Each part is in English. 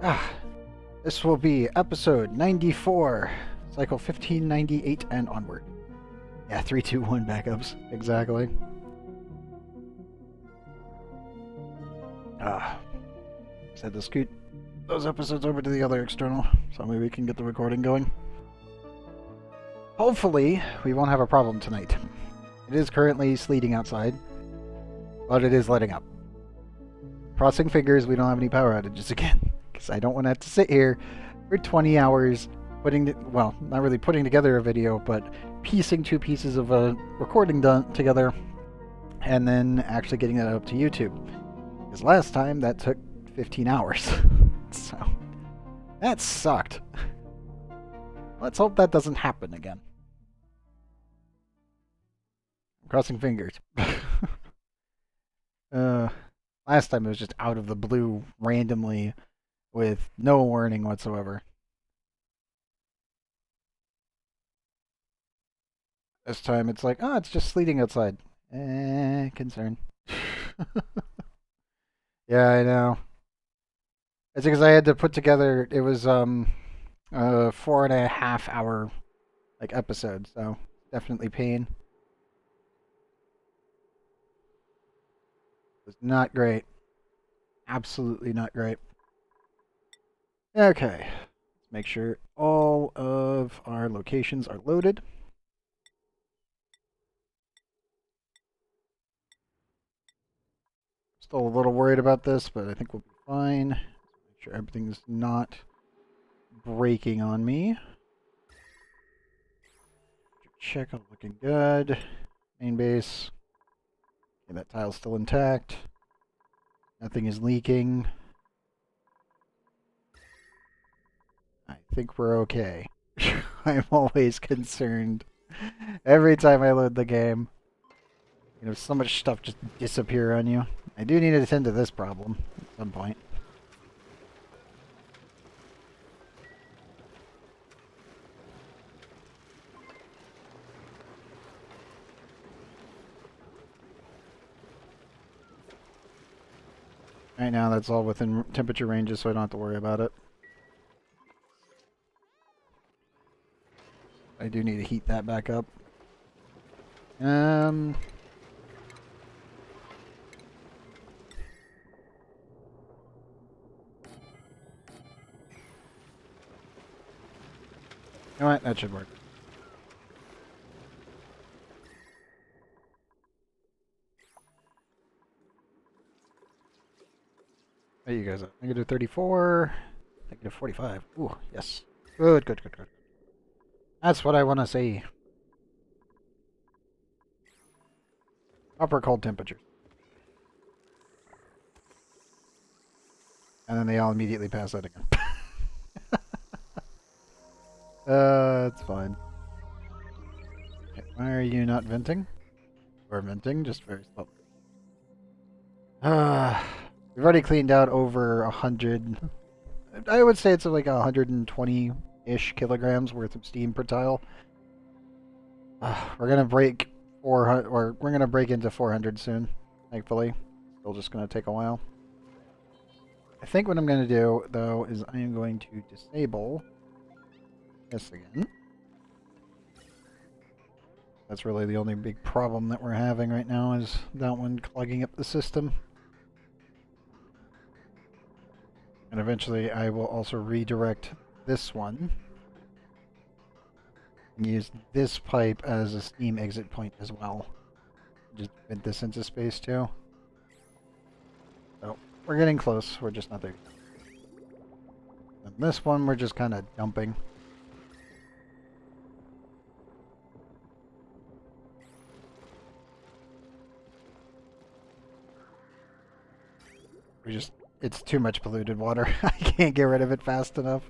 Ah, this will be episode 94, cycle 1598 and onward. Yeah, 321 backups. Exactly. Just had to scoot those episodes over to the other external so maybe we can get the recording going. Hopefully, we won't have a problem tonight. It is currently sleeting outside, but it is letting up. Crossing fingers we don't have any power outages again, because I don't want to have to sit here for 20 hours well, not really putting together a video, but piecing two pieces of a recording done together and then actually getting that up to YouTube. Because last time that took 15 hours. So that sucked. Let's hope that doesn't happen again. I'm crossing fingers. Last time it was just out of the blue randomly with no warning whatsoever. This time it's like, oh, it's just sleeting outside. Concern. Yeah, I know. It's because I had to put together. It was a 4.5 hour like episode, so definitely pain. It was not great. Absolutely not great. Okay, let's make sure all of our locations are loaded. Still a little worried about this, but I think we'll be fine. Make sure everything's not breaking on me. Check out looking good. Main base. Okay, that tile's still intact. Nothing is leaking. I think we're okay. I'm always concerned. Every time I load the game, so much stuff just disappear on you. I do need to attend to this problem at some point. Right now, that's all within temperature ranges, so I don't have to worry about it. I do need to heat that back up. You know what? That should work. There you guys are. Negative 34. Negative 45. Ooh, yes. Good, good, good, good. That's what I want to see. Upper cold temperatures. And then they all immediately pass out again. It's fine. Okay, why are you not venting? Or venting, just very slow. We've already cleaned out over 100. I would say it's like 120-ish kilograms worth of steam per tile. We're gonna break 400, or we're gonna break into 400 soon. Thankfully, still just gonna take a while. I think what I'm gonna do though is I am going to disable this again. That's really the only big problem that we're having right now is that one clogging up the system. And eventually I will also redirect this one and use this pipe as a steam exit point as well. Just vent this into space too. So we're getting close, we're just not there. And this one we're just kind of dumping. It's too much polluted water. I can't get rid of it fast enough.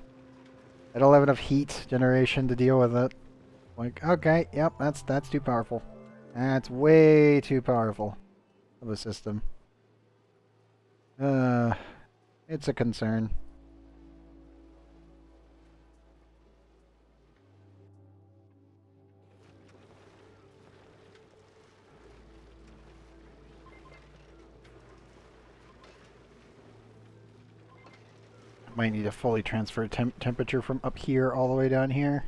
I don't have enough heat generation to deal with it. Like, okay, yep, that's too powerful. That's way too powerful of a system. It's a concern. Might need to fully transfer temperature from up here all the way down here.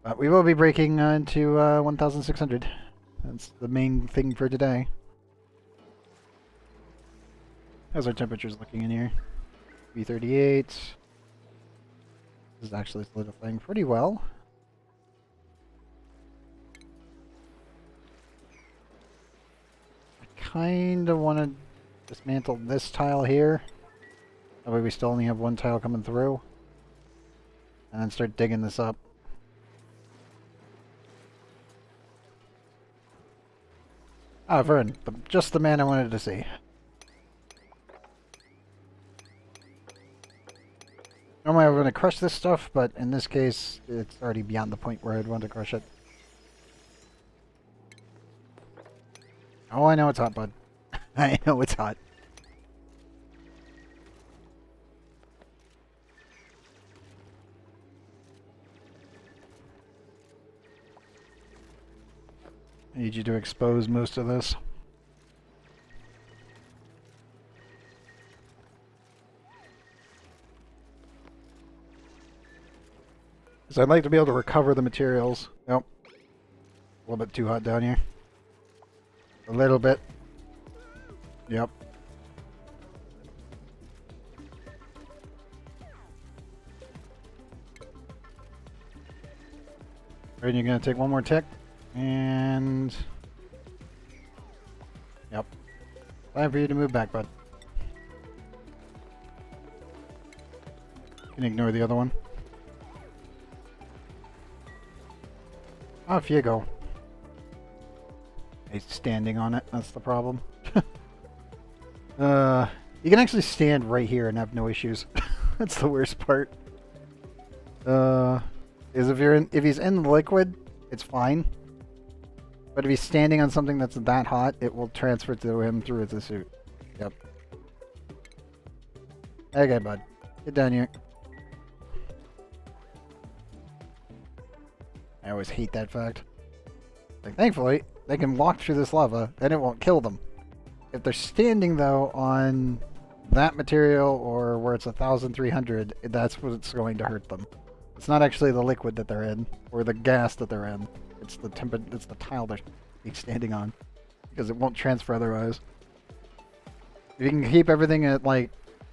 But we will be breaking into 1,600. That's the main thing for today. How's our temperatures looking in here? 338. This is actually solidifying pretty well. I kind of want to dismantle this tile here. That way we still only have one tile coming through. And then start digging this up. Ah, Vern. Just the man I wanted to see. Normally I would want to crush this stuff, but in this case, it's already beyond the point where I'd want to crush it. Oh, I know it's hot, bud. I know it's hot. I need you to expose most of this. So I'd like to be able to recover the materials. Nope. A little bit too hot down here. A little bit. Yep. And you're going to take one more tick. And... Yep. Time for you to move back, bud. You can ignore the other one. Off you go. He's standing on it, that's the problem. You can actually stand right here and have no issues. That's the worst part. Is if he's in the liquid, it's fine. But if he's standing on something that's that hot, it will transfer to him through the suit. Yep. Okay, bud. Get down here. I always hate that fact. Like, thankfully, they can walk through this lava, and it won't kill them. If they're standing, though, on that material or where it's 1,300, that's what's going to hurt them. It's not actually the liquid that they're in, or the gas that they're in. It's the it's the tile they're standing on, because it won't transfer otherwise. If you can keep everything at, like,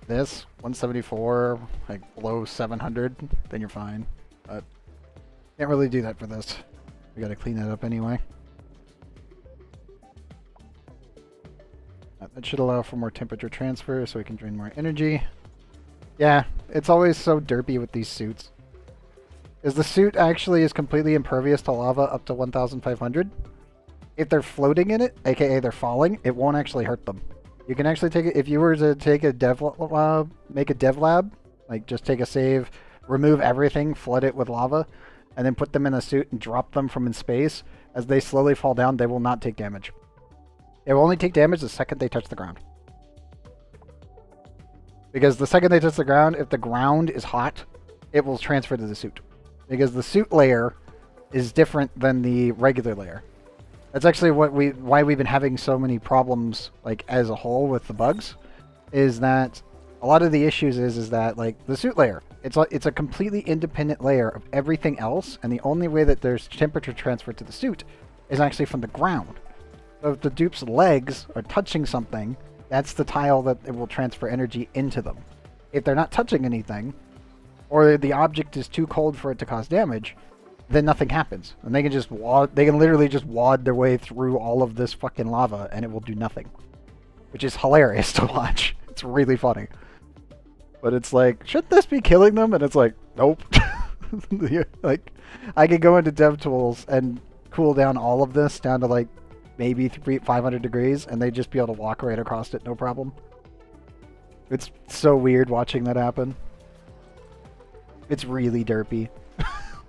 this, 174, like, below 700, then you're fine. But can't really do that for this. We gotta clean that up anyway. That should allow for more temperature transfer so we can drain more energy. Yeah, it's always so derpy with these suits. Because the suit actually is completely impervious to lava up to 1,500. If they're floating in it, aka they're falling, it won't actually hurt them. You can actually take it, if you were to take a make a dev lab, like just take a save, remove everything, flood it with lava, and then put them in a suit and drop them from in space, as they slowly fall down, they will not take damage. They will only take damage the second they touch the ground. Because the second they touch the ground, if the ground is hot, it will transfer to the suit. Because the suit layer is different than the regular layer. That's actually why we've been having so many problems, like, as a whole with the bugs, is that a lot of the issues is that, like, the suit layer, it's a completely independent layer of everything else, and the only way that there's temperature transfer to the suit is actually from the ground. So if the dupe's legs are touching something, that's the tile that it will transfer energy into them. If they're not touching anything, or the object is too cold for it to cause damage, then nothing happens. And they can just they can literally just wad their way through all of this fucking lava and it will do nothing. Which is hilarious to watch. It's really funny. But it's like, should this be killing them? And it's like, nope. Like, I could go into DevTools and cool down all of this down to like maybe 500 degrees and they'd just be able to walk right across it, no problem. It's so weird watching that happen. It's really derpy.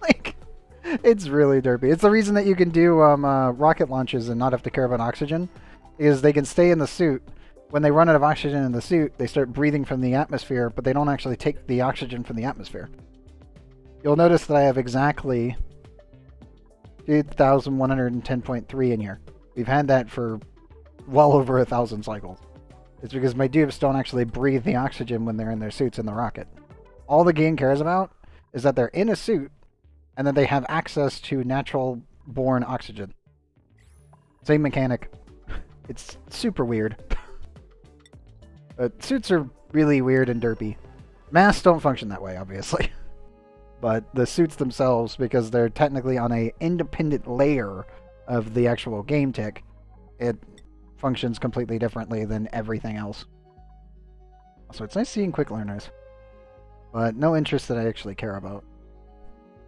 Like, it's really derpy. It's the reason that you can do rocket launches and not have to care about oxygen, is they can stay in the suit. When they run out of oxygen in the suit, they start breathing from the atmosphere, but they don't actually take the oxygen from the atmosphere. You'll notice that I have exactly 2,110.3 in here. We've had that for well over 1,000 cycles. It's because my dupes don't actually breathe the oxygen when they're in their suits in the rocket. All the game cares about is that they're in a suit and that they have access to natural-born oxygen. Same mechanic. It's super weird. But suits are really weird and derpy. Masks don't function that way, obviously. But the suits themselves, because they're technically on a independent layer of the actual game tick, it functions completely differently than everything else. So it's nice seeing quick learners. But no interest that I actually care about.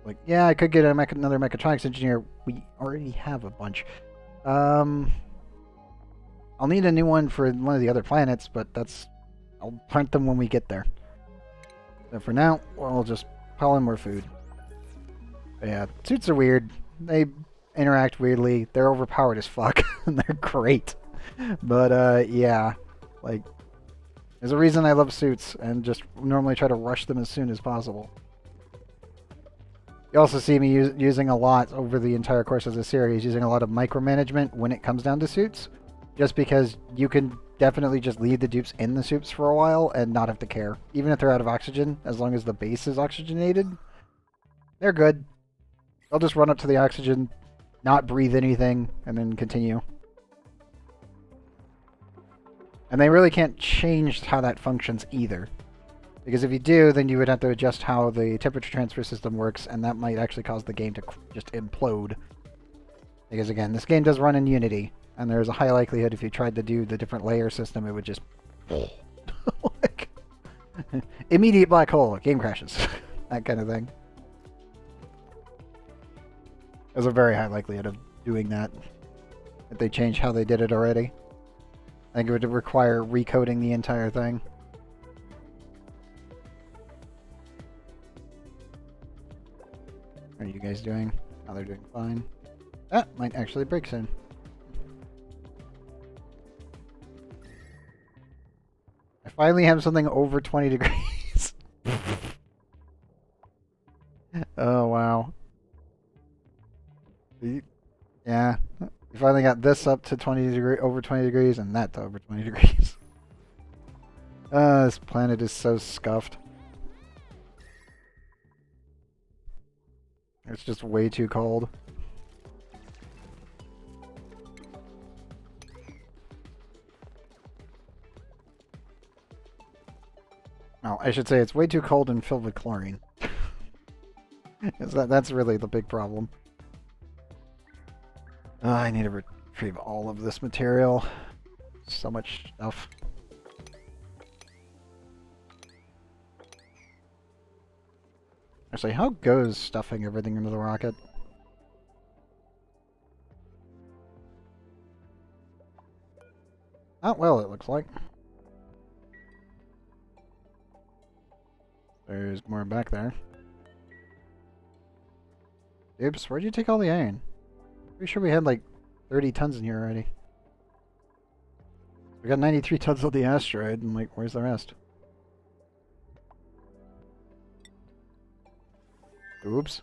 Like, yeah, I could get another mechatronics engineer. We already have a bunch. I'll need a new one for one of the other planets, but I'll print them when we get there. So for now, we'll just pile in more food. But yeah, suits are weird. They interact weirdly. They're overpowered as fuck, and they're great. But yeah, like, there's a reason I love suits, and just normally try to rush them as soon as possible. You also see me using a lot over the entire course of the series, using a lot of micromanagement when it comes down to suits, just because you can definitely just leave the dupes in the suits for a while and not have to care. Even if they're out of oxygen, as long as the base is oxygenated, they're good. They'll just run up to the oxygen, not breathe anything, and then continue. And they really can't change how that functions either. Because if you do, then you would have to adjust how the temperature transfer system works, and that might actually cause the game to just implode. Because again, this game does run in Unity, and there's a high likelihood if you tried to do the different layer system, it would just... like, immediate black hole, game crashes. That kind of thing. There's a very high likelihood of doing that. If they change how they did it already. I think it would require recoding the entire thing. How are you guys doing? Oh, they're doing fine. That might actually break soon. I finally have something over 20 degrees. Oh, wow. Yeah. We finally got this up to over 20 degrees, and that to over 20 degrees. This planet is so scuffed. It's just way too cold. Well, I should say it's way too cold and filled with chlorine. That's really the big problem. I need to retrieve all of this material. So much stuff. Actually, how goes stuffing everything into the rocket? Not well, it looks like. There's more back there. Oops, where'd you take all the iron? Pretty sure we had like 30 tons in here already. We got 93 tons of the asteroid, and like, where's the rest? Oops.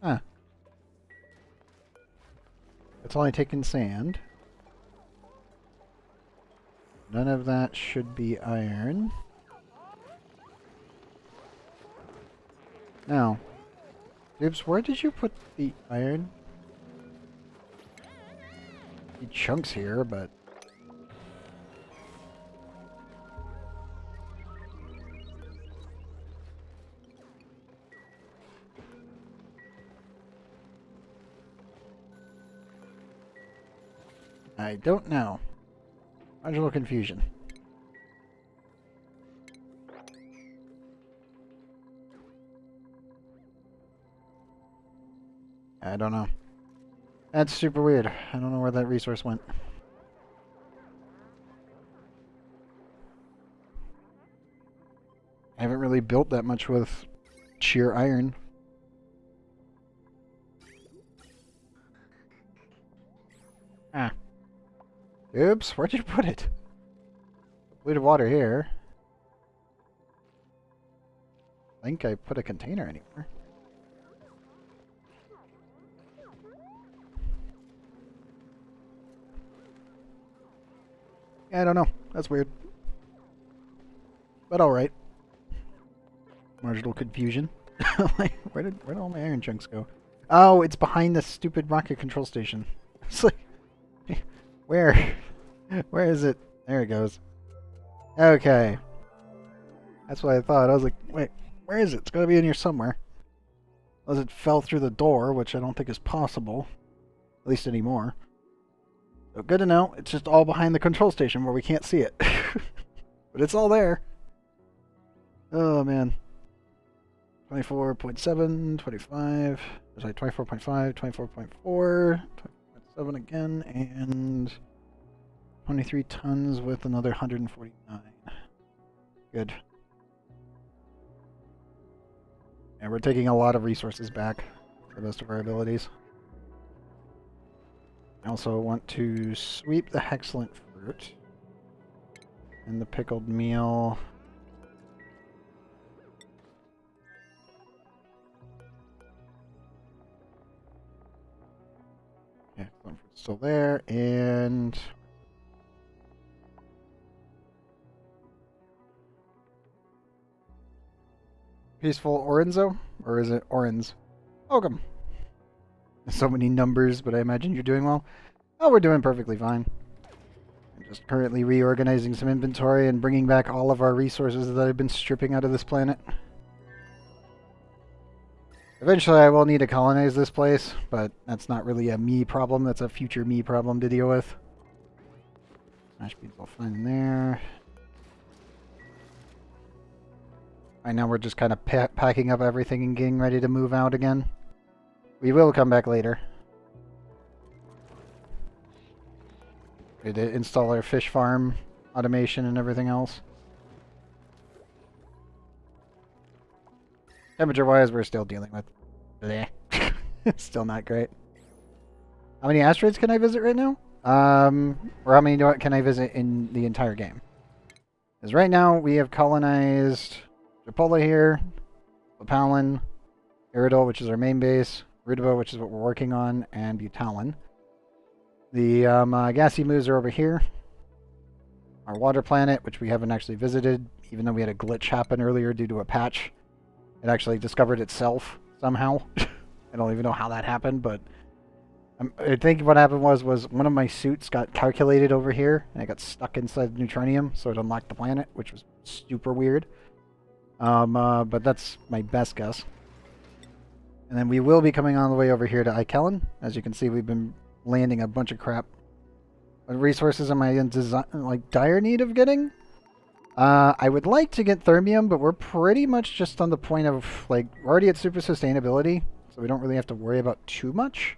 Huh. It's only taking sand. None of that should be iron. Now, Oops, where did you put the iron? The chunks here, but... I don't know. Marginal confusion. I don't know. That's super weird. I don't know where that resource went. I haven't really built that much with sheer iron. Ah. Oops, where'd you put it? Polluted water here. think I put a container anywhere. Yeah, I don't know. That's weird. But alright. Marginal confusion. Like, where did all my iron chunks go? Oh, it's behind the stupid rocket control station. It's like, where? Where is it? There it goes. Okay. That's what I thought. I was like, wait, where is it? It's gotta be in here somewhere. Unless it fell through the door, which I don't think is possible. At least anymore. So good to know. It's just all behind the control station where we can't see it. But it's all there. Oh, man. 24.7, 25, sorry, 24.5, 24.4, 24.7 again, and 23 tons with another 149. Good. And we're taking a lot of resources back to the best of our abilities. I also want to sweep the hexcellent fruit and the pickled meal. Yeah, still there, and Peaceful Orenzo? Or is it Orens? Welcome. So many numbers, but I imagine you're doing well. Oh, we're doing perfectly fine. I'm just currently reorganizing some inventory and bringing back all of our resources that I've been stripping out of this planet. Eventually I will need to colonize this place, but that's not really a me problem, that's a future me problem to deal with. Smash beans all fine in there. Right now we're just kind of packing up everything and getting ready to move out again. We will come back later. We did install our fish farm automation and everything else. Temperature-wise, we're still dealing with bleh. It's still not great. How many asteroids can I visit right now? Or how many can I visit in the entire game? Because right now we have colonized Japola here, Lapalin, Iridol, which is our main base, Rudabo, which is what we're working on, and Butalin. The gassy moves are over here. Our water planet, which we haven't actually visited, even though we had a glitch happen earlier due to a patch. It actually discovered itself somehow. I don't even know how that happened, but I think what happened was one of my suits got calculated over here, and it got stuck inside the neutronium, so it unlocked the planet, which was super weird. But that's my best guess. And then we will be coming all the way over here to Ikelan. As you can see, we've been landing a bunch of crap. What resources am I in dire need of getting? I would like to get thermium, but we're pretty much just on the point of, we're already at super sustainability, so we don't really have to worry about too much.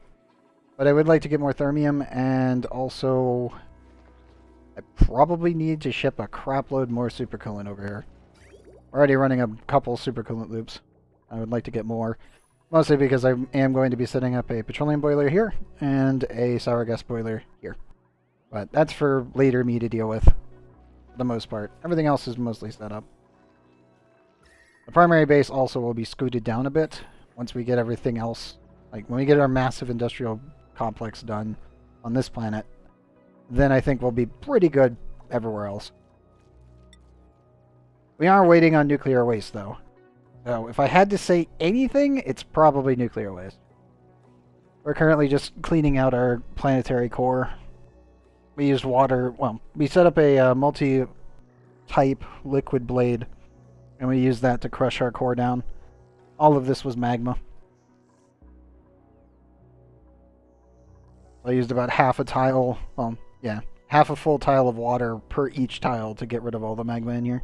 But I would like to get more thermium, and also I probably need to ship a crap load more supercoolant over here. We're already running a couple supercoolant loops. I would like to get more. Mostly because I am going to be setting up a petroleum boiler here, and a sour gas boiler here. But that's for later me to deal with. For the most part. Everything else is mostly set up. The primary base also will be scooted down a bit once we get everything else. Like, when we get our massive industrial complex done on this planet, then I think we'll be pretty good everywhere else. We are waiting on nuclear waste, though. So, if I had to say anything, it's probably nuclear waste. We're currently just cleaning out our planetary core. We used water, well, we set up a multi-type liquid blade, and we used that to crush our core down. All of this was magma. I used about half a tile, well, yeah, half a full tile of water per each tile to get rid of all the magma in here.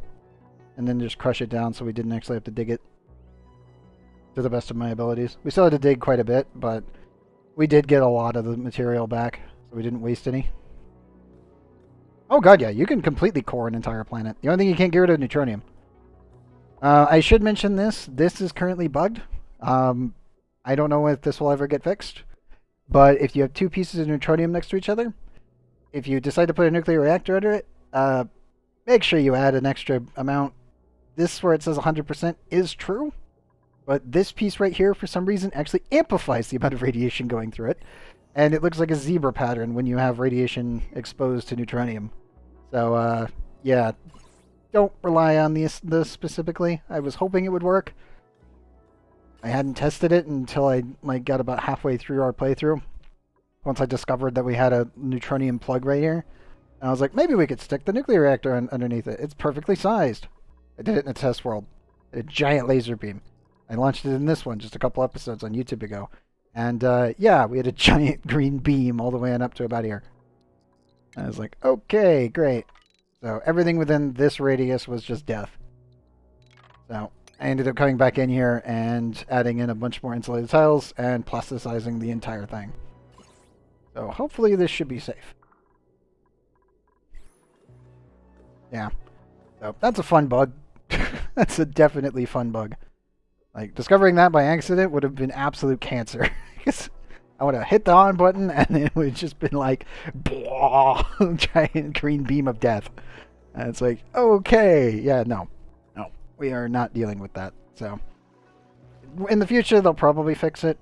And then just crush it down so we didn't actually have to dig it to the best of my abilities. We still had to dig quite a bit, but we did get a lot of the material back, so we didn't waste any. Oh god, yeah, you can completely core an entire planet. The only thing you can't get rid of is neutronium. I should mention this. This is currently bugged. I don't know if this will ever get fixed. But if you have two pieces of neutronium next to each other, if you decide to put a nuclear reactor under it, make sure you add an extra amount this where it says 100% is true, but this piece right here, for some reason, actually amplifies the amount of radiation going through it. And it looks like a zebra pattern when you have radiation exposed to neutronium. So, yeah, don't rely on this specifically. I was hoping it would work. I hadn't tested it until I got about halfway through our playthrough. Once I discovered that we had a neutronium plug right here. And I was like, maybe we could stick the nuclear reactor underneath it. It's perfectly sized. I did it in a test world. A giant laser beam. I launched it in this one just a couple episodes on YouTube ago. And yeah, we had a giant green beam all the way on up to about here. And I was like, okay, great. So everything within this radius was just death. So I ended up coming back in here and adding in a bunch more insulated tiles and plasticizing the entire thing. So hopefully this should be safe. Yeah. So that's a fun bug. That's a definitely fun bug. Like, discovering that by accident would have been absolute cancer. Because I would have hit the on button and it would have just been like, blah, giant green beam of death. And it's like, okay, yeah, no. We are not dealing with that. So, in the future, they'll probably fix it.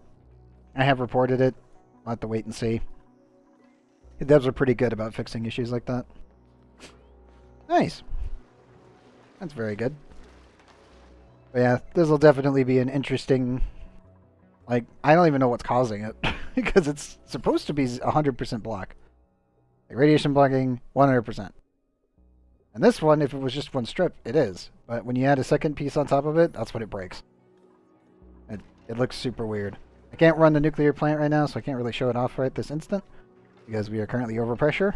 I have reported it. I'll have to wait and see. The devs are pretty good about fixing issues like that. Nice. That's very good. But yeah, this will definitely be an interesting... Like, I don't even know what's causing it. Because it's supposed to be 100% block. Like, radiation blocking, 100%. And this one, if it was just one strip, it is. But when you add a second piece on top of it, that's when it breaks. It looks super weird. I can't run the nuclear plant right now, so I can't really show it off right this instant. Because we are currently overpressure.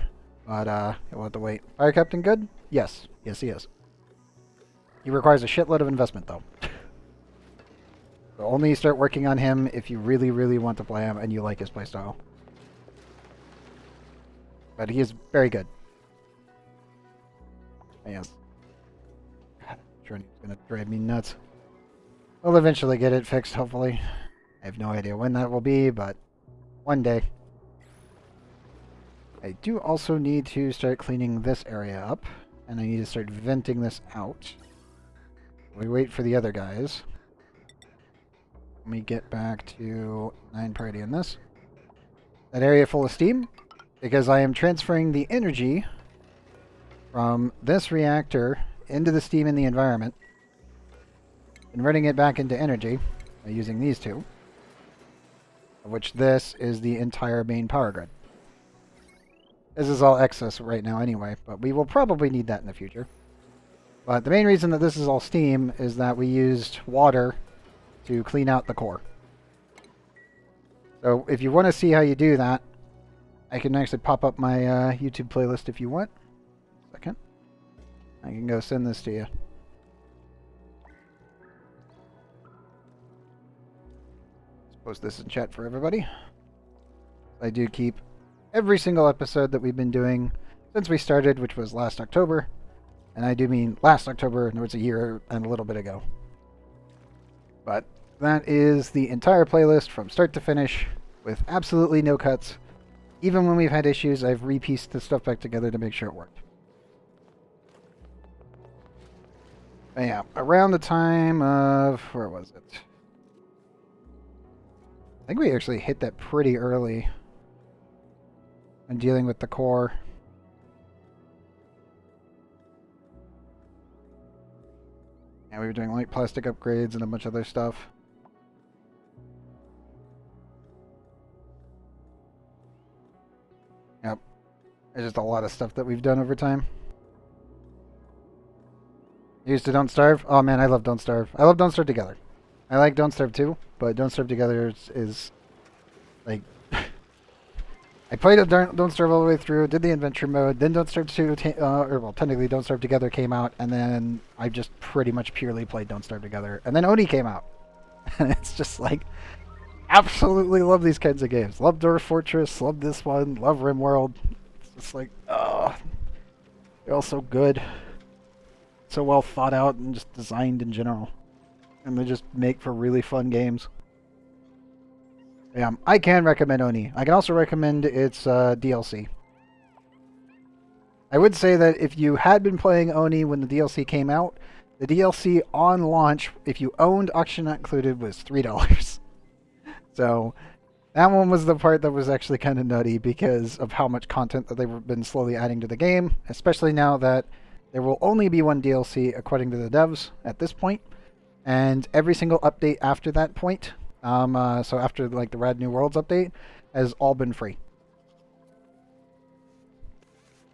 But, we'll have to wait. Fire Captain good? Yes. Yes, he is. He requires a shitload of investment, though. So only start working on him if you really, really want to play him and you like his playstyle. But he is very good. Yes. God, it's gonna drive me nuts. We'll eventually get it fixed, hopefully. I have no idea when that will be, but one day. I do also need to start cleaning this area up, and I need to start venting this out. We wait for the other guys. Let me get back to 9 priority in this. That area full of steam, because I am transferring the energy from this reactor into the steam in the environment, converting it back into energy by using these two, of which this is the entire main power grid. This is all excess right now anyway, but we will probably need that in the future. But the main reason that this is all steam is that we used water to clean out the core. So if you want to see how you do that, I can actually pop up my YouTube playlist if you want. Second. I can go send this to you. Let's post this in chat for everybody. I do keep every single episode that we've been doing since we started, which was last October. And I do mean last October, and it was a year and a little bit ago. But that is the entire playlist from start to finish with absolutely no cuts. Even when we've had issues, I've repieced the stuff back together to make sure it worked. But yeah, around the time of... where was it? I think we actually hit that pretty early when dealing with the core. Yeah, we were doing light plastic upgrades and a bunch of other stuff. Yep. There's just a lot of stuff that we've done over time. Used to Don't Starve? Oh man, I love Don't Starve. I love Don't Starve Together. I like Don't Starve too, but Don't Starve Together is like... I played Don't Starve all the way through, did the adventure mode, then Don't Starve 2, well, technically Don't Starve Together came out, and then I just pretty much purely played Don't Starve Together. And then ONI came out. And it's just like, absolutely love these kinds of games. Love Dwarf Fortress, love this one, love RimWorld. It's just like, oh, they're all so good. So well thought out and just designed in general. And they just make for really fun games. Yeah, I can recommend ONI. I can also recommend its DLC. I would say that if you had been playing ONI when the DLC came out, The DLC on launch, if you owned Auction Not Included, was $3. So that one was the part that was actually kind of nutty because of how much content that they've been slowly adding to the game, especially now that there will only be one DLC according to the devs at this point, and every single update after that point, so after like the Rad New Worlds update, has all been free.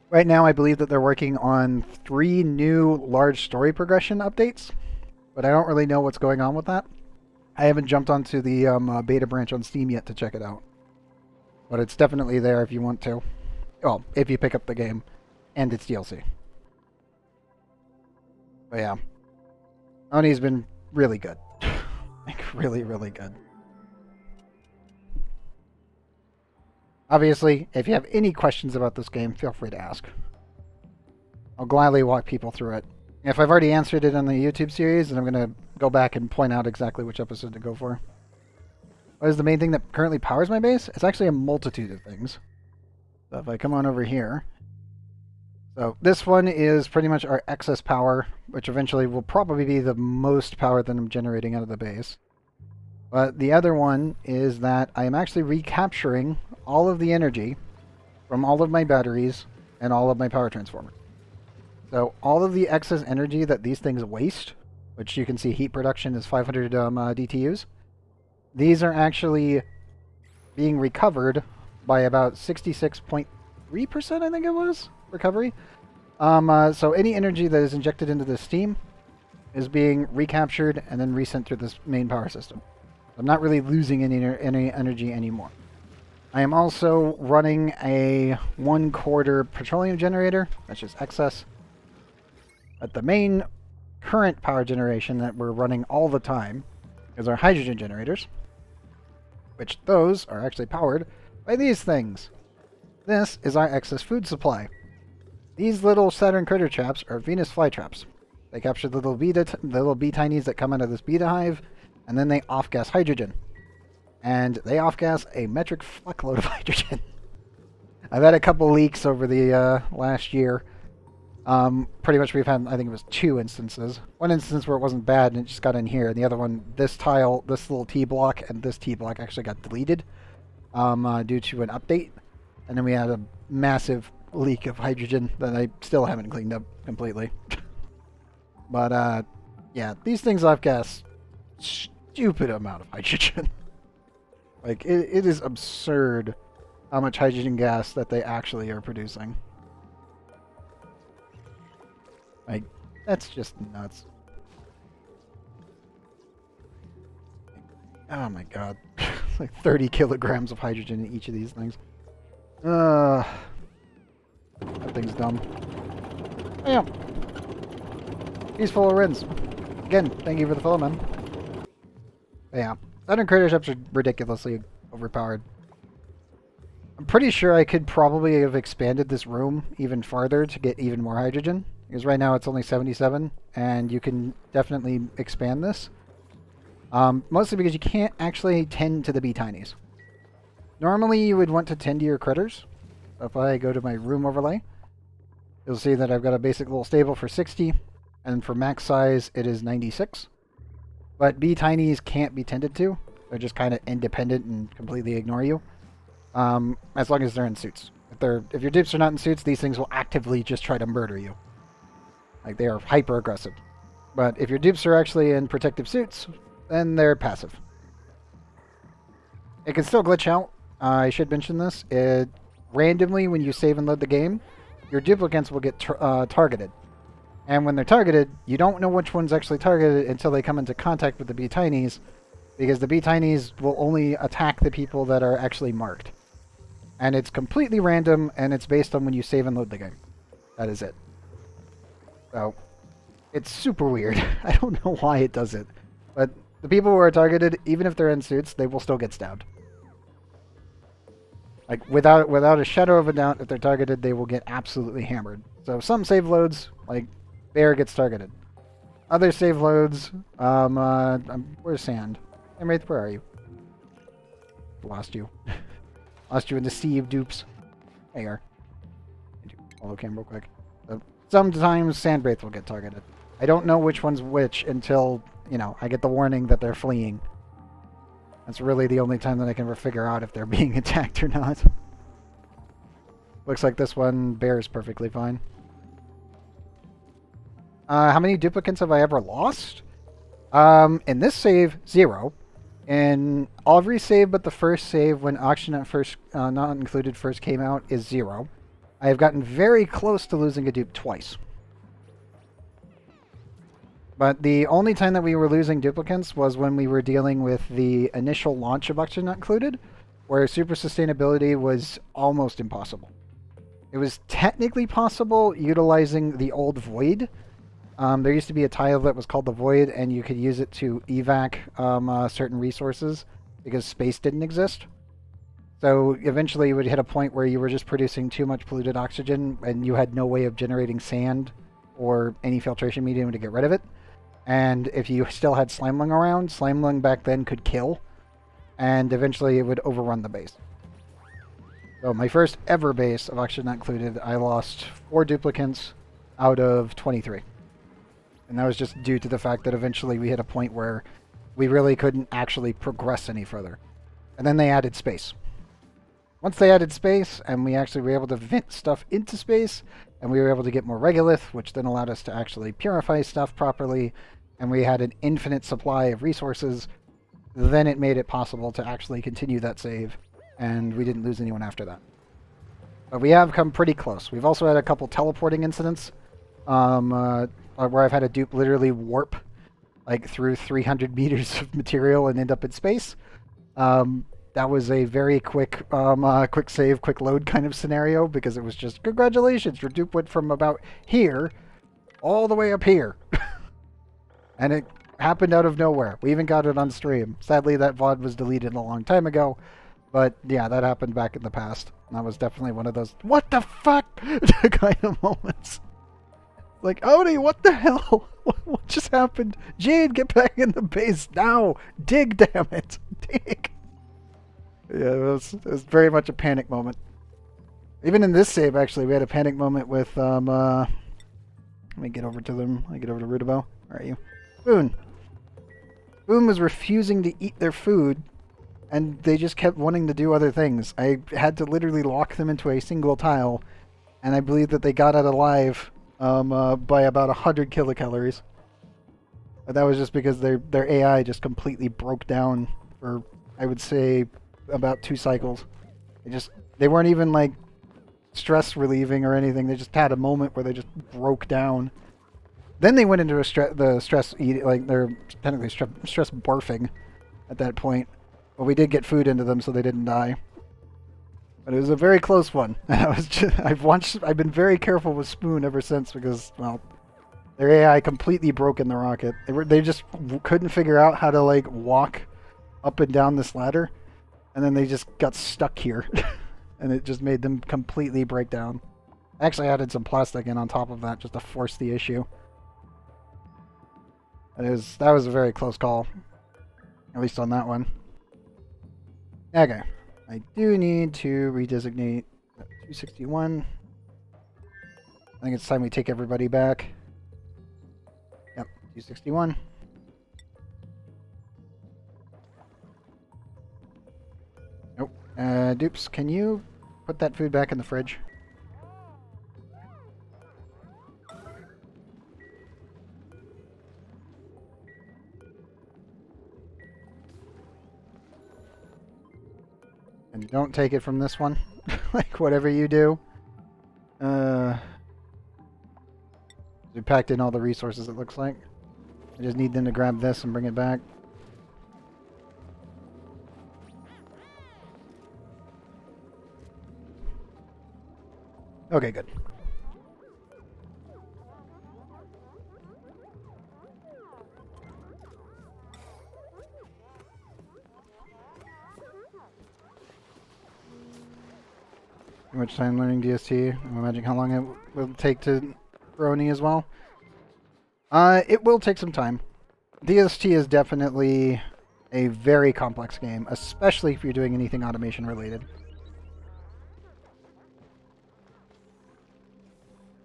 Right now, I believe that they're working on 3 new large story progression updates, but I don't really know what's going on with that. I haven't jumped onto the beta branch on Steam yet to check it out, but it's definitely there if you want to. Well, if you pick up the game and its DLC. But yeah, ONI's been really good. Like, really, really good. Obviously, if you have any questions about this game, feel free to ask. I'll gladly walk people through it. If I've already answered it on the YouTube series, then I'm going to go back and point out exactly which episode to go for. What is the main thing that currently powers my base? It's actually a multitude of things. So if I come on over here... So this one is pretty much our excess power, which eventually will probably be the most power that I'm generating out of the base. But the other one is that I am actually recapturing all of the energy from all of my batteries and all of my power transformers. So all of the excess energy that these things waste, which you can see heat production is 500 DTUs, these are actually being recovered by about 66.3%, I think it was, recovery. So any energy that is injected into this steam is being recaptured and then resent through this main power system. I'm not really losing any energy anymore. I am also running a 1/4 petroleum generator. That's just excess. But the main current power generation that we're running all the time is our hydrogen generators, which those are actually powered by these things. This is our excess food supply. These little Saturn critter traps are Venus flytraps. They capture the little bee tinies that come out of this beta hive, and then they off-gas hydrogen. And they off-gas a metric fuckload of hydrogen. I've had a couple leaks over the last year. Pretty much we've had, I think it was 2 instances. One instance where it wasn't bad and it just got in here, and the other one, this tile, this little T-block, and this T-block actually got deleted due to an update. And then we had a massive leak of hydrogen that I still haven't cleaned up completely. But, yeah, these things off-gas stupid amount of hydrogen. Like, it is absurd how much hydrogen gas that they actually are producing. Like, that's just nuts. Oh my god. It's like 30 kilograms of hydrogen in each of these things. That thing's dumb. Bam! He's full of rins. Again, thank you for the follow, man. But yeah, Saturn critter ships are ridiculously overpowered. I'm pretty sure I could probably have expanded this room even farther to get even more hydrogen. Because right now it's only 77, and you can definitely expand this. Mostly because you can't actually tend to the bee tinies. Normally you would want to tend to your critters. If I go to my room overlay, you'll see that I've got a basic little stable for 60, and for max size it is 96. But bee tinies can't be tended to. They're just kind of independent and completely ignore you. As long as they're in suits. If your dupes are not in suits, these things will actively just try to murder you. Like, they are hyper aggressive. But if your dupes are actually in protective suits, then they're passive. It can still glitch out. I should mention this. Randomly, when you save and load the game, your duplicates will get targeted. And when they're targeted, you don't know which one's actually targeted until they come into contact with the bee tinies, because the bee tinies will only attack the people that are actually marked. And it's completely random, and it's based on when you save and load the game. That is it. So, it's super weird. I don't know why it does it. But the people who are targeted, even if they're in suits, they will still get stabbed. Like, without a shadow of a doubt, if they're targeted, they will get absolutely hammered. So some save loads, like, Bear gets targeted. Other save loads, where's Sand? Hey, Wraith, where are you? Lost you. Lost you in the sea of dupes. There you are. Follow cam real quick. So sometimes Sand Wraith will get targeted. I don't know which one's which until, you know, I get the warning that they're fleeing. That's really the only time that I can ever figure out if they're being attacked or not. Looks like this one bears perfectly fine. How many duplicates have I ever lost? In this save, 0. In every save but the first save when Auction at First, Not Included first came out, is 0. I have gotten very close to losing a dupe twice. But the only time that we were losing duplicates was when we were dealing with the initial launch of Auction Not Included, where super sustainability was almost impossible. It was technically possible utilizing the old Void. There used to be a tile that was called the Void, and you could use it to evac certain resources because space didn't exist. So eventually you would hit a point where you were just producing too much polluted oxygen and you had no way of generating sand or any filtration medium to get rid of it. And if you still had slime lung around, slime lung back then could kill, and eventually it would overrun the base. So my first ever base of Auction Not Included, I lost 4 duplicates out of 23. And that was just due to the fact that eventually we hit a point where we really couldn't actually progress any further. And then they added space. Once they added space, and we actually were able to vent stuff into space, and we were able to get more regolith, which then allowed us to actually purify stuff properly, and we had an infinite supply of resources, then it made it possible to actually continue that save, and we didn't lose anyone after that. But we have come pretty close. We've also had a couple teleporting incidents, where I've had a dupe literally warp like through 300 meters of material and end up in space. That was a very quick save, quick load kind of scenario, because it was just, congratulations, your dupe went from about here all the way up here. And it happened out of nowhere. We even got it on stream. Sadly, that VOD was deleted a long time ago. But yeah, that happened back in the past. And that was definitely one of those, what the fuck kind of moments. Like, ONI, what the hell? What just happened? Jade, get back in the base now. Dig, damn it. Dig. Yeah, it was very much a panic moment. Even in this save, actually, we had a panic moment with, let me get over to them. I get over to Rudabo. Where are you? Boone. Boone was refusing to eat their food, and they just kept wanting to do other things. I had to literally lock them into a single tile, and I believe that they got out alive by about 100 kilocalories. But that was just because their AI just completely broke down for, I would say, about 2 cycles. They weren't even like stress relieving or anything. They just had a moment where they just broke down. Then they went into the stress eating, like they're technically stress barfing at that point. But we did get food into them, so they didn't die. But it was a very close one. I've been very careful with Spoon ever since because, well, their AI completely broke in the rocket. They just couldn't figure out how to like walk up and down this ladder, and then they just got stuck here, and it just made them completely break down. I actually added some plastic in on top of that just to force the issue. That was a very close call, at least on that one. Okay, I do need to redesignate 261. I think it's time we take everybody back. Yep, 261. Nope. Dupes, can you put that food back in the fridge? And don't take it from this one. Like, whatever you do. We packed in all the resources, it looks like. I just need them to grab this and bring it back. Okay, good. Too much time learning DST. I'm imagining how long it will take to for ONI as well. It will take some time. DST is definitely a very complex game, especially if you're doing anything automation related.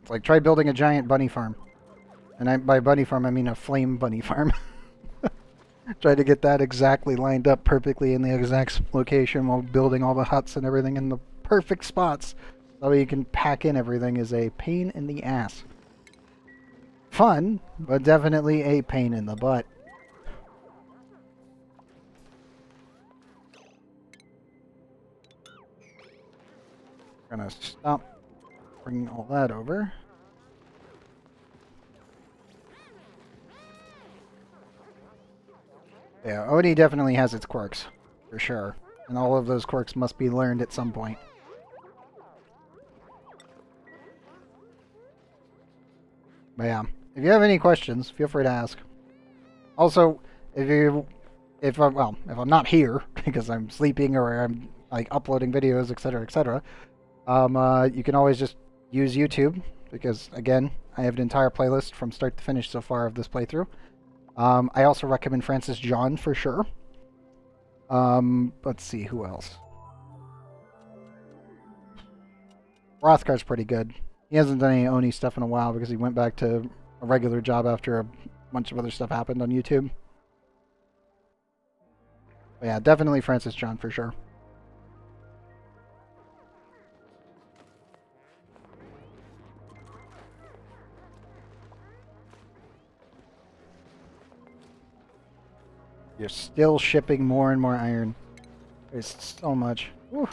It's like try building a giant bunny farm. And by bunny farm, I mean a flame bunny farm. Try to get that exactly lined up perfectly in the exact location while building all the huts and everything in the perfect spots. That way you can pack in everything is a pain in the ass. Fun, but definitely a pain in the butt. Gonna stop bringing all that over. Yeah, ONI definitely has its quirks, for sure. And all of those quirks must be learned at some point. But yeah, if you have any questions, feel free to ask. Also, if I'm not here because I'm sleeping or I'm like uploading videos, etc., you can always just use YouTube because again, I have an entire playlist from start to finish so far of this playthrough. I also recommend Francis John for sure. Let's see who else. Rothgar's pretty good. He hasn't done any ONI stuff in a while because he went back to a regular job after a bunch of other stuff happened on YouTube. But yeah, definitely Francis John for sure. You're still shipping more and more iron. There's so much. Whew.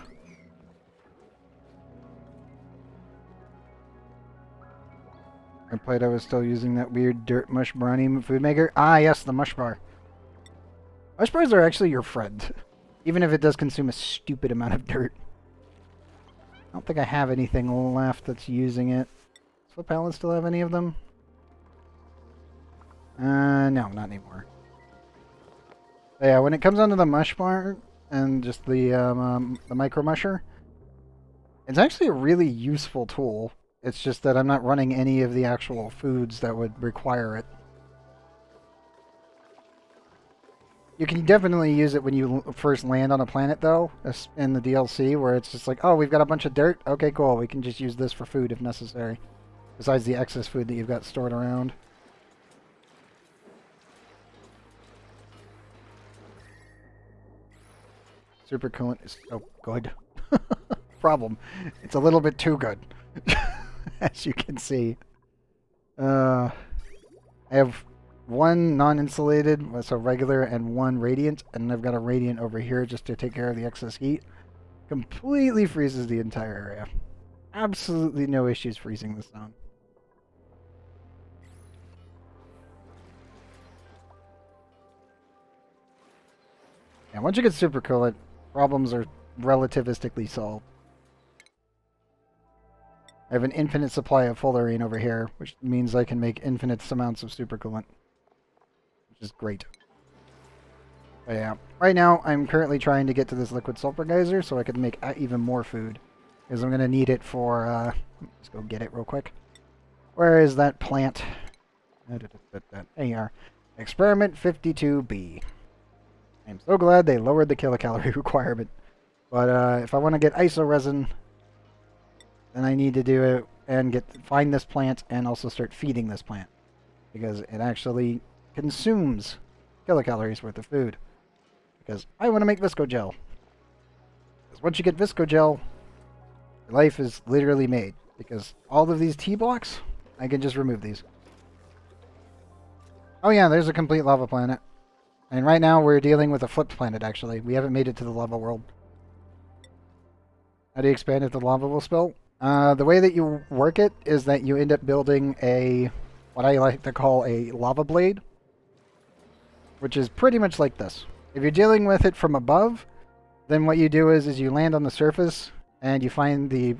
I played I was still using that weird dirt mush brownie food maker. Ah, yes, the mush bar. Mush bars are actually your friend. Even if it does consume a stupid amount of dirt. I don't think I have anything left that's using it. Does Flip Allen still have any of them? No, not anymore. But yeah, when it comes onto the mush bar and just the micro musher, it's actually a really useful tool. It's just that I'm not running any of the actual foods that would require it. You can definitely use it when you first land on a planet, though, in the DLC, where it's just like, oh, we've got a bunch of dirt. Okay, cool. We can just use this for food if necessary, besides the excess food that you've got stored around. Super coolant is so good. Problem. It's a little bit too good. As you can see. I have one non-insulated, so regular, and one radiant, and I've got a radiant over here just to take care of the excess heat. Completely freezes the entire area. Absolutely no issues freezing this zone. And once you get super coolant, problems are relativistically solved. I have an infinite supply of fullerene over here, which means I can make infinite amounts of supercoolant, which is great. But yeah, right now I'm currently trying to get to this liquid sulfur geyser so I can make even more food, because I'm going to need it for, let's go get it real quick. Where is that plant? There you are. Experiment 52B. I'm so glad they lowered the kilocalorie requirement. But if I want to get iso resin, then I need to do it and find this plant and also start feeding this plant, because it actually consumes kilocalories worth of food. Because I want to make visco gel. Because once you get visco gel, your life is literally made. Because all of these T blocks, I can just remove these. Oh yeah, there's a complete lava planet. And right now we're dealing with a flipped planet, actually. We haven't made it to the lava world. How do you expand if the lava will spill? The way that you work it is that you end up building what I like to call a lava blade, which is pretty much like this. If you're dealing with it from above, then what you do is you land on the surface and you find the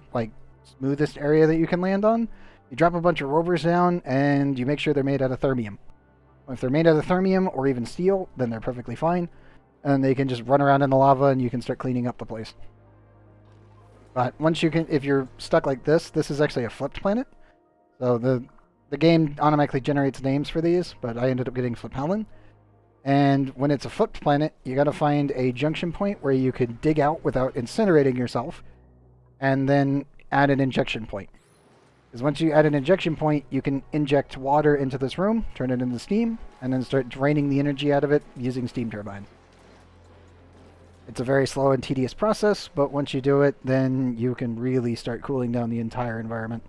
smoothest area that you can land on. You drop a bunch of rovers down and you make sure they're made out of thermium. If they're made out of thermium or even steel, then they're perfectly fine, and they can just run around in the lava and you can start cleaning up the place. But if you're stuck like this is actually a flipped planet. So the game automatically generates names for these, but I ended up getting Flip Helen. And when it's a flipped planet, you gotta find a junction point where you could dig out without incinerating yourself, and then add an injection point. Because once you add an injection point, you can inject water into this room, turn it into steam, and then start draining the energy out of it using steam turbines. It's a very slow and tedious process, but once you do it, then you can really start cooling down the entire environment.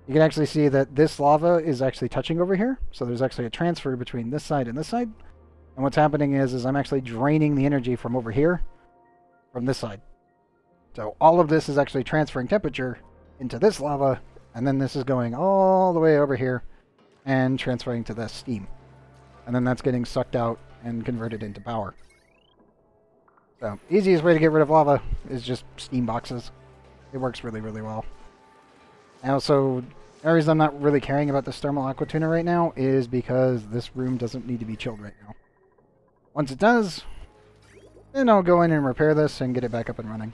You can actually see that this lava is actually touching over here, so there's actually a transfer between this side and this side. And what's happening is I'm actually draining the energy from over here, from this side. So all of this is actually transferring temperature into this lava, and then this is going all the way over here and transferring to this steam. And then that's getting sucked out and converted into power. So, easiest way to get rid of lava is just steam boxes. It works really, really well. And also, the reason I'm not really caring about this thermal aqua tuner right now is because this room doesn't need to be chilled right now. Once it does, then I'll go in and repair this and get it back up and running.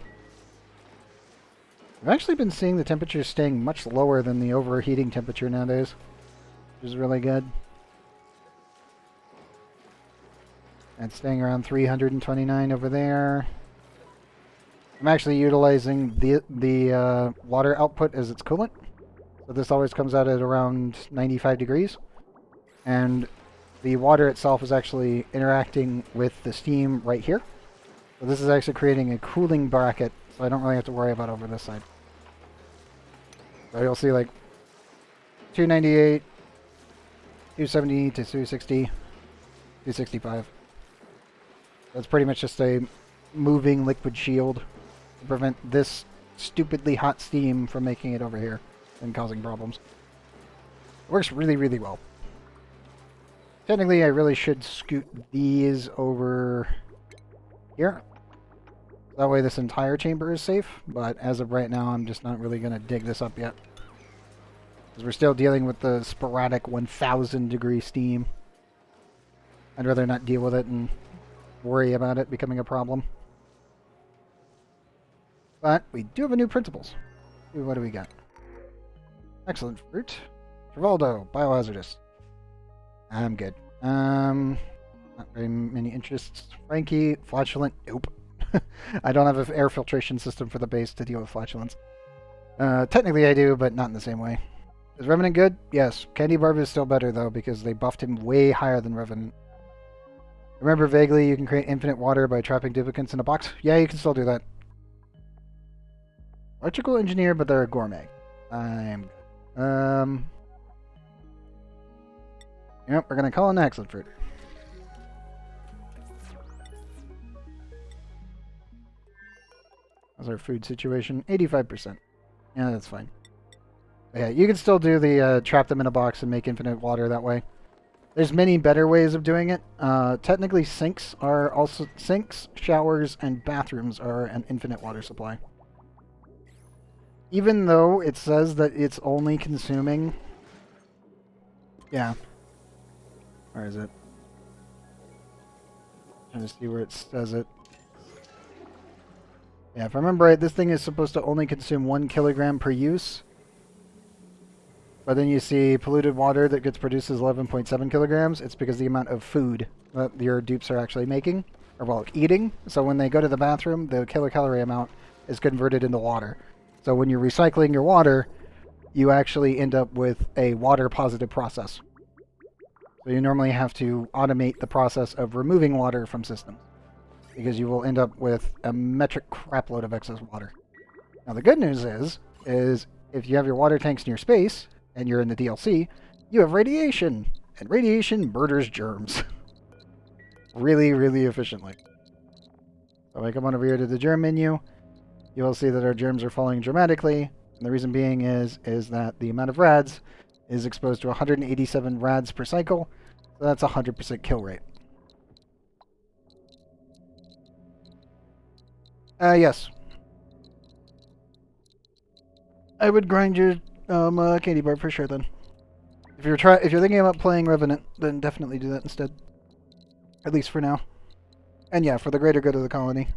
I've actually been seeing the temperature staying much lower than the overheating temperature nowadays, which is really good. And staying around 329 over there. I'm actually utilizing the water output as its coolant. So this always comes out at around 95 degrees. And the water itself is actually interacting with the steam right here. So this is actually creating a cooling bracket, so I don't really have to worry about over this side. So you'll see like 298, 270 to 260, 265. That's pretty much just a moving liquid shield to prevent this stupidly hot steam from making it over here and causing problems. It works really, really well. Technically, I really should scoot these over here. That way this entire chamber is safe, but as of right now, I'm just not really going to dig this up yet. Because we're still dealing with the sporadic 1,000 degree steam. I'd rather not deal with it and worry about it becoming a problem. But we do have a new printables. What do we got? Excellent fruit. Travoldo, biohazardous. I'm good. Not very many interests. Frankie, flatulent. Nope. I don't have an air filtration system for the base to deal with flatulence. Technically I do, but not in the same way. Is Revenant good? Yes. Candy Barb is still better though, because they buffed him way higher than Revenant. Remember vaguely you can create infinite water by trapping duplicates in a box? Yeah, you can still do that. Electrical engineer, but they're a gourmet. I'm good. Yep, we're gonna call in excellent fruit. How's our food situation? 85%. Yeah, that's fine. But yeah, you can still do the trap them in a box and make infinite water that way. There's many better ways of doing it. Technically, sinks, showers, and bathrooms are an infinite water supply. Even though it says that it's only consuming... Yeah. Where is it? Trying to see where it says it. Yeah, if I remember right, this thing is supposed to only consume 1 kilogram per use. But then you see polluted water that gets produced as 11.7 kilograms. It's because the amount of food that your dupes are actually making, or well, eating. So when they go to the bathroom, the kilocalorie amount is converted into water. So when you're recycling your water, you actually end up with a water positive process. So you normally have to automate the process of removing water from systems, because you will end up with a metric crapload of excess water. Now the good news is if you have your water tanks in your space, and you're in the DLC, you have radiation, and radiation murders germs. Really, really efficiently. So I come on over here to the germ menu, you will see that our germs are falling dramatically, and the reason being is that the amount of rads is exposed to 187 rads per cycle, so that's a 100% kill rate. Yes. I would grind your candy bar for sure then. If you're thinking about playing Revenant, then definitely do that instead. At least for now. And yeah, for the greater good of the colony.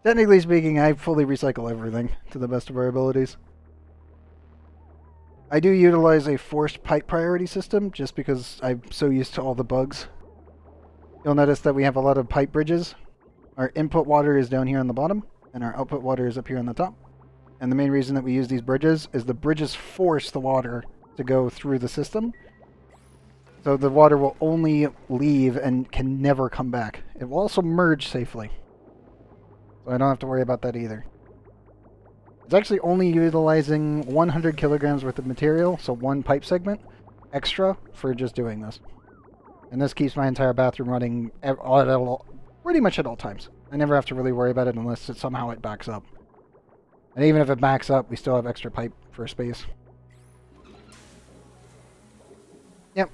Technically speaking, I fully recycle everything to the best of our abilities. I do utilize a forced pipe priority system just because I'm so used to all the bugs. You'll notice that we have a lot of pipe bridges. Our input water is down here on the bottom, and our output water is up here on the top. and the main reason that we use these bridges is the bridges force the water to go through the system. So the water will only leave and can never come back. It will also merge safely. So I don't have to worry about that either. It's actually only utilizing 100 kilograms worth of material, so one pipe segment extra for just doing this. And this keeps my entire bathroom running pretty much at all times. I never have to really worry about it unless somehow it backs up. And even if it backs up, we still have extra pipe for space. Yep,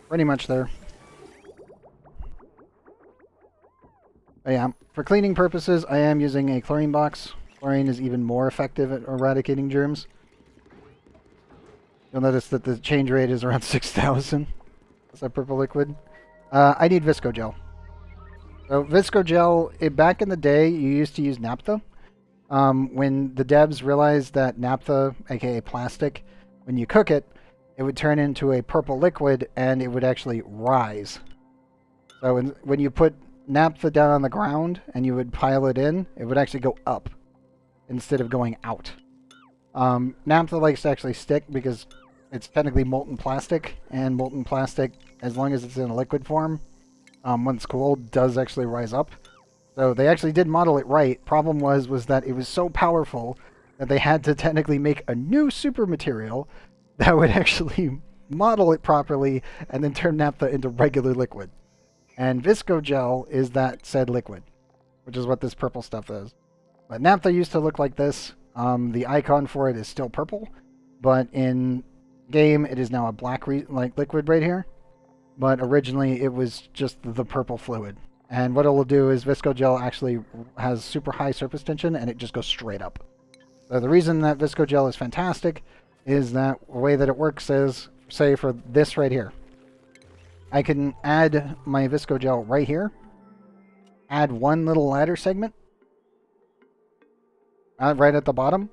pretty much there. But yeah, for cleaning purposes, I am using a chlorine box. Chlorine is even more effective at eradicating germs. You'll notice that the change rate is around 6,000. That's that purple liquid. I need Visco Gel. So Visco Gel, back in the day, you used to use naphtha. When the devs realized that naphtha, aka plastic, when you cook it, it would turn into a purple liquid and it would actually rise. So when you put naphtha down on the ground and you would pile it in, it would actually go up instead of going out. Naphtha likes to actually stick because it's technically molten plastic, and molten plastic, as long as it's in a liquid form, once cooled, does actually rise up. So they actually did model it right. Problem was that it was so powerful that they had to technically make a new super material that would actually model it properly and then turn naphtha into regular liquid. And Visco Gel is that said liquid, which is what this purple stuff is. But naphtha used to look like this. The icon for it is still purple, but in game it is now a black liquid right here. But originally it was just the purple fluid. And what it will do is Visco Gel actually has super high surface tension and it just goes straight up. So the reason that Visco Gel is fantastic is that the way that it works is, say for this right here, I can add my Visco Gel right here, add one little ladder segment right at the bottom,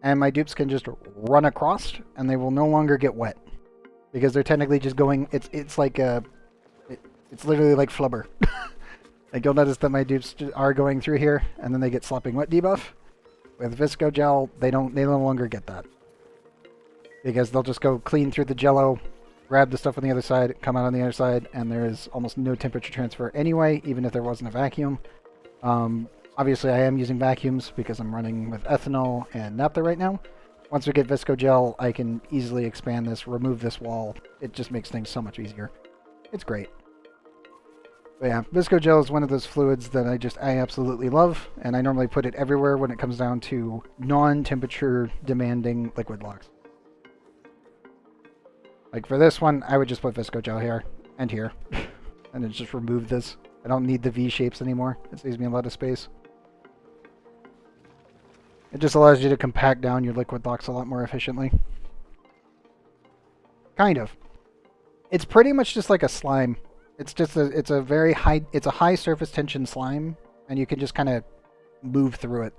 and my dupes can just run across and they will no longer get wet because they're technically just going, it's like it's literally like flubber. Like you'll notice that my dupes are going through here and then they get slopping wet debuff. With Visco Gel, they no longer get that. Because they'll just go clean through the jello, grab the stuff on the other side, come out on the other side, and there is almost no temperature transfer anyway, even if there wasn't a vacuum. Obviously, I am using vacuums because I'm running with ethanol and naphtha right now. Once we get Visco Gel, I can easily expand this, remove this wall. It just makes things so much easier. It's great. But yeah, Visco Gel is one of those fluids that I absolutely love, and I normally put it everywhere when it comes down to non-temperature demanding liquid locks. Like for this one, I would just put Visco Gel here and here, and then just remove this. I don't need the V shapes anymore. It saves me a lot of space. It just allows you to compact down your liquid locks a lot more efficiently. Kind of. It's pretty much just like a slime. It's just it's a high surface tension slime, and you can just kind of move through it.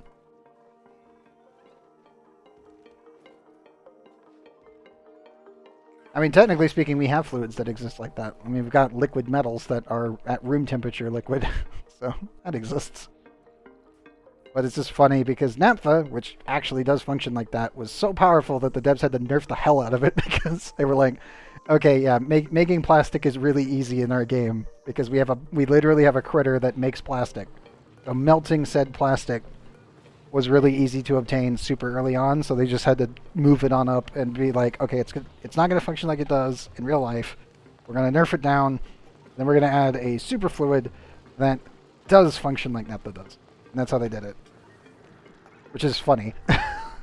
I mean, technically speaking, we have fluids that exist like that. I mean, we've got liquid metals that are at room temperature liquid, so that exists. But it's just funny because naphtha, which actually does function like that, was so powerful that the devs had to nerf the hell out of it because they were like, okay, yeah, making plastic is really easy in our game because we literally have a critter that makes plastic. So melting said plastic was really easy to obtain super early on, so they just had to move it on up and be like, okay, it's not going to function like it does in real life. We're going to nerf it down, then we're going to add a super fluid that does function like naphtha does. And that's how they did it. Which is funny.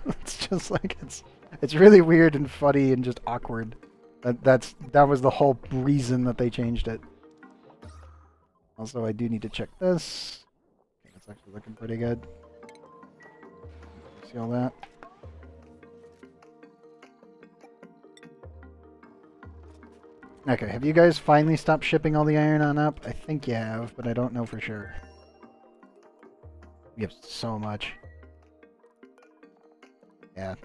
It's just like, it's really weird and funny and just awkward. That was the whole reason that they changed it. Also, I do need to check this. Okay, that's actually looking pretty good. See all that? Okay, have you guys finally stopped shipping all the iron on up? I think you have, but I don't know for sure. We have so much. Yeah.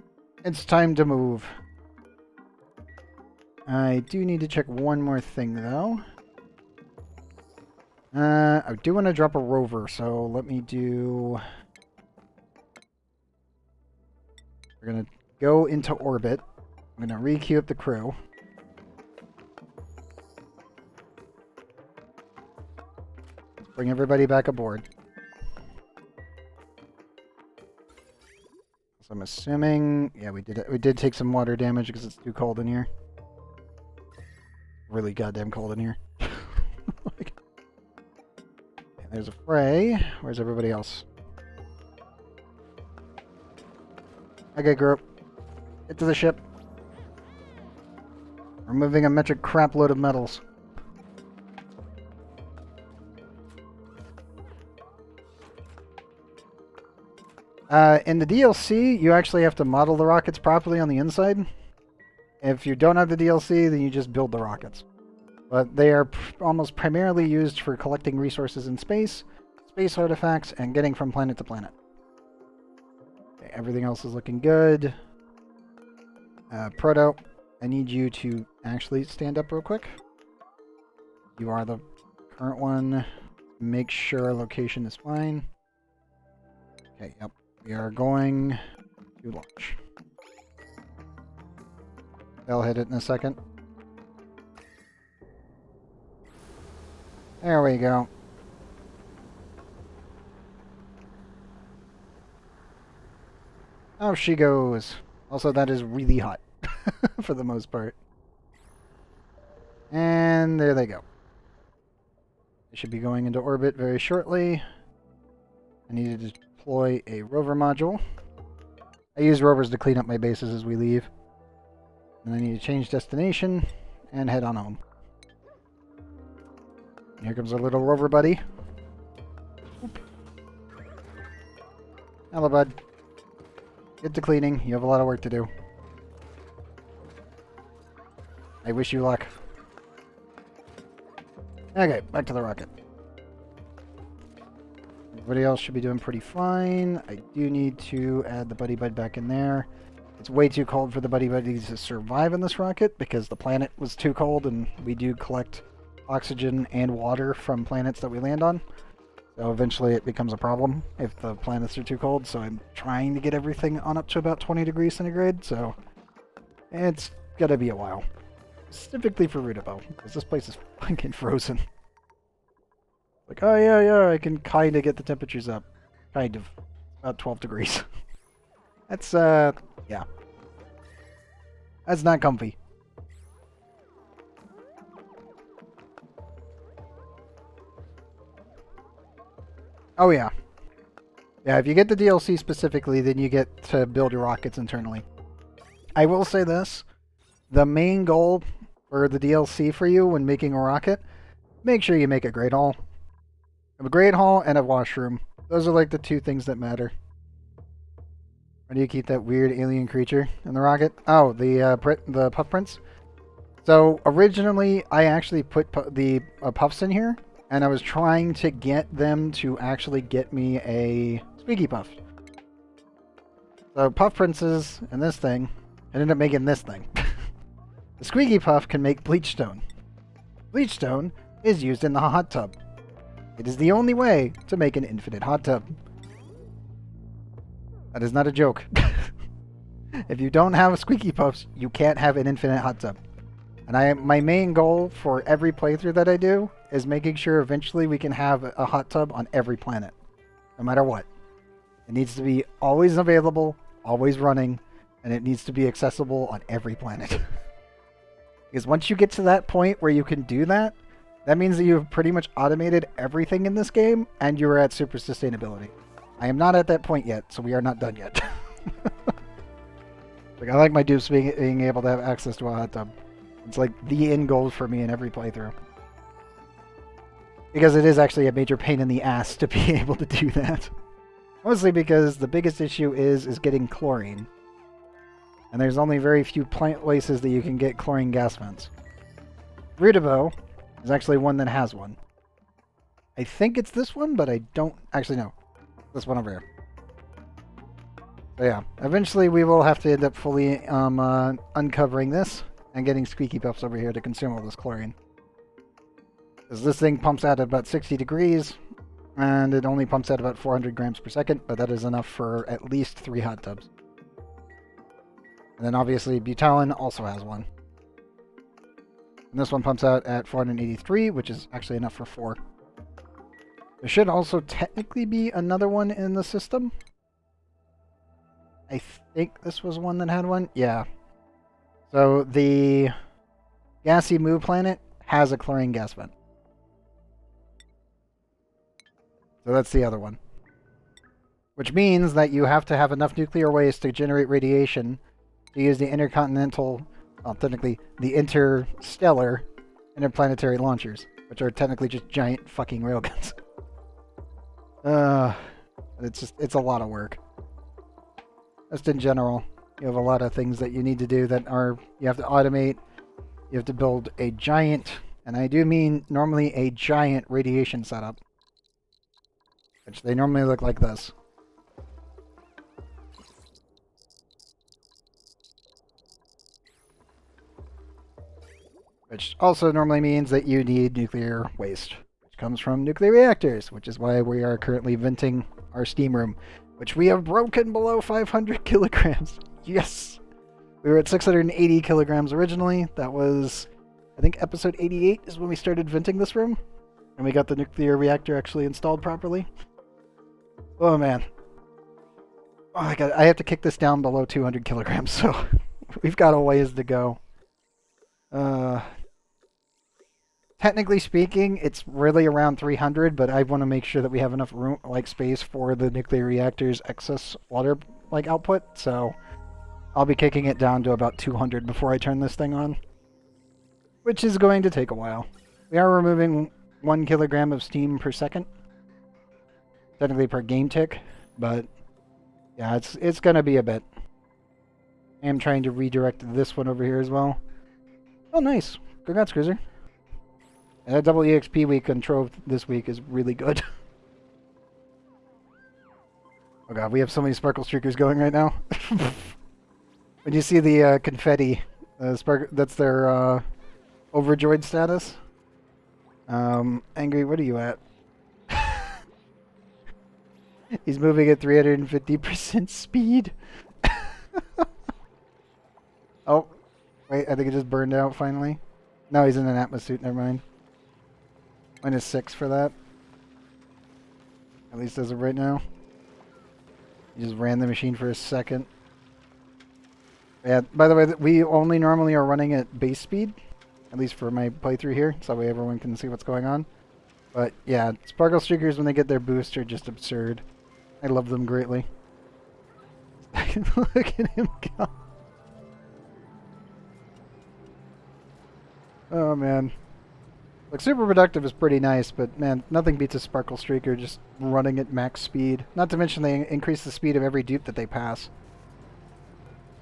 It's time to move. I do need to check one more thing, though. I do want to drop a rover, so let me do... We're going to go into orbit. I'm going to re-queue up the crew. Let's bring everybody back aboard. So I'm assuming, yeah, we did take some water damage because it's too cold in here. Really goddamn cold in here. Like, okay, there's a fray. Where's everybody else? Okay, group. Get to the ship. We're moving a metric crap load of metals. In the DLC, you actually have to model the rockets properly on the inside. If you don't have the DLC, then you just build the rockets. But they are almost primarily used for collecting resources in space, space artifacts, and getting from planet to planet. Okay, everything else is looking good. Proto, I need you to actually stand up real quick. You are the current one. Make sure our location is fine. Okay, yep. We are going to launch. They'll hit it in a second. There we go. Oh, she goes. Also, that is really hot for the most part. And there they go. They should be going into orbit very shortly. I needed to deploy a rover module. I use rovers to clean up my bases as we leave. And I need to change destination and head on home. And here comes our little rover buddy. Oop. Hello, bud. Get to cleaning. You have a lot of work to do. I wish you luck. Okay, back to the rocket. Everybody else should be doing pretty fine. I do need to add the buddy bud back in there. It's way too cold for the buddy buddies to survive in this rocket because the planet was too cold, and we do collect oxygen and water from planets that we land on. So eventually it becomes a problem if the planets are too cold, so I'm trying to get everything on up to about 20 degrees centigrade, so it's gonna be a while. Specifically for Rudabo, because this place is fucking frozen. Like, oh yeah, I can kind of get the temperatures up. Kind of. About 12 degrees. That's, yeah. That's not comfy. Oh yeah. Yeah, if you get the DLC specifically, then you get to build your rockets internally. I will say this. The main goal for the DLC for you when making a rocket, make sure you make a great hall. A great hall and a washroom. Those are like the two things that matter. Why do you keep that weird alien creature in the rocket? Oh, the puff prints. So originally, I actually put the puffs in here, and I was trying to get them to actually get me a squeaky puff. So puff princes and this thing, I ended up making this thing. The squeaky puff can make bleachstone. Bleachstone is used in the hot tub. It is the only way to make an infinite hot tub. That is not a joke. If you don't have squeaky puffs, you can't have an infinite hot tub. And my main goal for every playthrough that I do is making sure eventually we can have a hot tub on every planet. No matter what. It needs to be always available, always running, and it needs to be accessible on every planet. Because once you get to that point where you can do that, that means that you've pretty much automated everything in this game, and you're at super sustainability. I am not at that point yet, so we are not done yet. Like, I like my dupes being able to have access to a hot tub. It's like the end goal for me in every playthrough. Because it is actually a major pain in the ass to be able to do that. Mostly because the biggest issue is getting chlorine. And there's only very few places that you can get chlorine gas vents. Rudabo is actually one that has one. I think it's this one, but I don't actually know. This one over here. So yeah, eventually we will have to end up fully uncovering this and getting squeaky puffs over here to consume all this chlorine. Because this thing pumps out at about 60 degrees, and it only pumps out about 400 grams per second, but that is enough for at least 3 hot tubs. And then obviously butalin also has one. And this one pumps out at 483, which is actually enough for 4. There should also technically be another one in the system. I think this was one that had one. Yeah. So the gassy Moo planet has a chlorine gas vent. So that's the other one. Which means that you have to have enough nuclear waste to generate radiation to use the intercontinental, well, technically, the interstellar interplanetary launchers, which are technically just giant fucking railguns. It's a lot of work. Just in general, you have a lot of things that you need to do that are, you have to automate, you have to build a giant, and I do mean normally a giant radiation setup, which they normally look like this. Which also normally means that you need nuclear waste, which comes from nuclear reactors, which is why we are currently venting our steam room, which we have broken below 500 kilograms. Yes! We were at 680 kilograms originally. That was, I think, episode 88 is when we started venting this room. And we got the nuclear reactor actually installed properly. Oh, man. Oh, I have to kick this down below 200 kilograms, so we've got a ways to go. Technically speaking, it's really around 300, but I want to make sure that we have enough room, like space for the nuclear reactor's excess water, like output. So I'll be kicking it down to about 200 before I turn this thing on, which is going to take a while. We are removing 1 kilogram of steam per second, technically per game tick, but yeah, it's gonna be a bit. I am trying to redirect this one over here as well. Oh, nice. Congrats, Cruiser. And that double EXP we controlled this week is really good. Oh god, we have so many sparkle streakers going right now. When you see the confetti, that's their overjoyed status. Angry, what are you at? He's moving at 350% speed. Oh, wait, I think it just burned out finally. No, he's in an Atmos suit, never mind. -6 for that. At least as of right now. He just ran the machine for a second. Yeah, by the way, we only normally are running at base speed. At least for my playthrough here, so that way everyone can see what's going on. But yeah, Sparkle Streakers, when they get their boost, are just absurd. I love them greatly. Look at him go. Oh man. Like, Super Productive is pretty nice, but man, nothing beats a Sparkle Streaker just running at max speed. Not to mention they increase the speed of every dupe that they pass.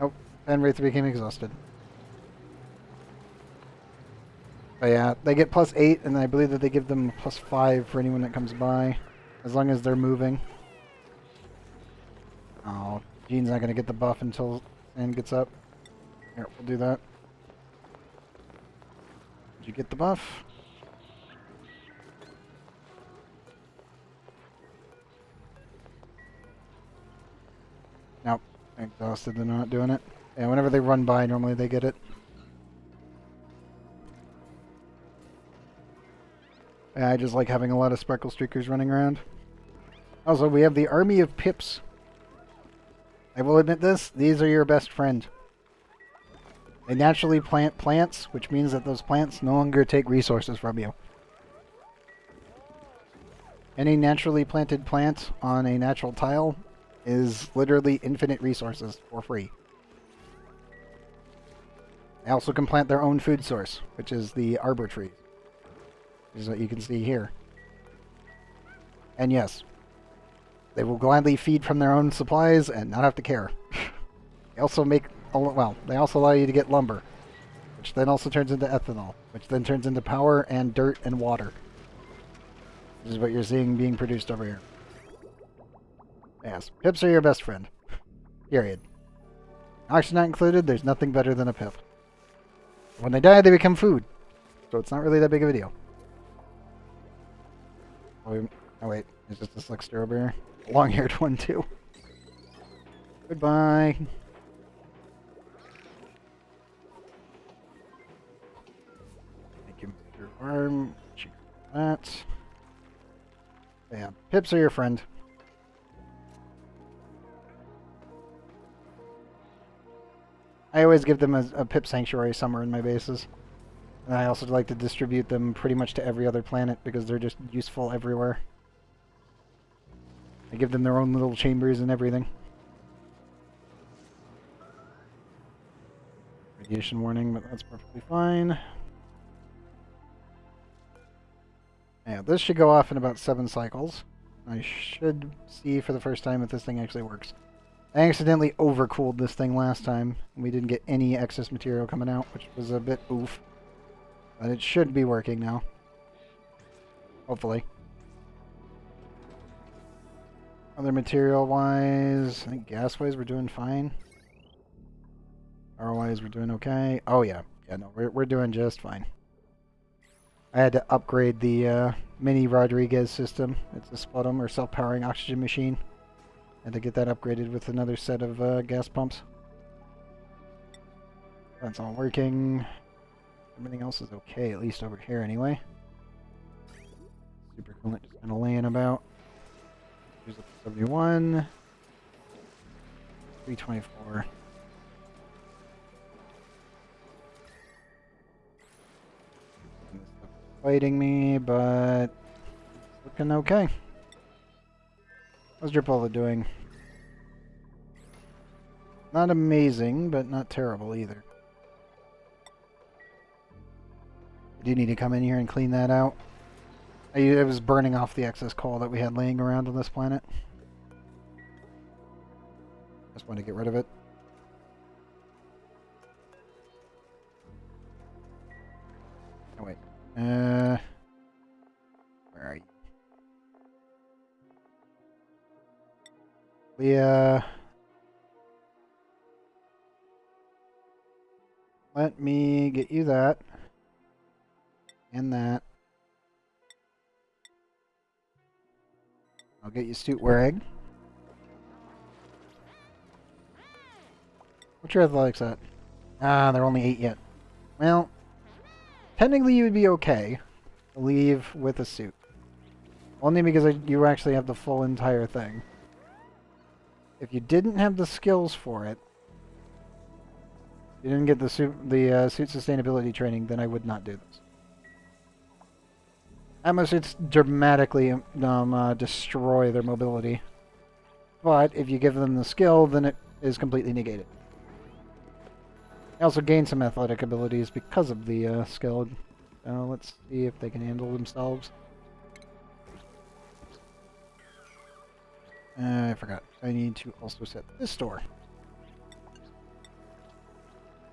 Oh, Penwraith became exhausted. But yeah, they get +8, and I believe that they give them +5 for anyone that comes by, as long as they're moving. Oh, Gene's not going to get the buff until Sand gets up. Here, we'll do that. Did you get the buff? Nope. Exhausted, they're not doing it. Yeah, whenever they run by, normally they get it. Yeah, I just like having a lot of Sparkle Streakers running around. Also, we have the Army of Pips. I will admit this, these are your best friend. They naturally plant plants, which means that those plants no longer take resources from you. Any naturally planted plant on a natural tile is literally infinite resources for free. They also can plant their own food source, which is the arbor tree. Which is what you can see here. And yes, they will gladly feed from their own supplies and not have to care. They also make, well, they also allow you to get lumber, which then also turns into ethanol, which then turns into power and dirt and water. This is what you're seeing being produced over here. Yes, pips are your best friend. Period. Oxygen not included, there's nothing better than a pip. When they die, they become food. So it's not really that big of a deal. Oh wait, there's just a Slickster over here. Long-haired one too. Goodbye. Farm. That. Yeah, pips are your friend. I always give them a pip sanctuary somewhere in my bases. And I also like to distribute them pretty much to every other planet because they're just useful everywhere. I give them their own little chambers and everything. Radiation warning, but that's perfectly fine. Yeah, this should go off in about 7 cycles. I should see for the first time if this thing actually works. I accidentally overcooled this thing last time, and we didn't get any excess material coming out, which was a bit oof. But it should be working now. Hopefully. Other material-wise, I think gas-wise we're doing fine. Power-wise we're doing okay. Oh yeah, no, we're doing just fine. I had to upgrade the mini Rodriguez system. It's a Sputum or self-powering oxygen machine. Had to get that upgraded with another set of gas pumps. That's all working. Everything else is okay, at least over here anyway. Super coolant just kind of laying about. Here's the 71. 324. This stuff is fighting me, but it's looking okay. How's Dripola doing? Not amazing, but not terrible either. I do need to come in here and clean that out. I was burning off the excess coal that we had laying around on this planet. Just want to get rid of it. Oh wait. Where are you? Let me get you that. And that. I'll get you Stootwerg. What's your athletics at? Ah, they're only 8 yet. Well, technically you would be okay to leave with a suit. Only because you actually have the full entire thing. If you didn't have the skills for it, you didn't get the suit sustainability training, then I would not do this. Atmosuits dramatically destroy their mobility. But if you give them the skill, then it is completely negated. They also gain some athletic abilities because of the skill. Let's see if they can handle themselves. I forgot. I need to also set this door.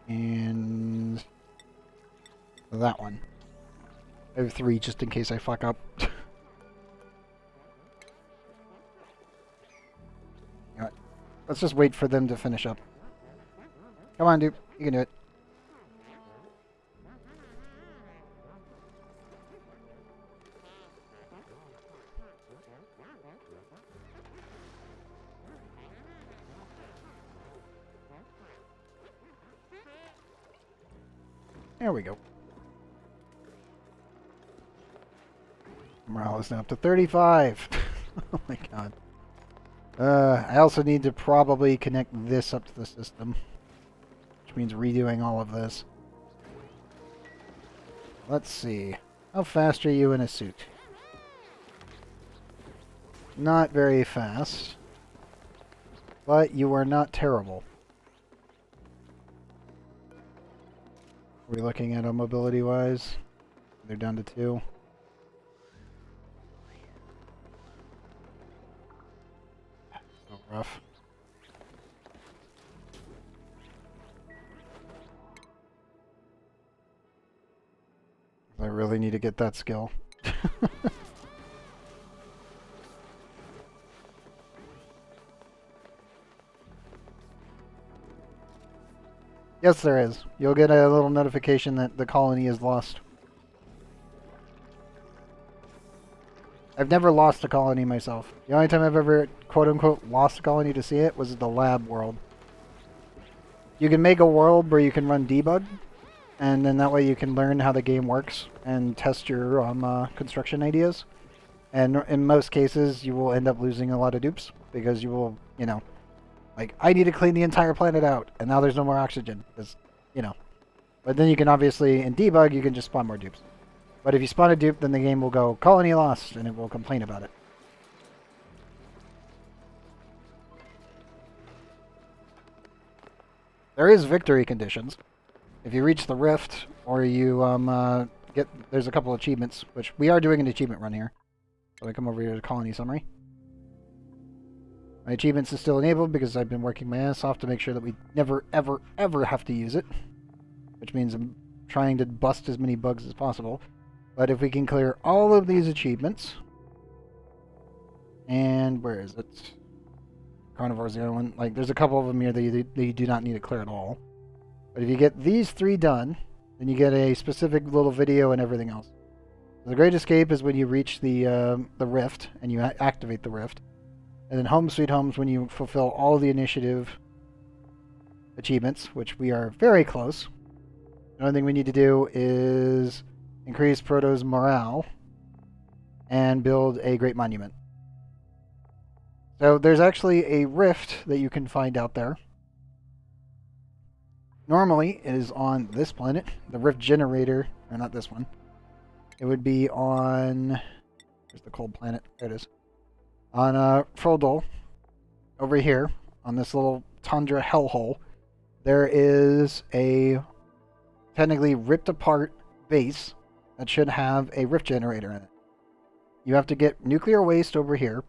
And that one. I have 3 just in case I fuck up. You know what? Let's just wait for them to finish up. Come on, dude. You can do it. There we go. Morale is now up to 35. Oh my god. I also need to probably connect this up to the system. Which means redoing all of this. Let's see. How fast are you in a suit? Not very fast. But you are not terrible. Are we looking at mobility wise? They're down to 2. So rough. I really need to get that skill. Yes, there is. You'll get a little notification that the colony is lost. I've never lost a colony myself. The only time I've ever, quote-unquote, lost a colony to see it was the lab world. You can make a world where you can run debug, and then that way you can learn how the game works and test your construction ideas. And in most cases, you will end up losing a lot of dupes because you will, you know, like, I need to clean the entire planet out, and now there's no more oxygen, because, you know. But then you can obviously, in debug, you can just spawn more dupes. But if you spawn a dupe, then the game will go, colony lost, and it will complain about it. There is victory conditions. If you reach the rift, or you there's a couple achievements, which we are doing an achievement run here. So I come over here to colony summary. My achievements is still enabled because I've been working my ass off to make sure that we never, ever, ever have to use it. Which means I'm trying to bust as many bugs as possible. But if we can clear all of these achievements... And where is it? Carnivore's the other one. Like, there's a couple of them here that you do not need to clear at all. But if you get these 3 done, then you get a specific little video and everything else. So the Great Escape is when you reach the rift, and you activate the rift. And then Home Sweet Home's when you fulfill all the initiative achievements, which we are very close. The only thing we need to do is increase Proto's morale and build a great monument. So there's actually a rift that you can find out there. Normally, it is on this planet, the rift generator, or not this one. It would be on... Where's the cold planet? There it is. On Frodol, over here, on this little tundra hellhole, there is a technically ripped apart base that should have a rift generator in it. You have to get nuclear waste over here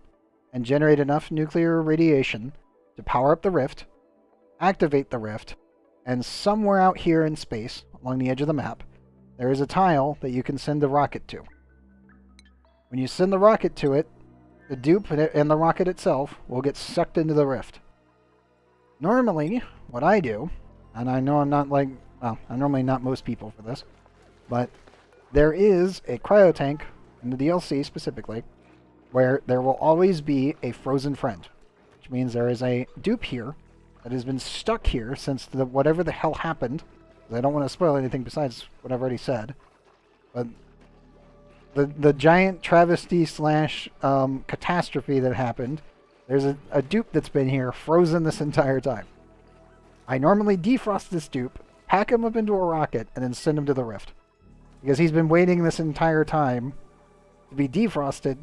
and generate enough nuclear radiation to power up the rift, activate the rift, and somewhere out here in space, along the edge of the map, there is a tile that you can send the rocket to. When you send the rocket to it, the dupe and the rocket itself will get sucked into the rift. Normally, what I do, and I know I'm not like, well, I'm normally not most people for this, but there is a cryo tank in the DLC specifically, where there will always be a frozen friend, which means there is a dupe here that has been stuck here since whatever the hell happened. I don't want to spoil anything besides what I've already said, but the giant travesty slash catastrophe that happened, there's a dupe that's been here frozen this entire time. I normally defrost this dupe, pack him up into a rocket, and then send him to the rift. Because he's been waiting this entire time to be defrosted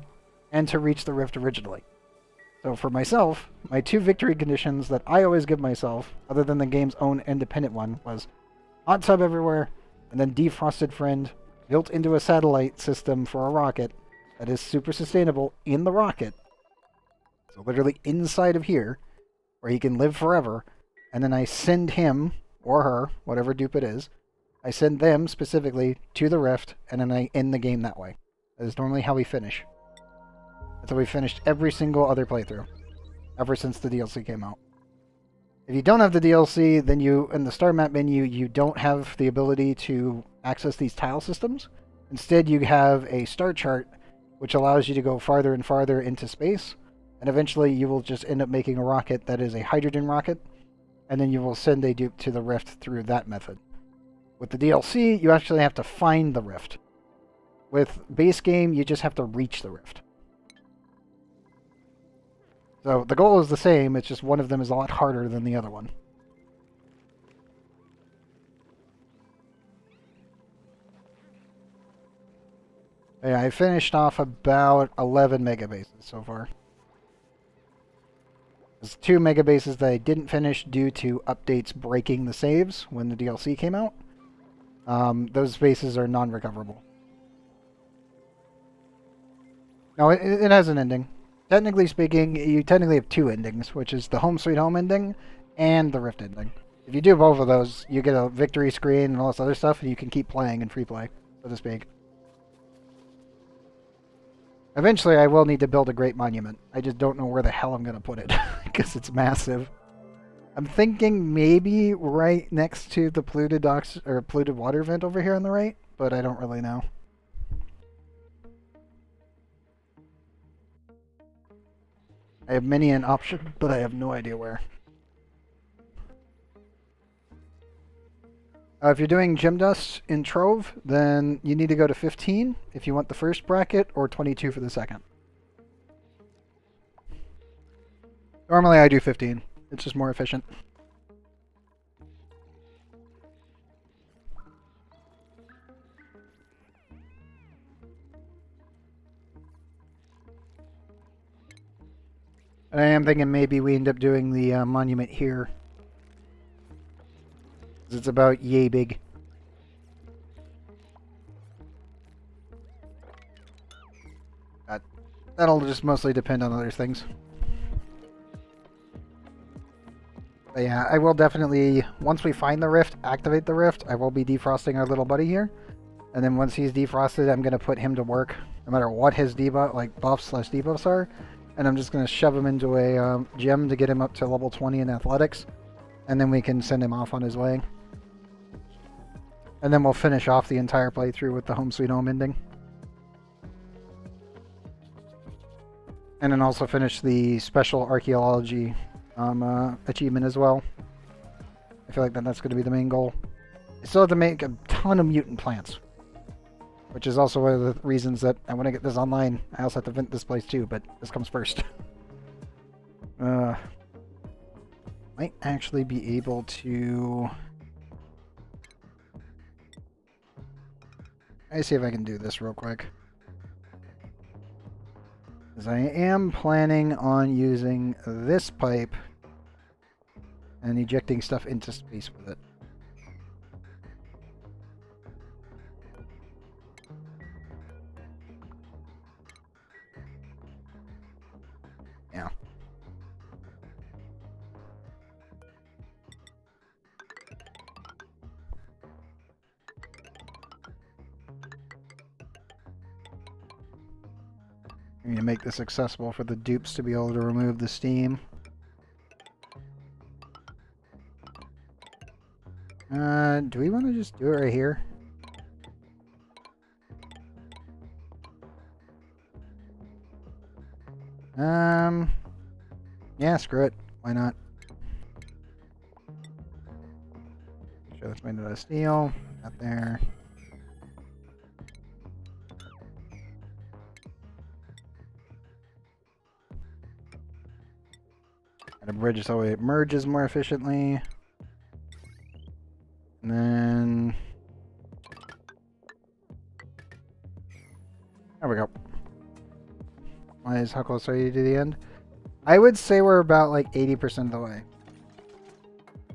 and to reach the rift originally. So for myself, my 2 victory conditions that I always give myself, other than the game's own independent one, was hot tub everywhere, and then defrosted friend built into a satellite system for a rocket that is super sustainable in the rocket. So literally inside of here, where he can live forever, and then I send him, or her, whatever dupe it is, I send them specifically to the rift, and then I end the game that way. That is normally how we finish. That's how we finished every single other playthrough, ever since the DLC came out. If you don't have the DLC, then you, in the star map menu, you don't have the ability to access these tile systems. Instead, you have a star chart, which allows you to go farther and farther into space, and eventually you will just end up making a rocket that is a hydrogen rocket, and then you will send a dupe to the rift through that method. With the DLC, you actually have to find the rift. With base game, you just have to reach the rift. So the goal is the same, it's just one of them is a lot harder than the other one. Yeah, I finished off about 11 megabases so far. There's 2 megabases that I didn't finish due to updates breaking the saves when the DLC came out. Those bases are non-recoverable. No, it has an ending. Technically speaking, you technically have 2 endings, which is the Home Sweet Home ending and the Rift ending. If you do both of those, you get a victory screen and all this other stuff, and you can keep playing in free play, so to speak. Eventually, I will need to build a great monument. I just don't know where the hell I'm going to put it, because it's massive. I'm thinking maybe right next to the polluted docks, or polluted water vent over here on the right, but I don't really know. I have many an option, but I have no idea where. If you're doing gem dust in Trove, then you need to go to 15 if you want the first bracket, or 22 for the second. Normally I do 15. It's just more efficient. I am thinking maybe we end up doing the monument here. It's about yay big. That'll just mostly depend on other things. But yeah, I will definitely, once we find the rift, activate the rift, I will be defrosting our little buddy here. And then once he's defrosted, I'm going to put him to work, no matter what his debuff, like buffs/debuffs are. And I'm just going to shove him into a gym to get him up to level 20 in athletics. And then we can send him off on his way. And then we'll finish off the entire playthrough with the Home Sweet Home ending. And then also finish the special archaeology achievement as well. I feel like that's going to be the main goal. I still have to make a ton of mutant plants, which is also one of the reasons that I want to get this online. I also have to vent this place too, but this comes first. Might actually be able to... Let's see if I can do this real quick. Because I am planning on using this pipe and ejecting stuff into space with it. Yeah. I'm going to make this accessible for the dupes to be able to remove the steam. Do we want to just do it right here? Yeah, screw it. Why not? Make sure that's made out of steel. Out there. Got a bridge so it merges more efficiently. And then... There we go. How close are you to the end? I would say we're about like 80% of the way.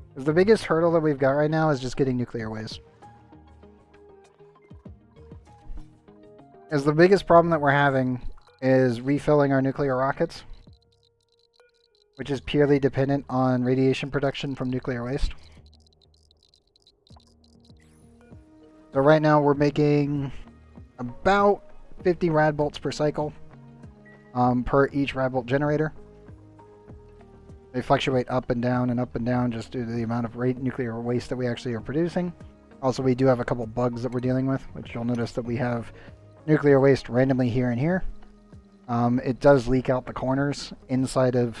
Because the biggest hurdle that we've got right now is just getting nuclear waste. Because the biggest problem that we're having is refilling our nuclear rockets, which is purely dependent on radiation production from nuclear waste. So right now we're making about 50 rad bolts per cycle per each rad bolt generator. They fluctuate up and down just due to the amount of nuclear waste that we actually are producing. Also, we do have a couple bugs that we're dealing with, which you'll notice that we have nuclear waste randomly here and here. It does leak out the corners inside of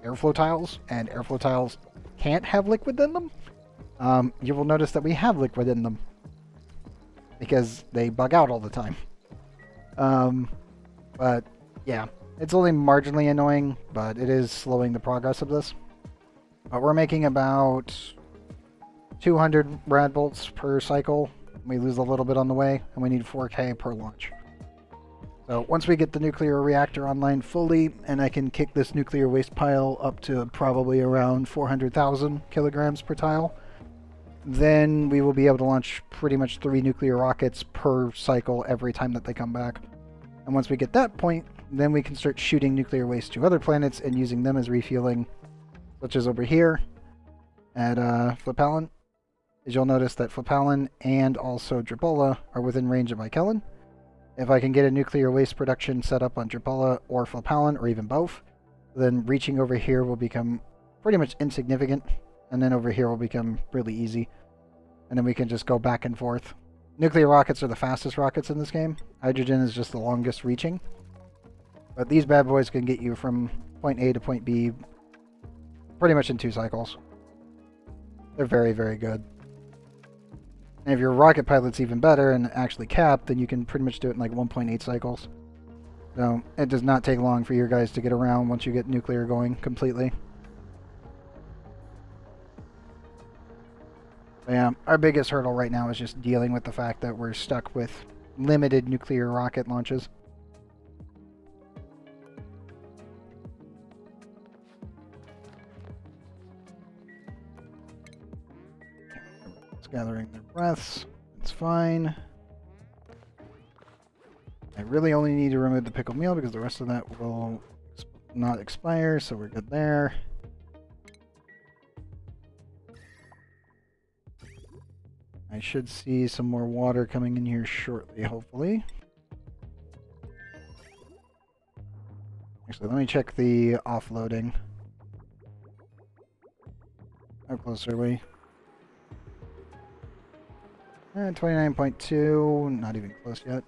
airflow tiles, and airflow tiles can't have liquid in them. You will notice that we have liquid in them because they bug out all the time. But yeah, it's only marginally annoying, but it is slowing the progress of this. But we're making about 200 rad bolts per cycle. We lose a little bit on the way, and we need 4K per launch. So once we get the nuclear reactor online fully, and I can kick this nuclear waste pile up to probably around 400,000 kilograms per tile, then we will be able to launch pretty much 3 nuclear rockets per cycle every time that they come back. And once we get that point, then we can start shooting nuclear waste to other planets and using them as refueling, such as over here at Flippallen. As you'll notice that Flippallen and also Drabola are within range of Ikellen. If I can get a nuclear waste production set up on Drabola or Flippallen, or even both, then reaching over here will become pretty much insignificant, and then over here will become really easy. And then we can just go back and forth. Nuclear rockets are the fastest rockets in this game. Hydrogen is just the longest reaching. But these bad boys can get you from point A to point B pretty much in 2 cycles. They're very, very good. And if your rocket pilot's even better and actually capped, then you can pretty much do it in like 1.8 cycles. So it does not take long for your guys to get around once you get nuclear going completely. But yeah, our biggest hurdle right now is just dealing with the fact that we're stuck with limited nuclear rocket launches. It's gathering their breaths. It's fine. I really only need to remove the pickled meal because the rest of that will not expire, so we're good there. I should see some more water coming in here shortly, hopefully. Actually, let me check the offloading. How close are we? 29.2, not even close yet.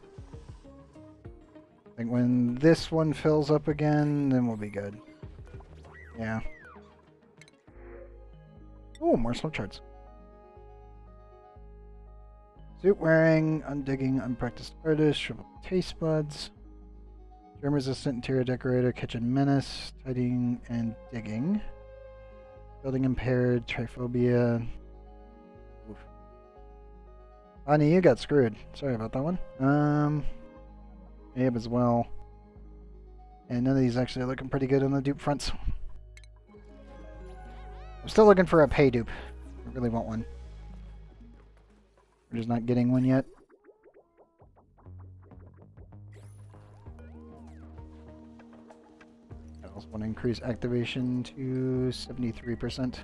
I think when this one fills up again, then we'll be good. Yeah. Oh, more slow charts. Suit wearing, undigging, unpracticed artist, shriveled taste buds. Germ resistant interior decorator, kitchen menace, tidying and digging. Building impaired, triphobia. Oof. ONI, you got screwed. Sorry about that one. Abe as well. And none of these actually are looking pretty good on the dupe fronts. I'm still looking for a pay dupe. I really want one. We're just not getting one yet. I also want to increase activation to 73%.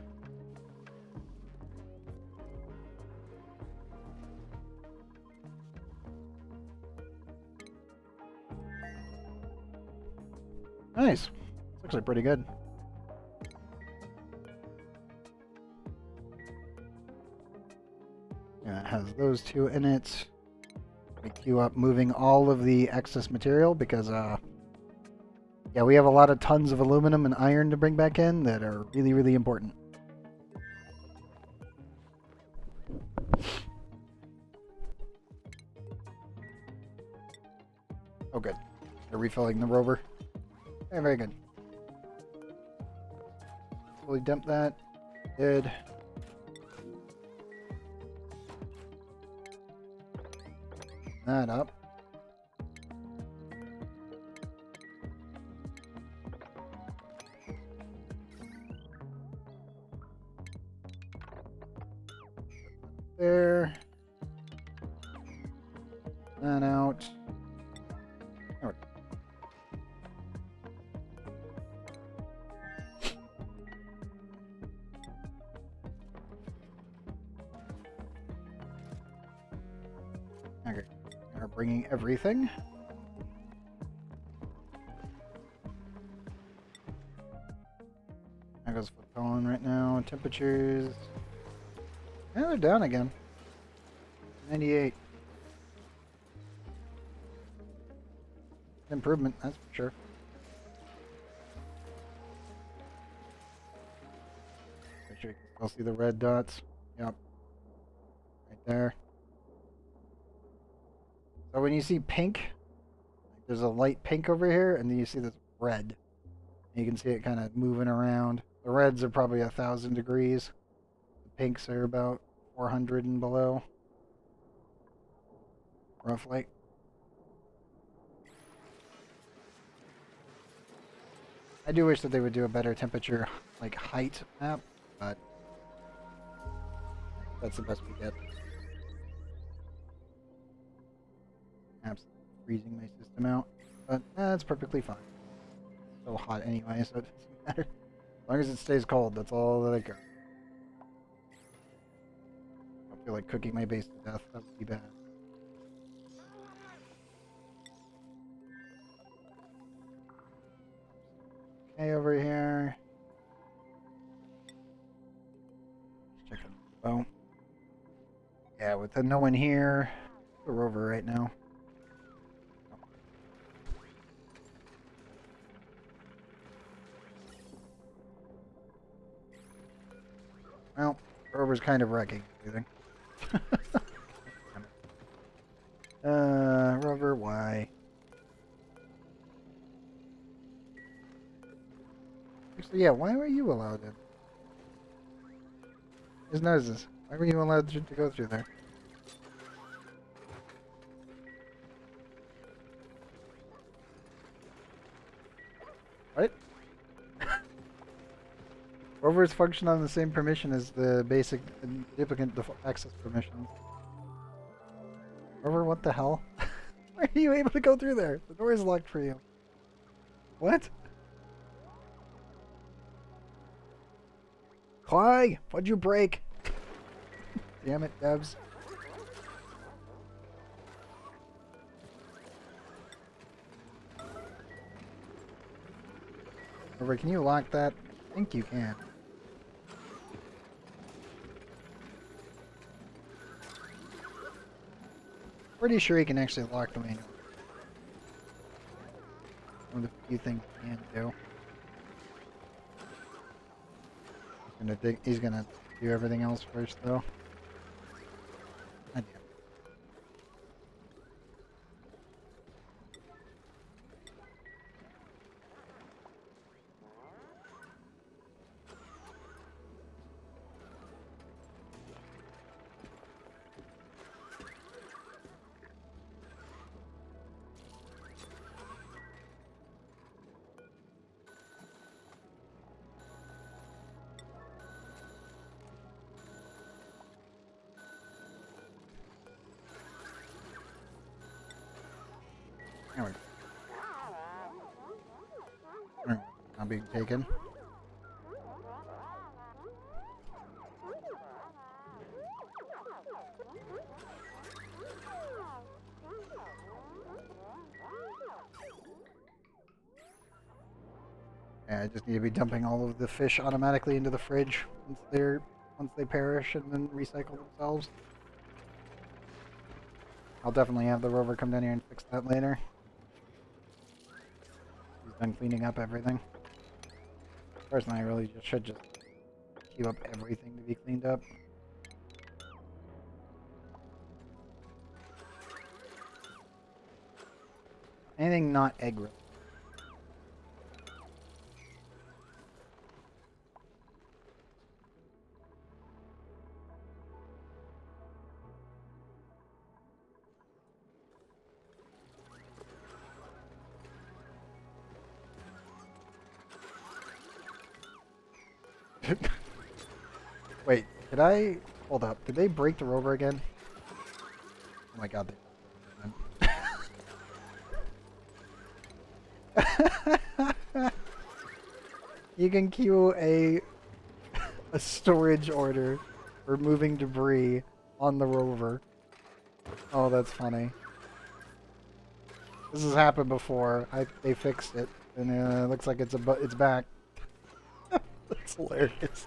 Nice. It's actually pretty good. Yeah, it has those two in it. We queue up moving all of the excess material because, yeah, we have a lot of tons of aluminum and iron to bring back in that are really, really important. Oh, good. They're refilling the rover. Okay, very good. Fully dump that. Did. That up. There. That out. Oh. Okay. We're bringing everything. That goes for pollen right now. Temperatures. Yeah, they're down again. 98. Improvement, that's for sure. Make sure you can still see the red dots. Yep. Right there. So when you see pink, there's a light pink over here, and then you see this red. And you can see it kind of moving around. The reds are probably 1,000 degrees. The pinks are about 400 and below. Roughly. I do wish that they would do a better temperature, like, height map, but that's the best we get. Absolutely freezing my system out, but that's perfectly fine. It's so hot anyway, so it doesn't matter. As long as it stays cold, that's all that I care. I feel like cooking my base to death. That would be bad. Okay, over here. Check the boat. Yeah, with no one here, we're over right now. Well, rover's kind of wrecking everything. rover, why? Actually, yeah, why were you allowed in? His noses. Why were you allowed to go through there? What? Rovers function on the same permission as the basic duplicate access permissions. Rover, what the hell? Why are you able to go through there? The door is locked for you. What? Cly, what'd you break? Damn it, devs. Rover, can you lock that? I think you can. Pretty sure you can actually lock the manual. One of the few things you can do. He's gonna do everything else first, though. Idea. There we go. Not being taken. Yeah, I just need to be dumping all of the fish automatically into the fridge once they perish and then recycle themselves. I'll definitely have the rover come down here and fix that later. He's done cleaning up everything. Personally, I really should just keep up everything to be cleaned up. Anything not egg related. Wait, did I... Hold up. Did they break the rover again? Oh my god, they... You can queue a storage order for moving debris on the rover. Oh, that's funny. This has happened before. They fixed it, and it looks like it's back. That's hilarious.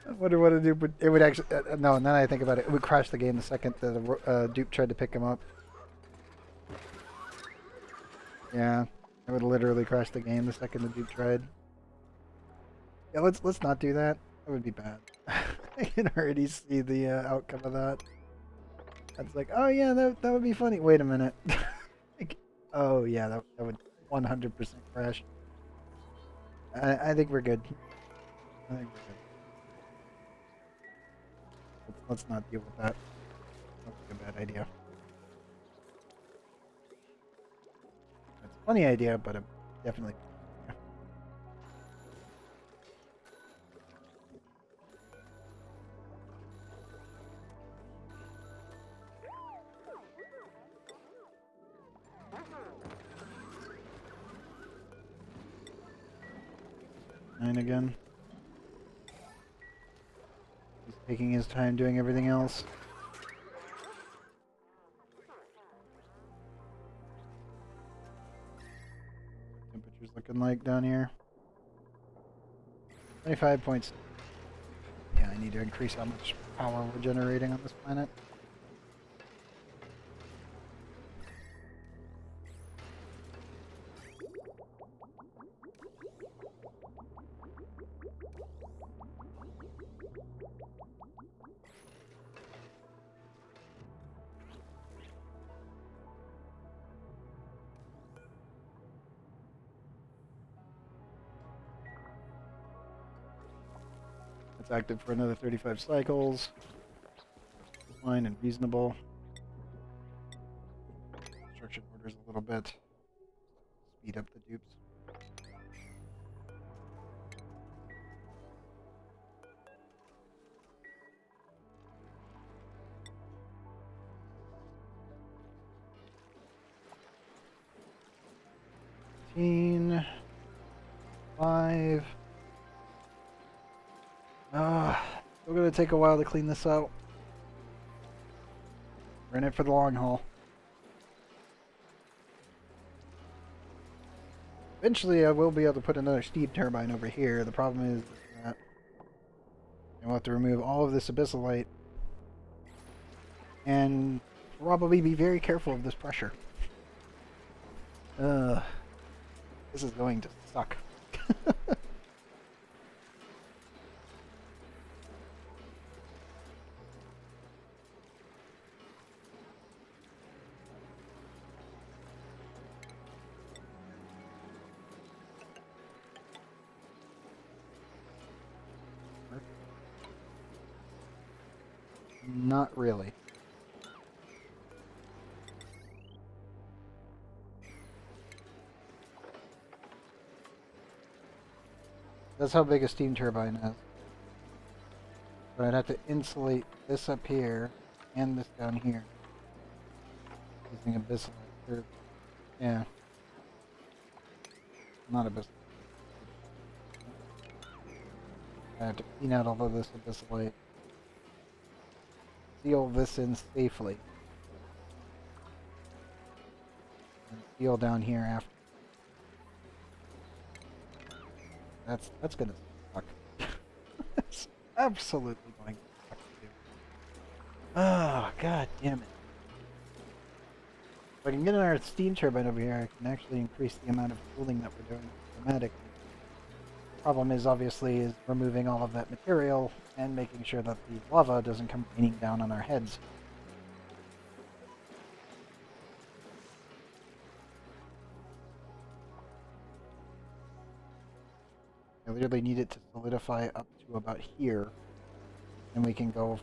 I wonder what it would. It would actually no. Now that I think about it, it would crash the game the second the dupe tried to pick him up. Yeah, it would literally crash the game the second the dupe tried. Yeah, let's not do that. That would be bad. I can already see the outcome of that. That's like, oh yeah, that would be funny. Wait a minute. Like, oh yeah, that would 100% crash. I think we're good. I think we're good. Let's not deal with that. That's a bad idea. It's a funny idea, but a definitely. Nine again. He's taking his time doing everything else. Temperature's looking like down here. 25 points. Yeah, I need to increase how much power we're generating on this planet. It's active for another 35 cycles. Fine and reasonable. Construction orders a little bit. Speed up the dupes. Five. Still gonna take a while to clean this out. We're in it for the long haul. Eventually I will be able to put another steam turbine over here. The problem is that I'll have to remove all of this abyssalite and probably be very careful of this pressure. This is going to suck. Not really. That's how big a steam turbine is. But I'd have to insulate this up here and this down here using abyssalite. Yeah. Not abyssalite. I have to clean out all of this abyssalite. Seal this in safely. And seal down here after. That's gonna suck. It's absolutely going to suck to do. Oh, god damn it. If I can get our steam turbine over here, I can actually increase the amount of cooling that we're doing dramatically. Problem is obviously removing all of that material and making sure that the lava doesn't come raining down on our heads. I literally need it to solidify up to about here, and we can go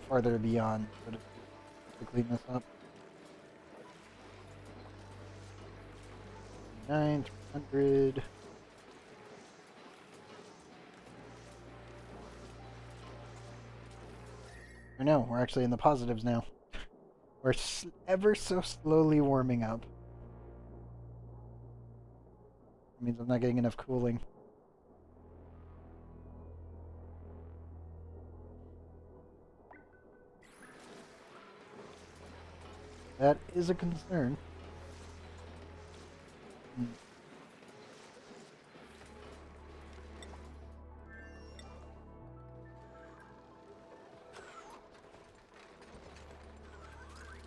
farther beyond to clean this up. 300. Or no, we're actually in the positives now. We're ever so slowly warming up. That means I'm not getting enough cooling. That is a concern.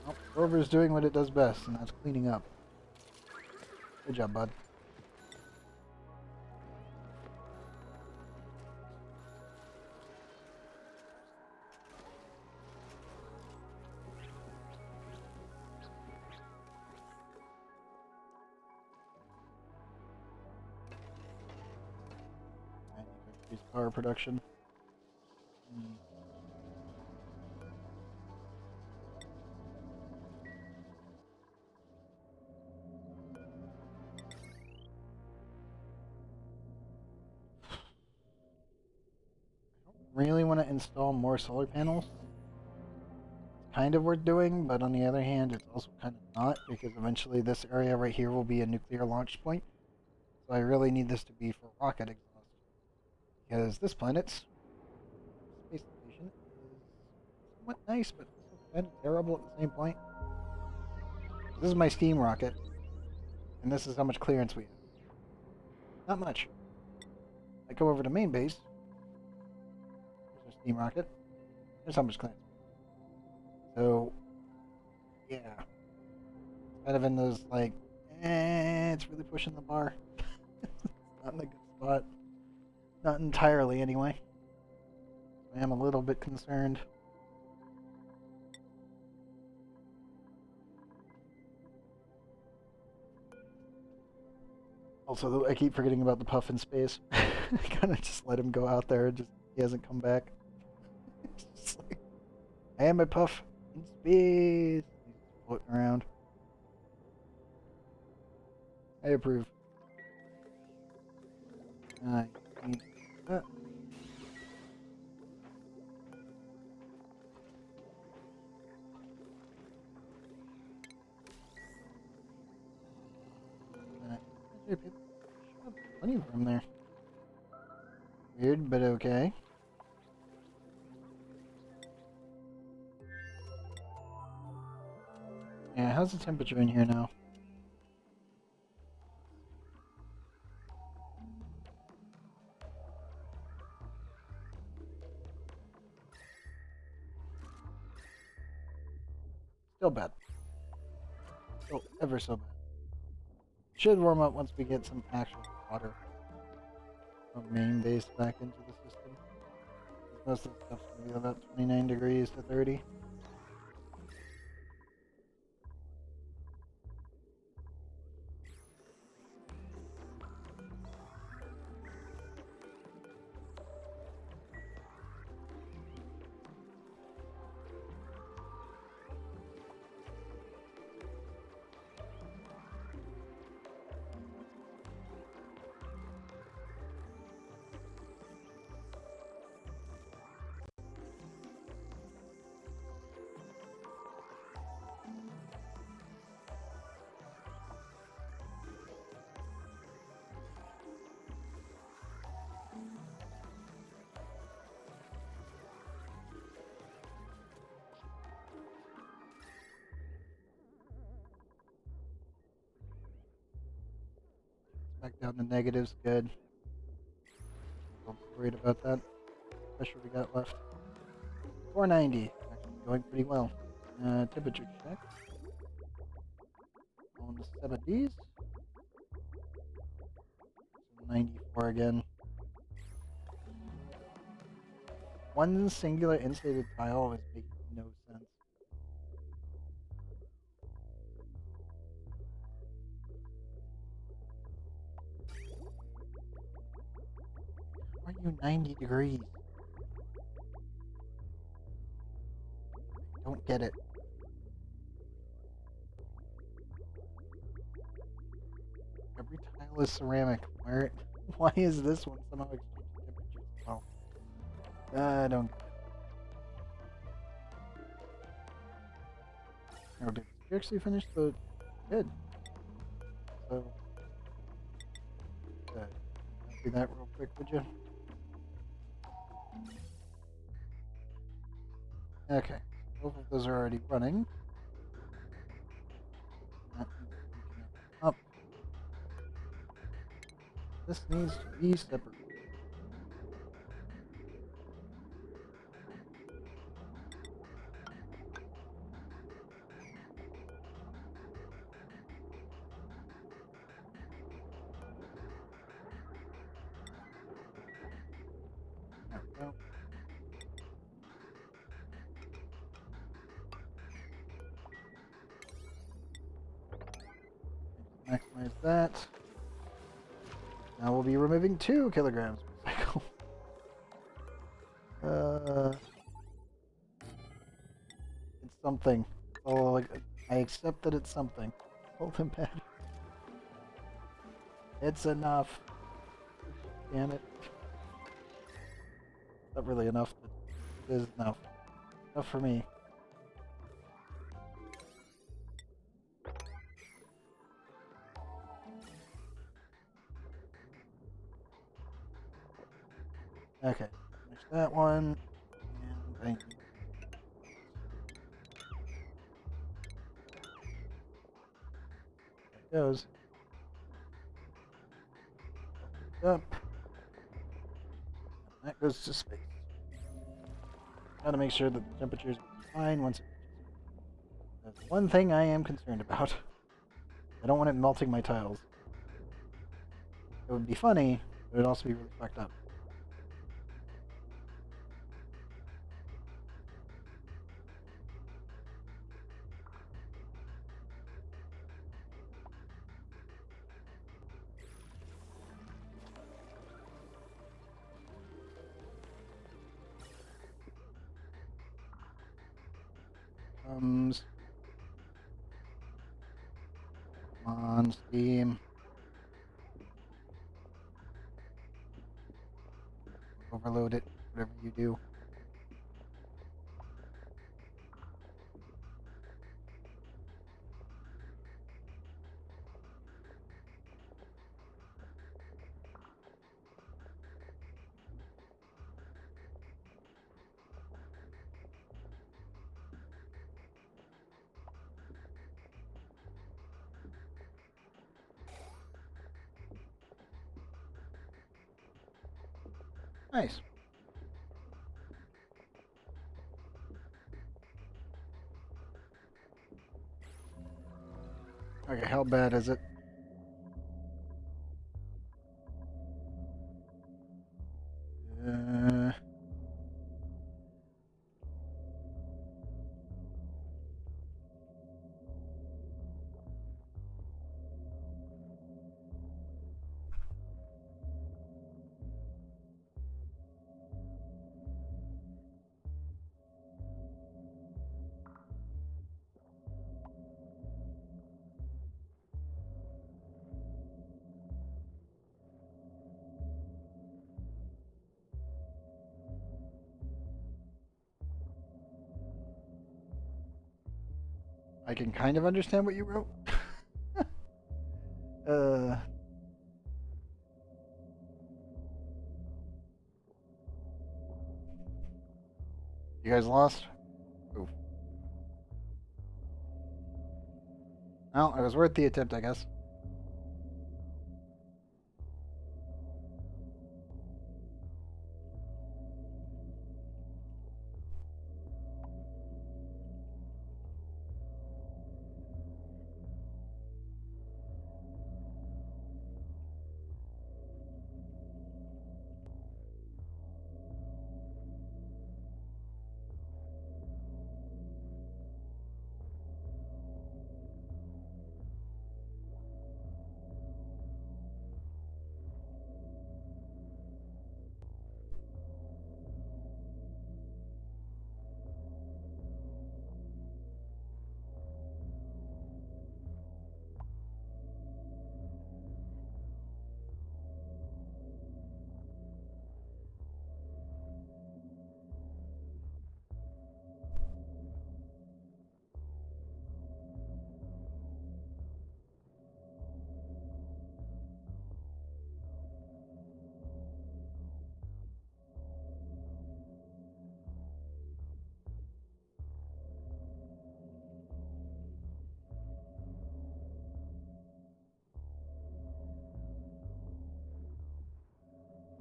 Well, Rover's doing what it does best, and that's cleaning up. Good job, bud. Increase power production. Really want to install more solar panels. It's kind of worth doing, but on the other hand, it's also kind of not, because eventually this area right here will be a nuclear launch point. So I really need this to be for rocket exhaust. Because this planet's space station is somewhat nice, but also kind of terrible at the same point. This is my steam rocket, and this is how much clearance we have. Not much. I go over to main base. There's our steam rocket. There's how much clearance. So, yeah. Kind of in those, like, it's really pushing the bar. Not in a good spot. Not entirely, anyway. I am a little bit concerned. Also, I keep forgetting about the puff in space. I kind of just let him go out there and just He hasn't come back. It's just like, I am a puff in space. He's floating around. I approve. I need that. Plenty of room there. Weird, but okay. Yeah, how's the temperature in here now? Still bad. Still ever so bad. Should warm up once we get some actual water from main base back into the system. Most of the stuff's gonna be about 29 degrees to 30. Back down to negatives, good. Don't be worried about that. Pressure we got left. 490. Actually going pretty well. Temperature check. On the 70s. 94 again. One singular insulated tile is making no sense. How are you 90 degrees? I don't get it. Every tile is ceramic. Why is this one somehow exchanging temperatures as well? I don't get it. Oh, did you actually finish the... Good. So... do that real quick, would you? Okay. Both of those are already running. That needs to be connected up. This needs to be separate. There we go. Maximize that. Now we'll be removing 2 kilograms per cycle. It's something. Oh, I accept that it's something. Hold them back. It's enough. Damn it. Not really enough, but it is enough. Enough for me. Okay, finish that one. And thank you. There it goes. Up. And that goes to space. Gotta make sure that the temperatures will be fine once it reaches. That's one thing I am concerned about. I don't want it melting my tiles. It would be funny, but it would also be really fucked up. comes. Come on, Steam. Overload it, whatever you do. Nice. Okay, how bad is it? Uh, I can kind of understand what you wrote. uh, you guys lost? Oof. Well, it was worth the attempt, I guess.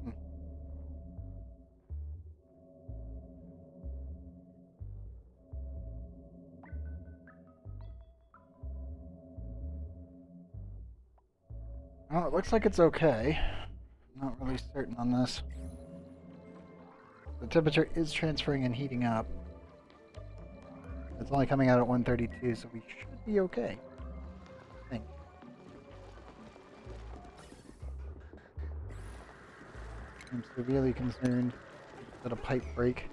Hmm. Well, it looks like it's okay. I'm not really certain on this. The temperature is transferring and heating up. It's only coming out at 132, so we should be okay. I think. I'm severely concerned that a pipe break.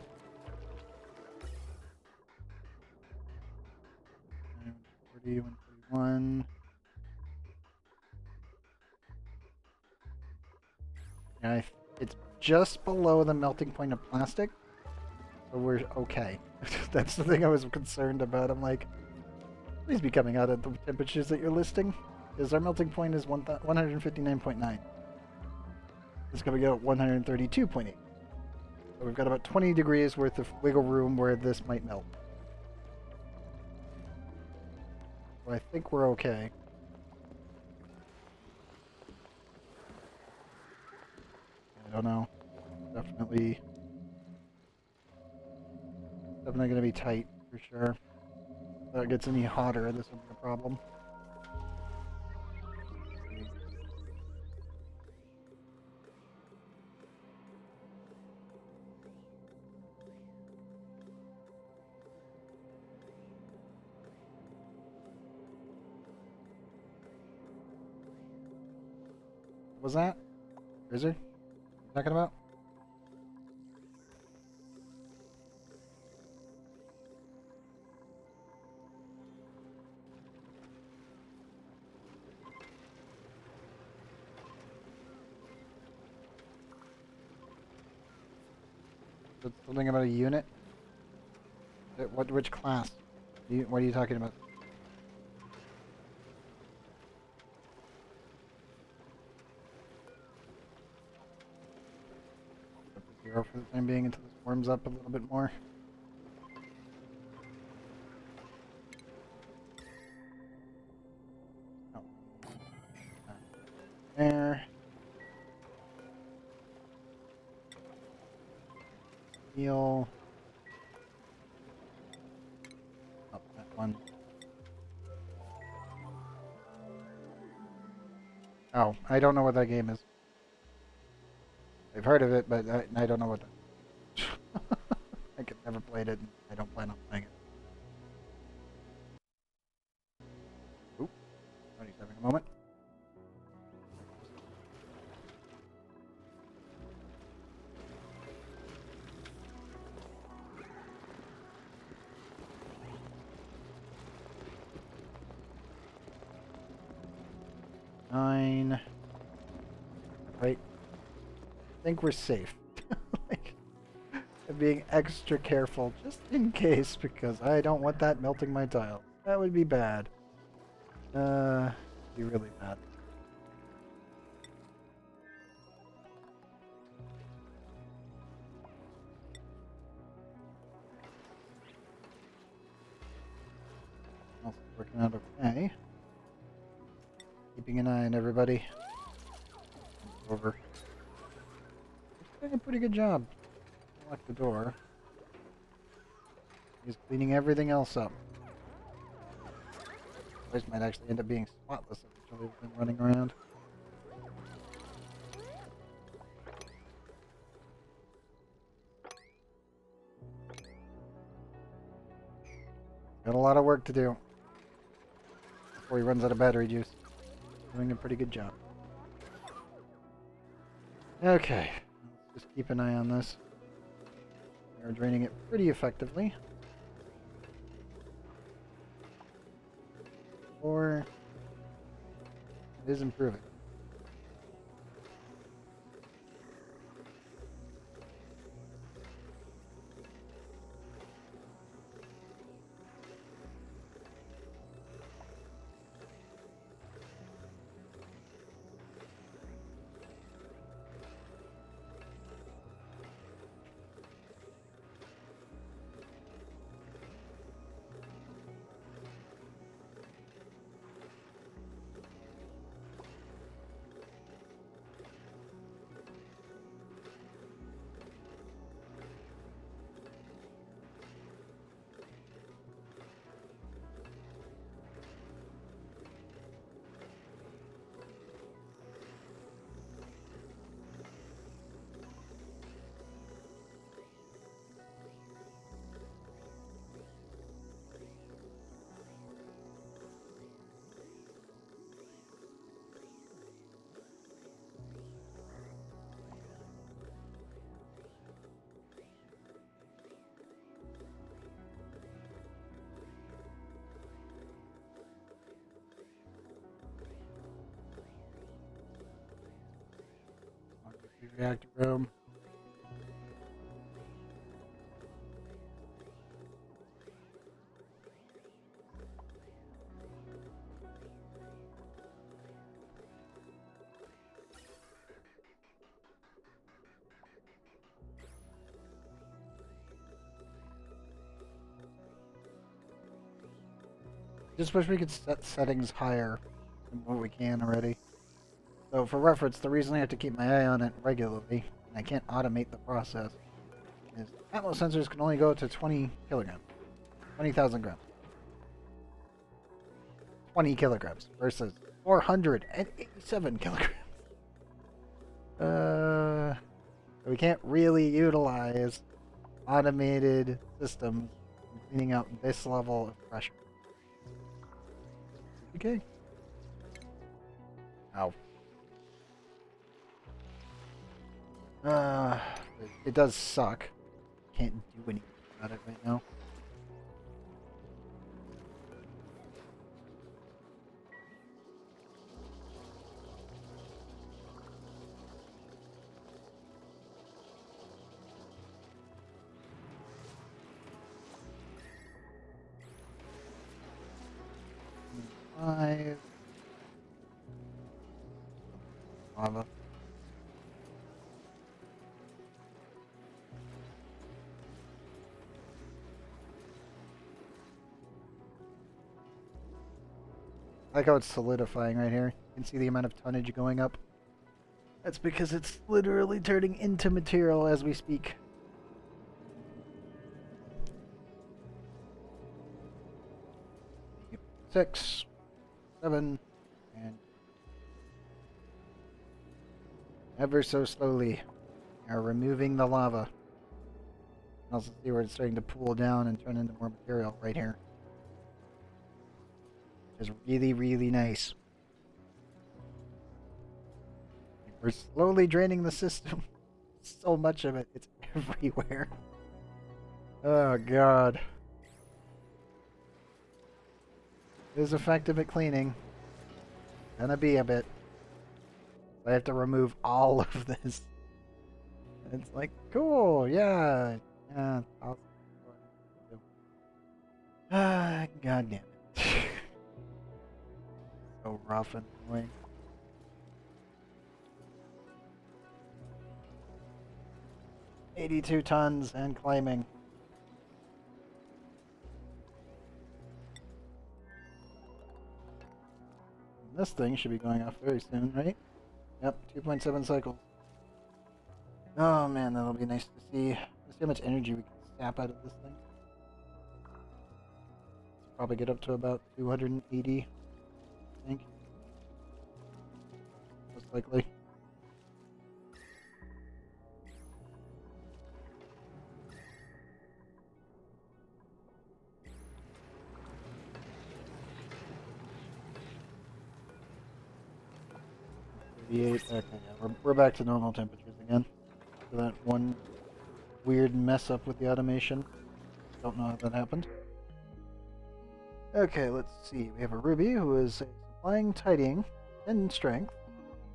140, 141. Yeah, it's just below the melting point of plastic, so we're okay. That's the thing I was concerned about. I'm like, please be coming out at the temperatures that you're listing, because our melting point is 159.9. It's going to go at 132.8. So we've got about 20 degrees worth of wiggle room where this might melt. So I think we're okay. I don't know. Definitely going to be tight for sure. If it gets any hotter, this will be a problem. What was that? Rizzer? You talking about? It's something about a unit? Which class? What are you talking about? Up to 0 for the time being until this warms up a little bit more. Oh. There. Heal. Oh, that one. Oh, I don't know what that game is. I've heard of it, but I don't know what that I could never played it, and I don't plan on playing it. Oop. He's having a moment. Nine. Right. I think we're safe. Like, I'm being extra careful just in case because I don't want that melting my tile. That would be bad. Be really bad. Also working out okay. Keeping an eye on everybody. Over. He's doing a pretty good job. Lock the door. He's cleaning everything else up. Place might actually end up being spotless eventually with him running around. Got a lot of work to do before he runs out of battery juice. Doing a pretty good job. Okay, let's just keep an eye on this. We're draining it pretty effectively. Or it is improving. Reactor room. Just wish we could set settings higher than what we can already. So for reference, the reason I have to keep my eye on it regularly, and I can't automate the process, is Atmos sensors can only go to 20 kilograms. 20,000 grams. 20 kilograms versus 487 kilograms. We can't really utilize automated systems cleaning out this level of pressure. Okay. Ow. It does suck. Can't do anything about it right now. lava. I like how it's solidifying right here. You can see the amount of tonnage going up. That's because it's literally turning into material as we speak. Six, 7, and ever so slowly we are removing the lava. You can also see where it's starting to pool down and turn into more material right here. Which is really, really nice. We're slowly draining the system. So much of it, it's everywhere. Oh god. It is effective at cleaning. Gonna be a bit. I have to remove all of this. It's like, cool, yeah. Yeah, I'll ah, god damn it. So rough and annoying. $82 tons and climbing. This thing should be going off very soon, right? Yep, 2.7 cycles. Oh man, that'll be nice to see. Let's see how much energy we can sap out of this thing. Probably get up to about 280, I think. Most likely. Okay, yeah, we're back to normal temperatures again. So that one weird mess up with the automation. Don't know how that happened. Okay, let's see. We have a Ruby who is supplying tidying and strength.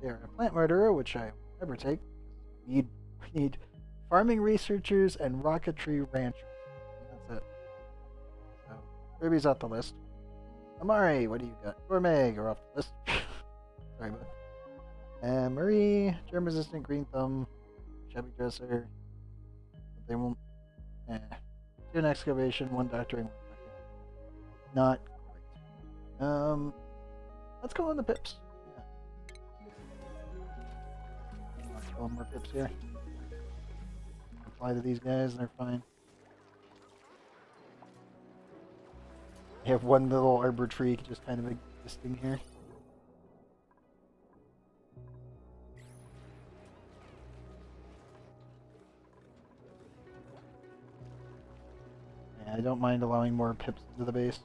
They are a plant murderer, which I will never take. We need farming researchers and rocketry ranchers. That's it. So Ruby's off the list. Amari, what do you got? Gourmet, you're off the list. Sorry, bud. And Marie, germ resistant, green thumb, shabby dresser. They won't. Two in excavation, one doctoring, one doctoring. Not great. Let's go on the pips. Yeah. 12 more pips here. Apply to these guys, and they're fine. I have one little arbor tree just kind of existing here. I don't mind allowing more pips into the base.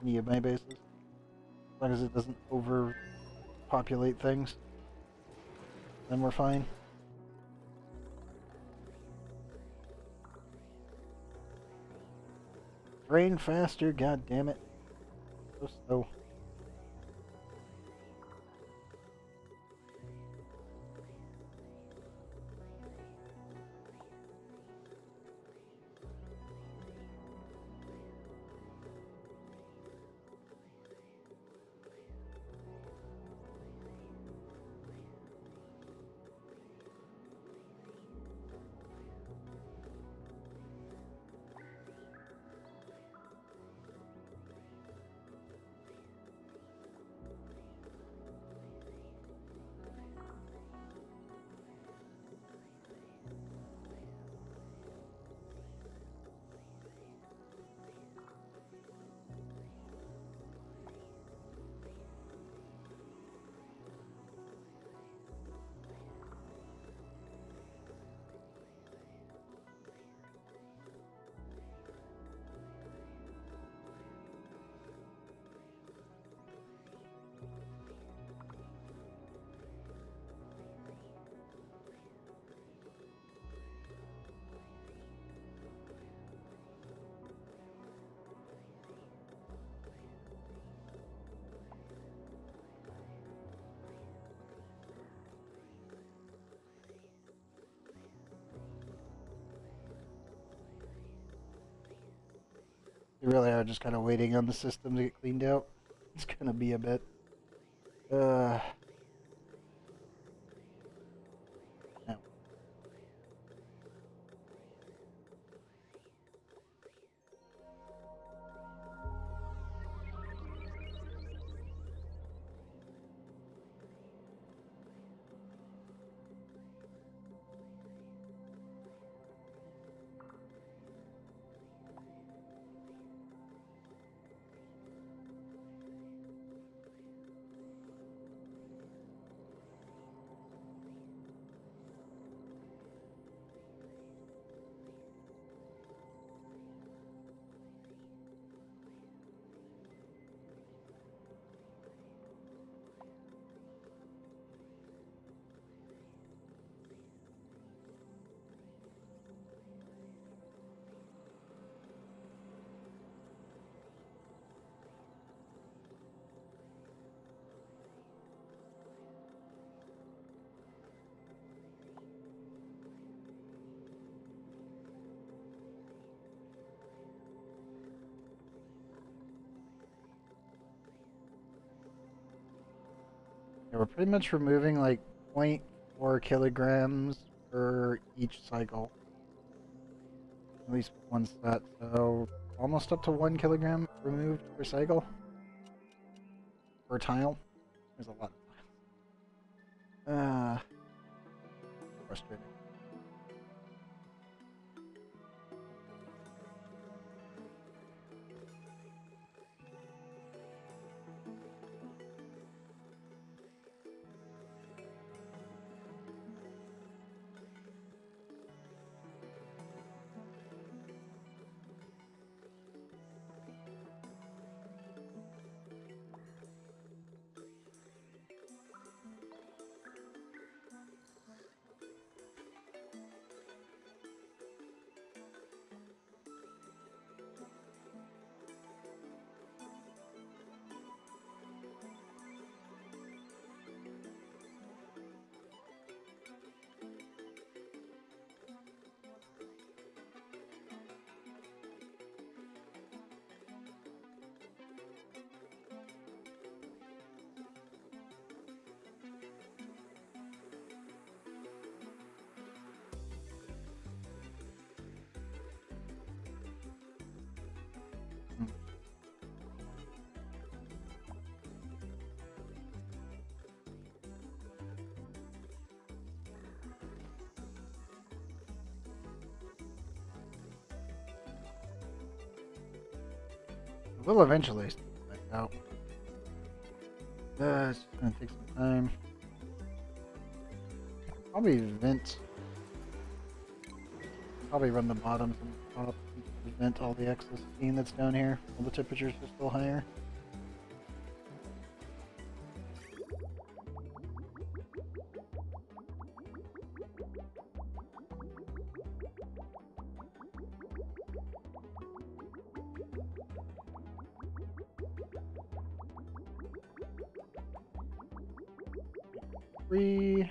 Any of my bases. As long as it doesn't overpopulate things. Then we're fine. Drain faster, god damn it. So slow. We really are just kind of waiting on the system to get cleaned out. It's gonna be a bit. Yeah, we're pretty much removing like 0.4 kilograms per each cycle. At least one set, so almost up to 1 kilogram removed per cycle. Per tile. There's a lot of tiles. Frustrating. We'll eventually back out. It's just gonna take some time. Probably vent. Probably run the bottoms and top to vent all the excess steam that's down here while the temperatures are still higher. Three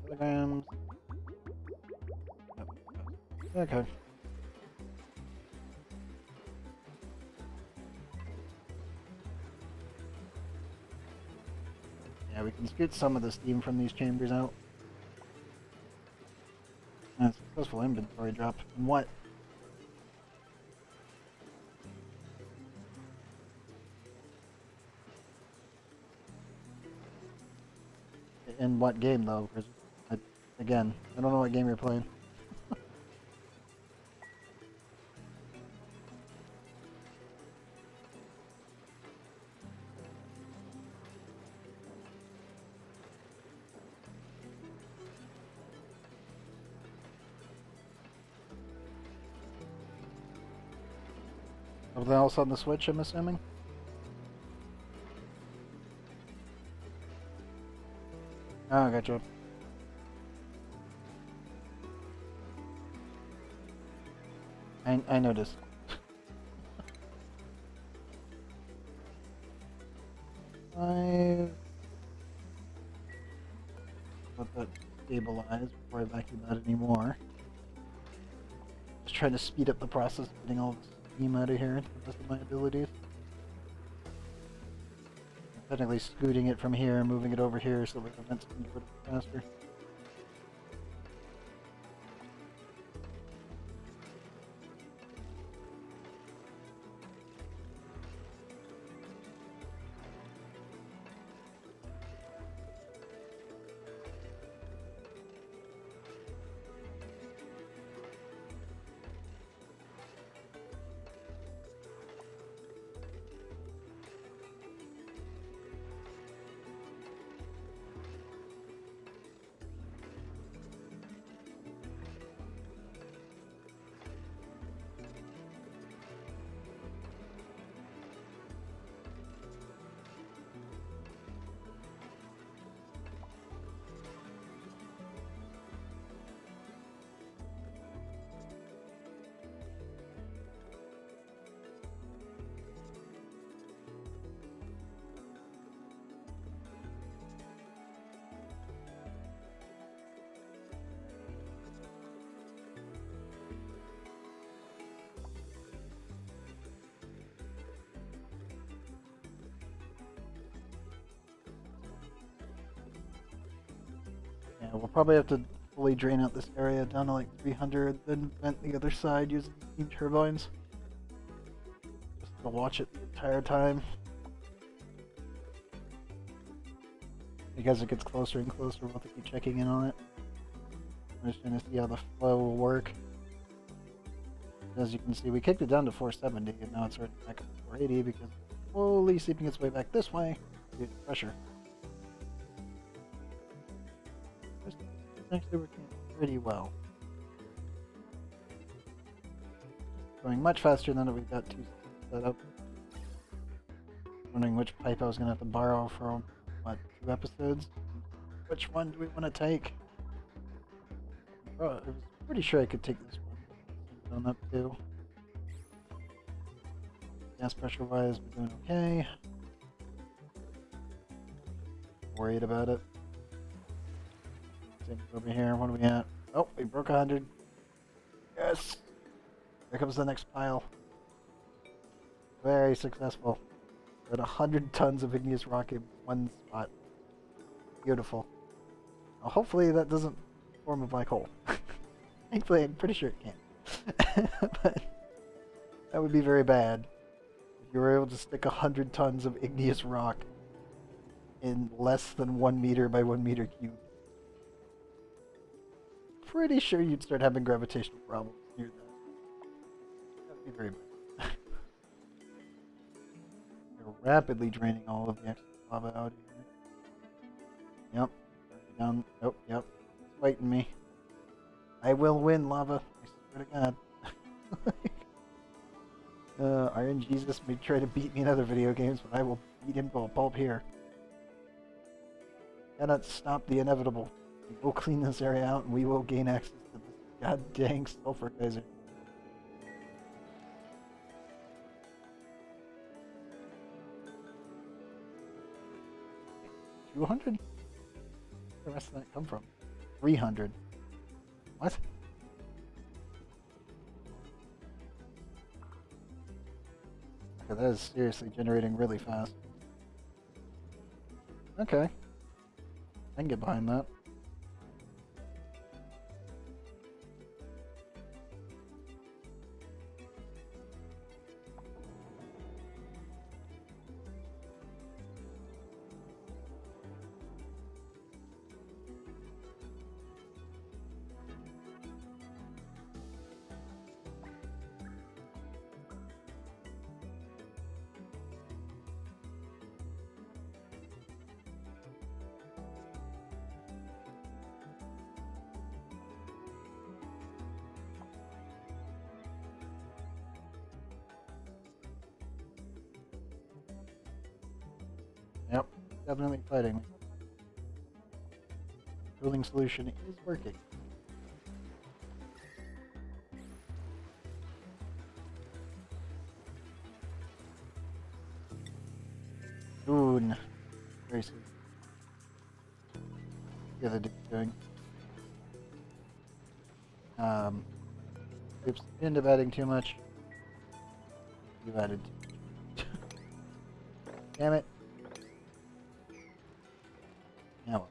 kilograms. Okay. Yeah, we can scoot some of the steam from these chambers out. And successful inventory drop. And what? In what game, though? 'Cause again, I don't know what game you're playing. Something else on the Switch, I'm assuming? Oh, gotcha. I noticed. Let that stabilize before I vacuum out anymore. Just trying to speed up the process of getting all the steam out of here to the best of my abilities. Technically scooting it from here and moving it over here so that the vents can go faster. We'll probably have to fully drain out this area down to like 300, then vent the other side using steam turbines. Just to watch it the entire time. Because it gets closer and closer, we'll have to keep checking in on it. I'm just trying to see how the flow will work. As you can see, we kicked it down to 470, and now it's already back up to 480 because it's slowly seeping its way back this way due to pressure. It's actually working pretty well. Going much faster than we've got two set up. Wondering which pipe I was going to have to borrow from, what, 2 episodes? Which one do we want to take? Oh, I was pretty sure I could take this one. On up too. Gas pressure wise, we're doing okay. Worried about it. Same over here. What are we at? Oh, we broke 100. Yes! Here comes the next pile. Very successful. We're at 100 tons of igneous rock in one spot. Beautiful. Now, hopefully that doesn't form a black hole. Thankfully, I'm pretty sure it can't. But that would be very bad if you were able to stick 100 tons of igneous rock in less than 1 meter by 1 meter cubed. Pretty sure you'd start having gravitational problems near that. That would be very bad. They're rapidly draining all of the extra lava out here. Yep. Down. Oh, yep. It's fighting me. I will win, lava. I swear to God. Iron Jesus may try to beat me in other video games, but I will beat him to a pulp here. Cannot stop the inevitable. We will clean this area out and we will gain access to this god dang sulfur geyser. 200? Where did the rest of that come from? 300. What? Okay, that is seriously generating really fast. Okay. I can get behind that. Yep, definitely fighting. Cooling solution is working. Boon. Very sweet. The other dude's doing. Oops, end up adding too much. You've added too much. Damn it. Now what?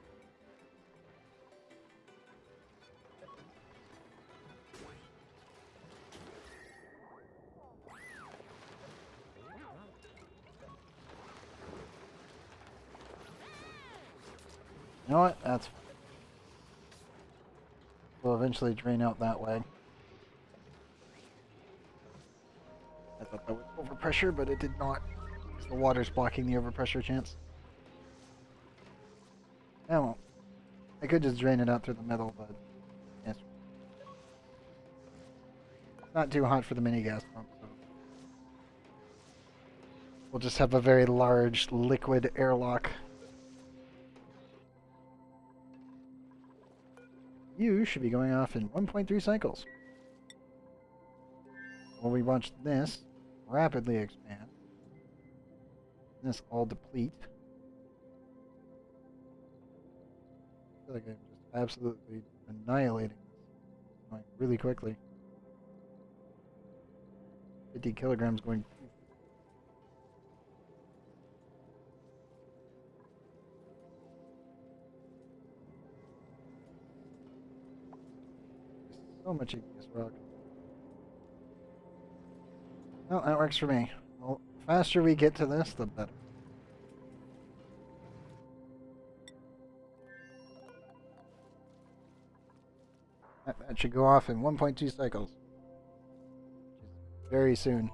You know what? That's fine. We'll eventually drain out that way. I thought that was overpressure, but it did not. The water's blocking the overpressure chance. I won't. I could just drain it out through the middle, but yes. It's not too hot for the mini gas pump, so we'll just have a very large liquid airlock. You should be going off in 1.3 cycles. When we watch this rapidly expand, this all deplete. I feel like I'm just absolutely annihilating this. Going really quickly. 50 kilograms going. So much easiest rock. Well, that works for me. Well, the faster we get to this, the better. That should go off in 1.2 cycles. Which is very soon.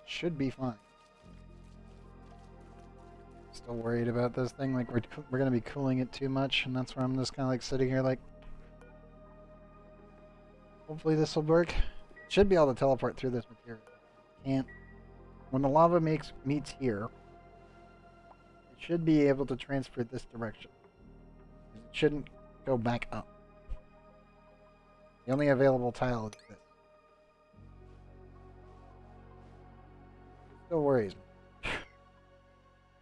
Should be fine. Still worried about this thing, like we're gonna be cooling it too much, and that's where I'm just kind of like sitting here like, hopefully this will work. Should be able to teleport through this material. Can't. When the lava meets here, it should be able to transfer this direction. It shouldn't go back up. The only available tile is this. Still worries me.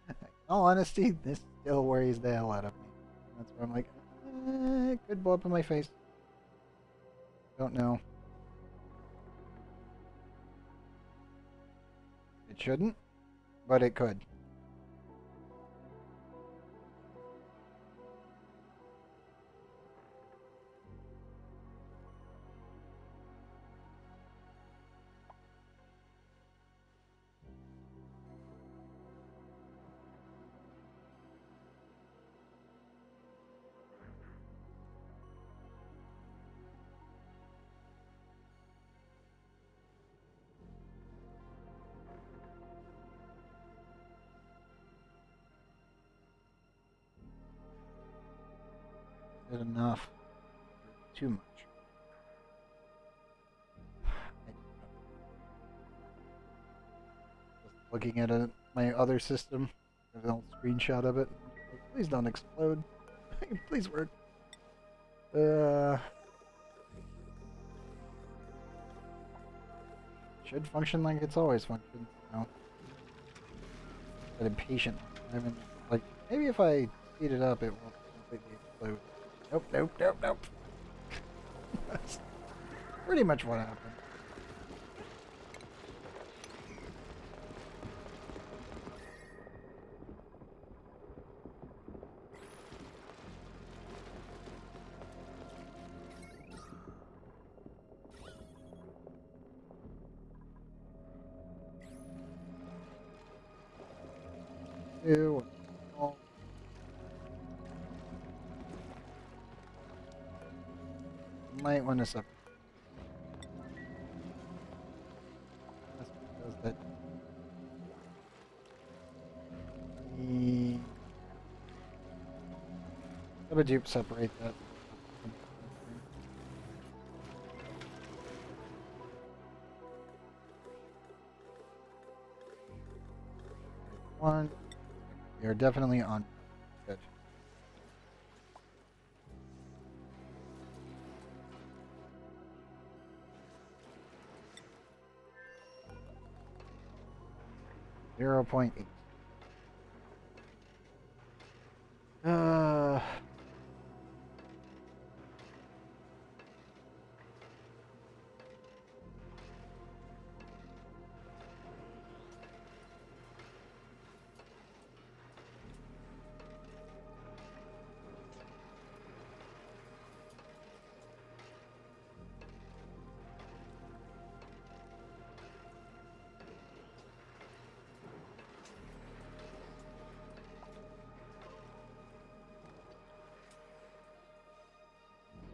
In all honesty, this still worries the hell out of me. That's why I'm like, it could blow up in my face. Don't know. It shouldn't, but it could. Good enough. Too much. Just looking at my other system, an old screenshot of it. Please don't explode. Please work. Should function like it's always functioned. No. But impatient. I mean, like, maybe if I speed it up, it won't completely explode. Nope, nope, nope, nope. That's pretty much what happened. 2. Might want to separate. That's because that. How would you separate that? One. You're definitely on. Good. Zero 0.8.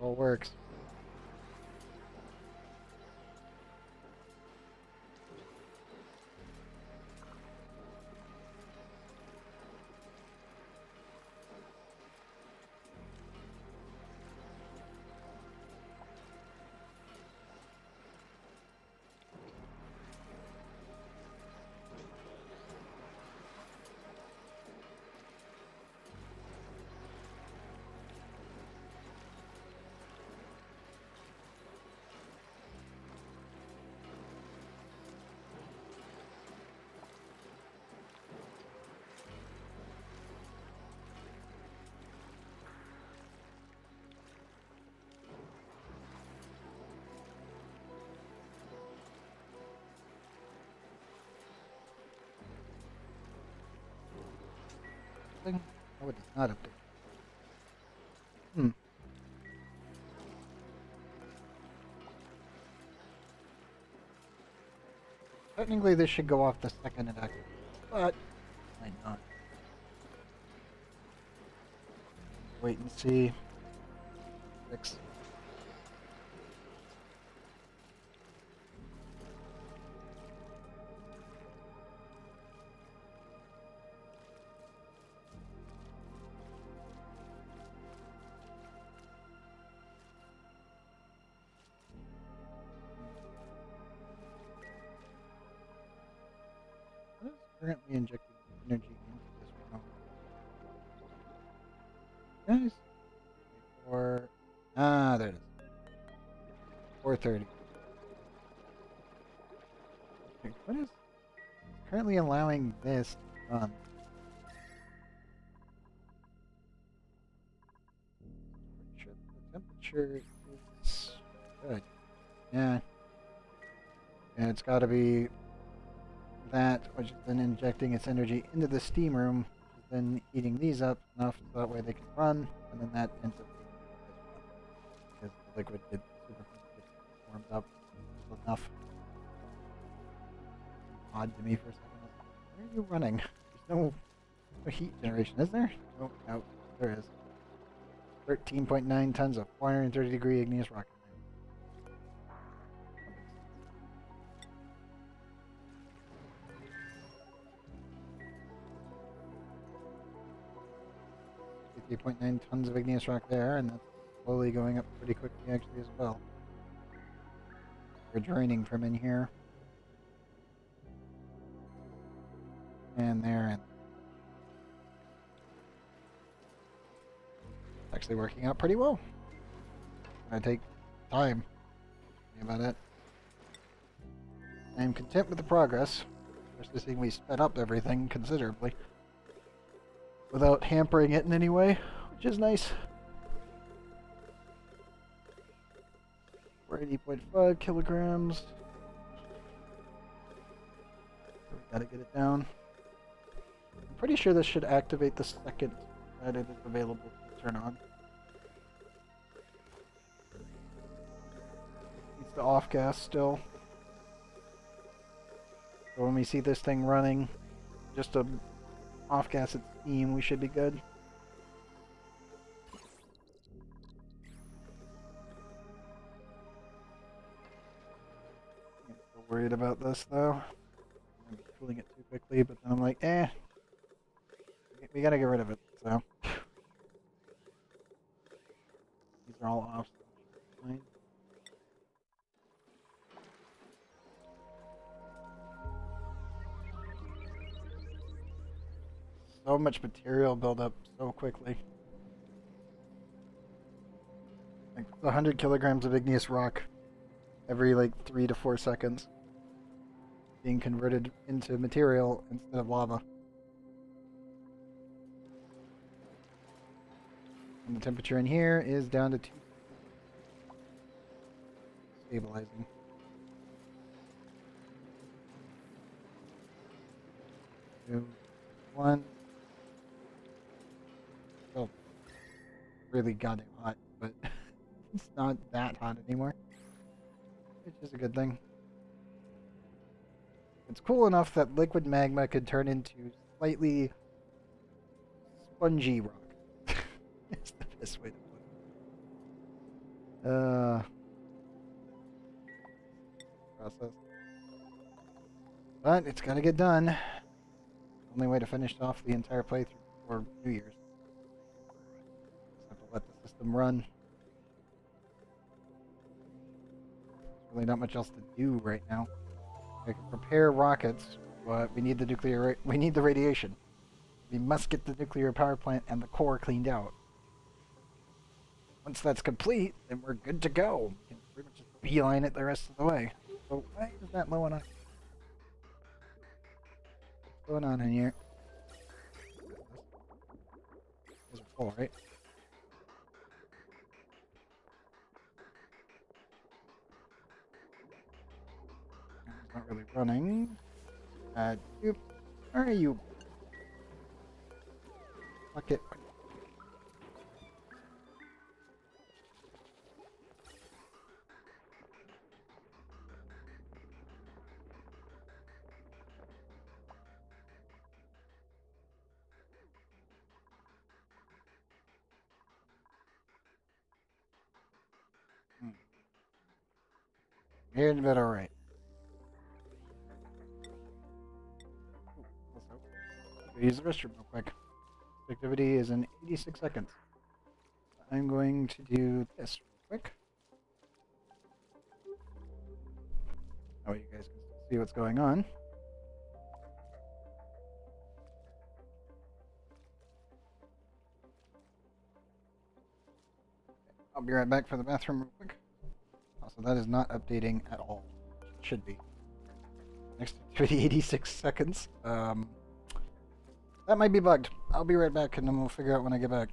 all works. Oh, it does not update. Hmm. Technically, this should go off the second it activates, but might not. Wait and see. 6. What is currently injecting energy into this room? Guys, 4. Ah, there it is. 430. Okay, what is currently allowing this to run? Pretty sure the temperature is good. Yeah. And it's got to be that, which is then injecting its energy into the steam room, which is then heating these up enough so that way they can run, and then that ends up being as well. Because the liquid gets warmed up enough. Odd to me for a second. Where are you running? There's no heat generation, is there? Oh, no, there is. 13.9 tons of 430-degree igneous rock. 3.9 tons of igneous rock there, and that's slowly going up pretty quickly actually as well. We're draining from in here. And there, and it's actually working out pretty well. I take time. About it. I am content with the progress, especially seeing we sped up everything considerably without hampering it in any way, which is nice. We're 80.5 kilograms. We gotta get it down. I'm pretty sure this should activate the second that it is available to turn on. It's the off gas still. So when we see this thing running, just to off gas its steam, we should be good. I'm still worried about this though. I'm cooling it too quickly, but then I'm like, we gotta get rid of it, so. These are all off. Fine. So much material build up so quickly. Like 100 kilograms of igneous rock every like 3 to 4 seconds being converted into material instead of lava. And the temperature in here is down to 2. Stabilizing. 2, 1. Still really goddamn hot, but it's not that hot anymore, which is a good thing. It's cool enough that liquid magma could turn into slightly spongy rock. It's the best way to put it. Uh, process. But it's got to get done. Only way to finish off the entire playthrough before New Year's. Just have to let the system run. There's really not much else to do right now. I can prepare rockets, but we need the radiation. We must get the nuclear power plant and the core cleaned out. Once that's complete, then we're good to go. We can pretty much just beeline it the rest of the way. So why is that low enough? What's going on in here? Those are full, right? It's not really running. Where are you? Fuck it. Here in bed, alright. Also, use the restroom real quick. This activity is in 86 seconds. I'm going to do this real quick. That way you guys can see what's going on. I'll be right back for the bathroom real quick. Also, that is not updating at all. It should be. Next activity, 86 seconds. That might be bugged. I'll be right back and then we'll figure out when I get back.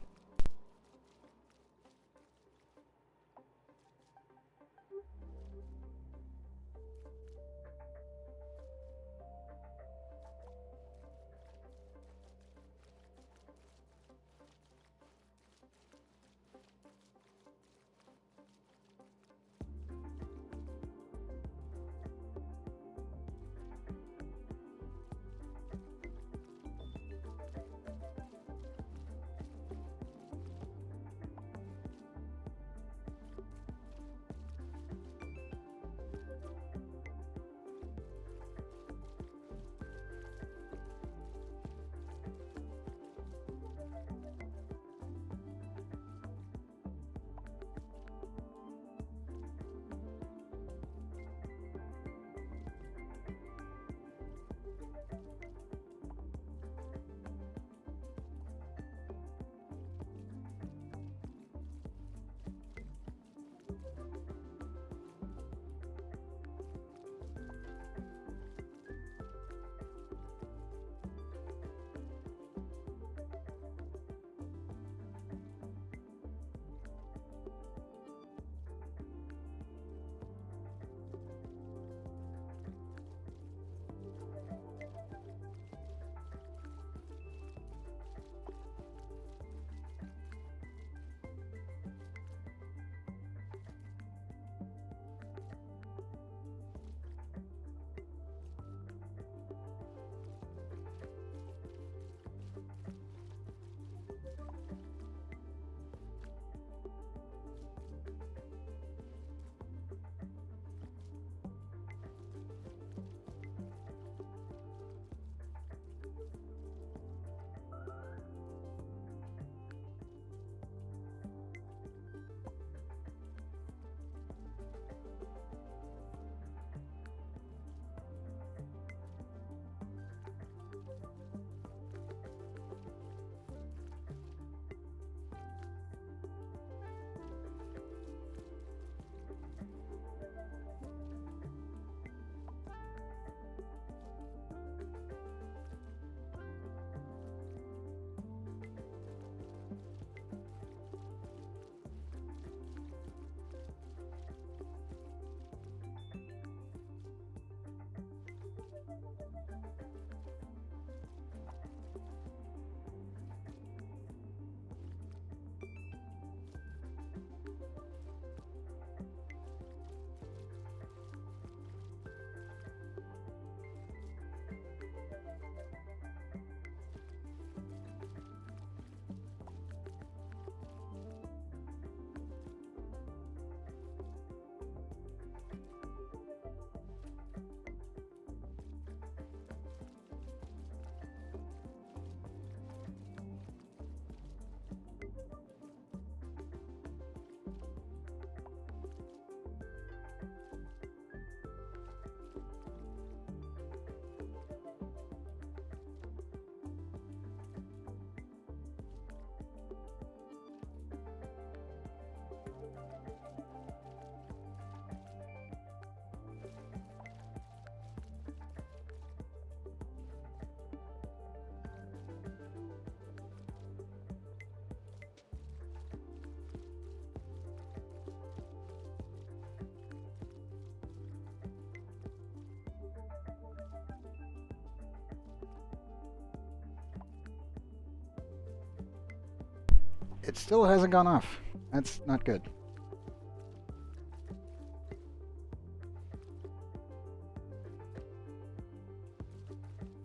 it still hasn't gone off. That's not good.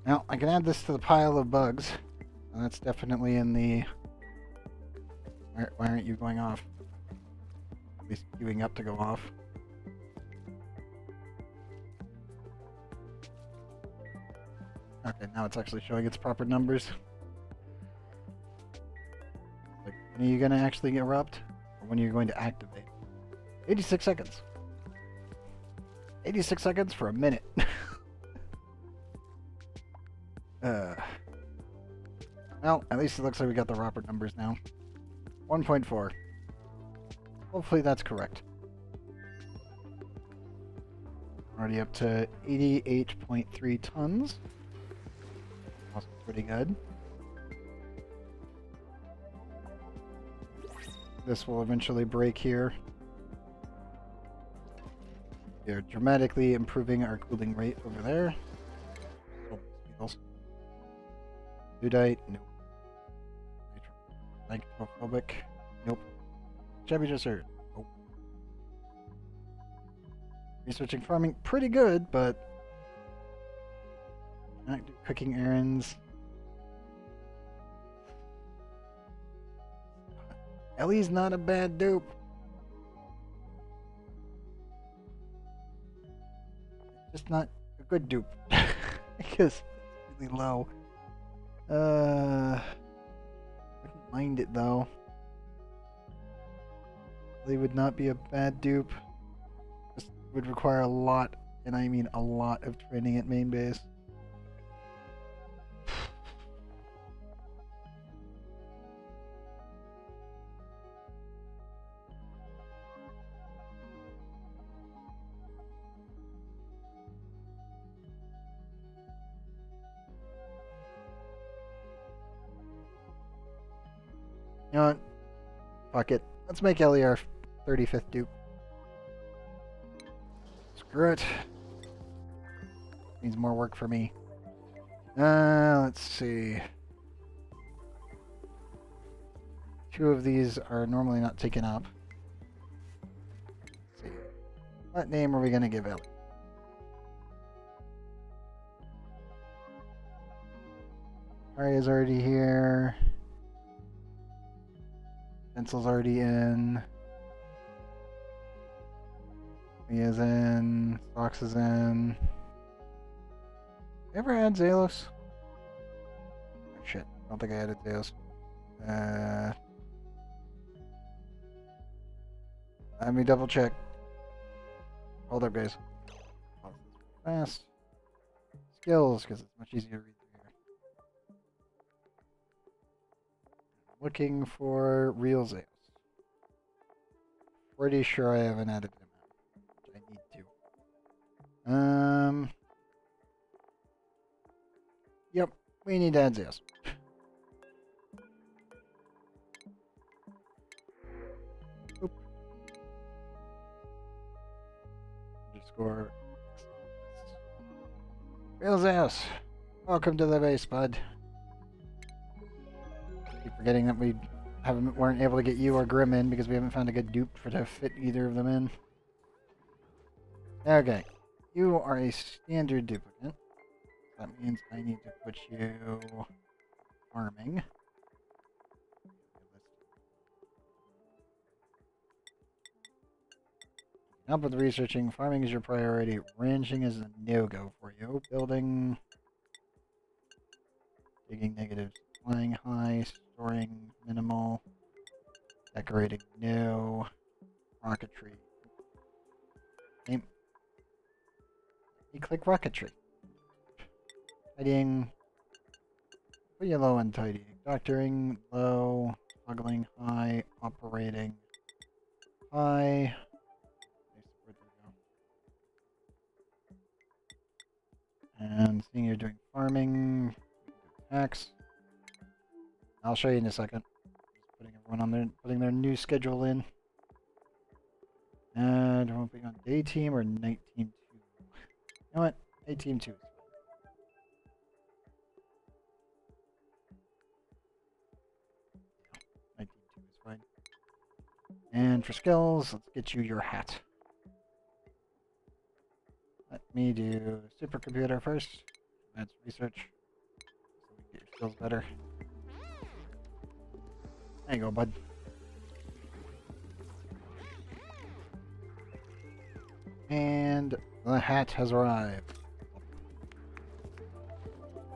Now, I can add this to the pile of bugs. That's definitely in the... Why aren't you going off? At least queuing up to go off. Okay, now it's actually showing its proper numbers. Like, when are you going to actually erupt? Or when are you going to activate? 86 seconds. 86 seconds for a minute. Well, at least it looks like we got the proper numbers now. 1.4. Hopefully that's correct. Already up to 88.3 tons. Also pretty good. This will eventually break here. We are dramatically improving our cooling rate over there. Ludite, nope. Nitrophobic, nope. Chevy Dresser, nope. Researching farming, pretty good, but not cooking errands. Ellie's not a bad dupe. Just not a good dupe. Because it's really low. Wouldn't mind it though. Ellie would not be a bad dupe. Just would require a lot, and I mean a lot, of training at main base. You know what? Fuck it. Let's make Ellie our 35th dupe. Screw it. Means more work for me. Let's see. 2 of these are normally not taken up. Let's see. What name are we going to give Ellie? Arya's already here. Pencil's already in. Mia's in. Fox is in. Ever add Zalos? Oh, shit. I don't think I added Zalos. Let me double check. Hold up, guys. Fast. Skills, because it's much easier to read through here. Looking for real Zalos. Pretty sure I haven't added them out. I need to. Yep, we need to add Zalos. Oop. Underscore. Real Zalos. Welcome to the base, bud. Keep forgetting that we weren't able to get you or Grim in because we haven't found a good dupe to fit either of them in. Okay. You are a standard duplicate. That means I need to put you farming. Help with researching. Farming is your priority. Ranching is a no-go for you. Building. Digging negatives. Flying high. Storing minimal. Decorating no. Rocketry. Name. You click rocketry. Tidying. Put you low on tidying. Doctoring, low. Smuggling, high. Operating, high. Where'd they go? And seeing you're doing farming. Tax. I'll show you in a second. Just putting everyone on there, putting their new schedule in. And we'll be on day team or night team 2. You know what? Day team 2. Night team 2 is And for skills, let's get you your hat. Let me do supercomputer first. That's research. So we can get your skills better. There you go, bud. And the hat has arrived.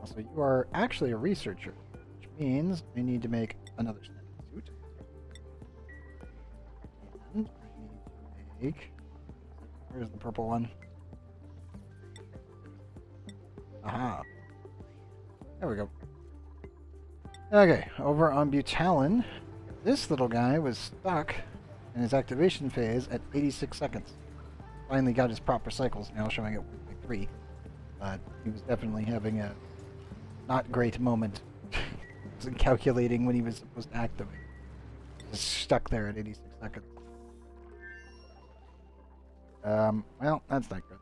Also, you are actually a researcher, which means I need to make another snappy suit. And I need to make... Where's the purple one? Aha. There we go. Okay, over on Butalin, this little guy was stuck in his activation phase at 86 seconds. Finally got his proper cycles now, showing at 1.3. But he was definitely having a not great moment. Wasn't calculating when he was supposed to activate. Just stuck there at 86 seconds. Well, that's not good.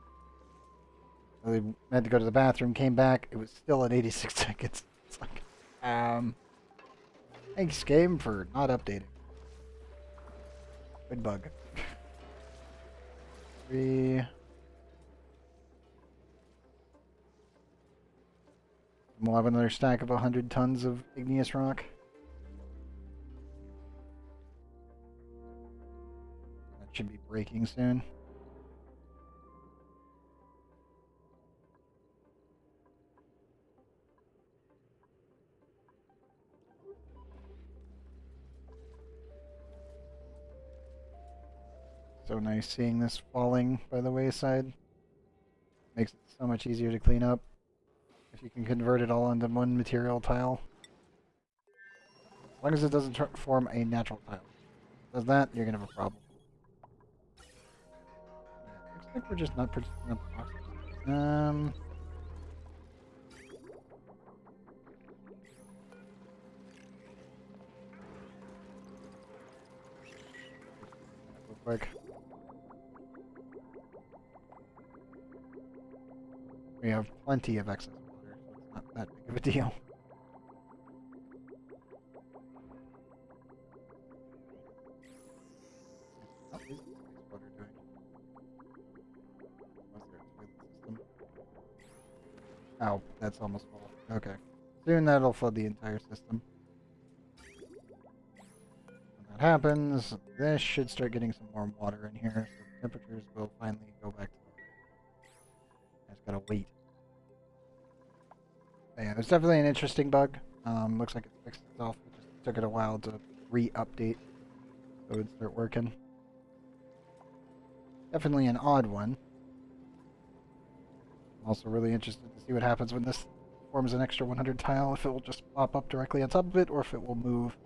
So they had to go to the bathroom, came back, it was still at 86 seconds. It's like, thanks game for not updating. Good bug. 3. We'll have another stack of 100 tons of igneous rock. That should be breaking soon. So nice seeing this falling by the wayside. Makes it so much easier to clean up if you can convert it all into one material tile. As long as it doesn't form a natural tile. If it does that, you're gonna have a problem. Yeah, looks like we're just not producing enough oxygen. Real quick. We have plenty of excess water, so it's not that big of a deal. How is this water doing? Was there a toilet system? Oh, that's almost full. Okay. Soon that'll flood the entire system. When that happens, this should start getting some warm water in here, so the temperatures will finally go back to normal. I just gotta wait. But yeah, there's definitely an interesting bug. Looks like it fixed itself. It just took it a while to re-update, so it would start working. Definitely an odd one. I'm also really interested to see what happens when this forms an extra 100 tile, if it will just pop up directly on top of it, or if it will move.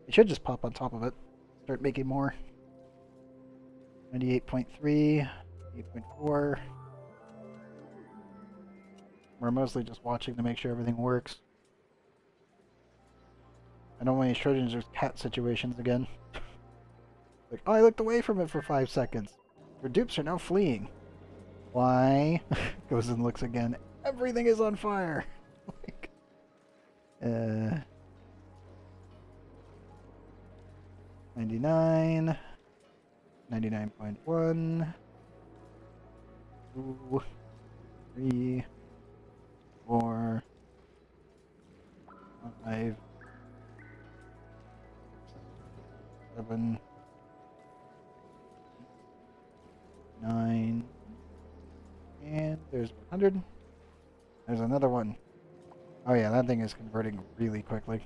It should just pop on top of it. Start making more. 98.3, 8.4. We're mostly just watching to make sure everything works. I don't want any Schrodinger's cat situations again. Like, oh, I looked away from it for 5 seconds. Your dupes are now fleeing. Why? Goes and looks again. Everything is on fire. Like, 99. 99.1. 2. 3. 4. 5. 7. 9. And there's 100. There's another one. Oh yeah, that thing is converting really quickly.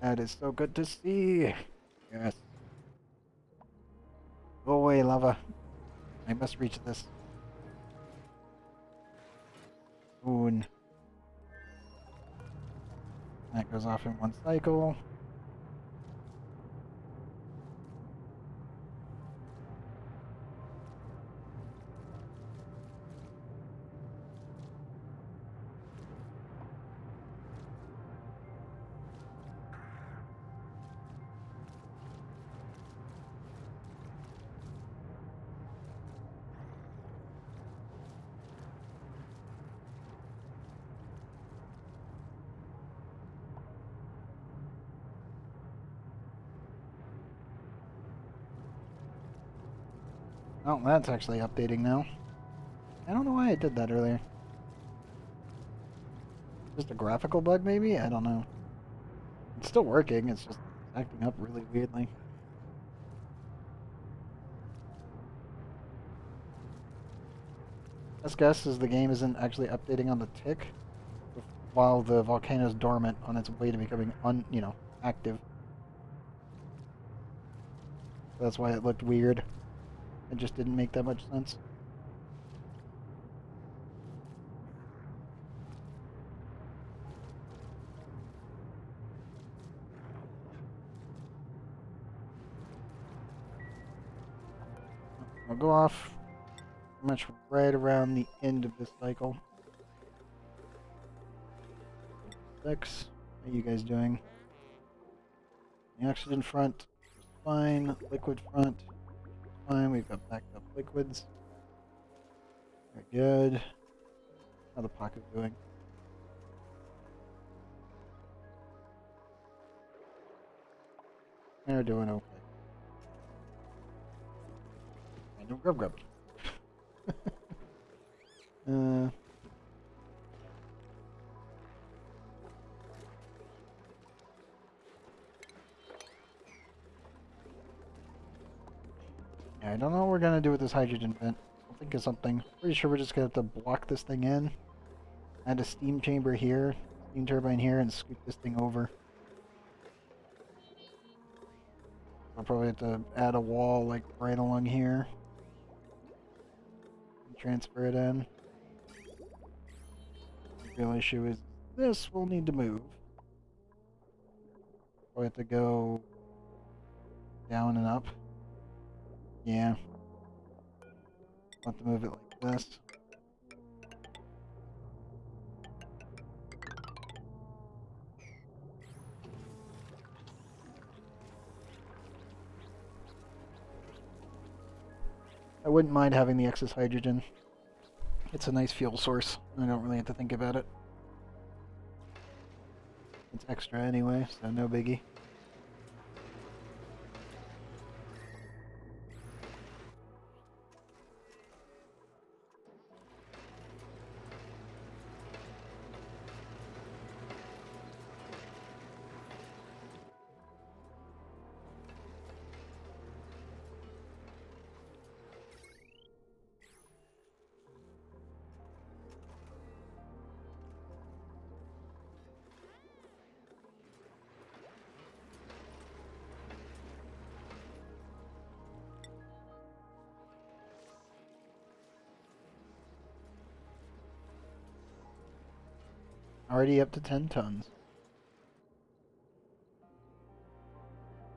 That is so good to see. Yes. Go away, lava. I must reach this. Soon. That goes off in one cycle. Oh, that's actually updating now. I don't know why I did that earlier. Just a graphical bug, maybe? I don't know. It's still working, it's just acting up really weirdly. Best guess is the game isn't actually updating on the tick while the volcano's dormant on its way to becoming active. That's why it looked weird. It just didn't make that much sense. I'll go off pretty much right around the end of this cycle. 6. How are you guys doing? The oxygen front is fine. Liquid front fine. We've got backed up liquids. Very good. How the pocket doing? They're doing okay. And grub grub. Yeah, I don't know what we're gonna do with this hydrogen vent. I'll think of something. Pretty sure we're just gonna have to block this thing in. Add a steam chamber here, steam turbine here, and scoop this thing over. I'll probably have to add a wall like right along here. And transfer it in. The real issue is this will need to move. Probably have to go down and up. Yeah. I'll have to move it like this. I wouldn't mind having the excess hydrogen. It's a nice fuel source. I don't really have to think about it. It's extra anyway, so no biggie. Already up to 10 tons.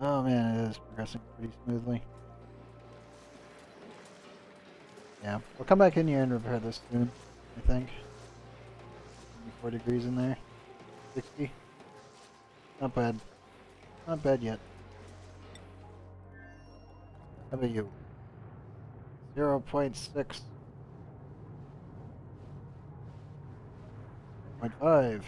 Oh man, it is progressing pretty smoothly. Yeah, we'll come back in here and repair this soon, I think. 4 degrees in there. 60. Not bad. Not bad yet. How about you? 0.6. 0.5.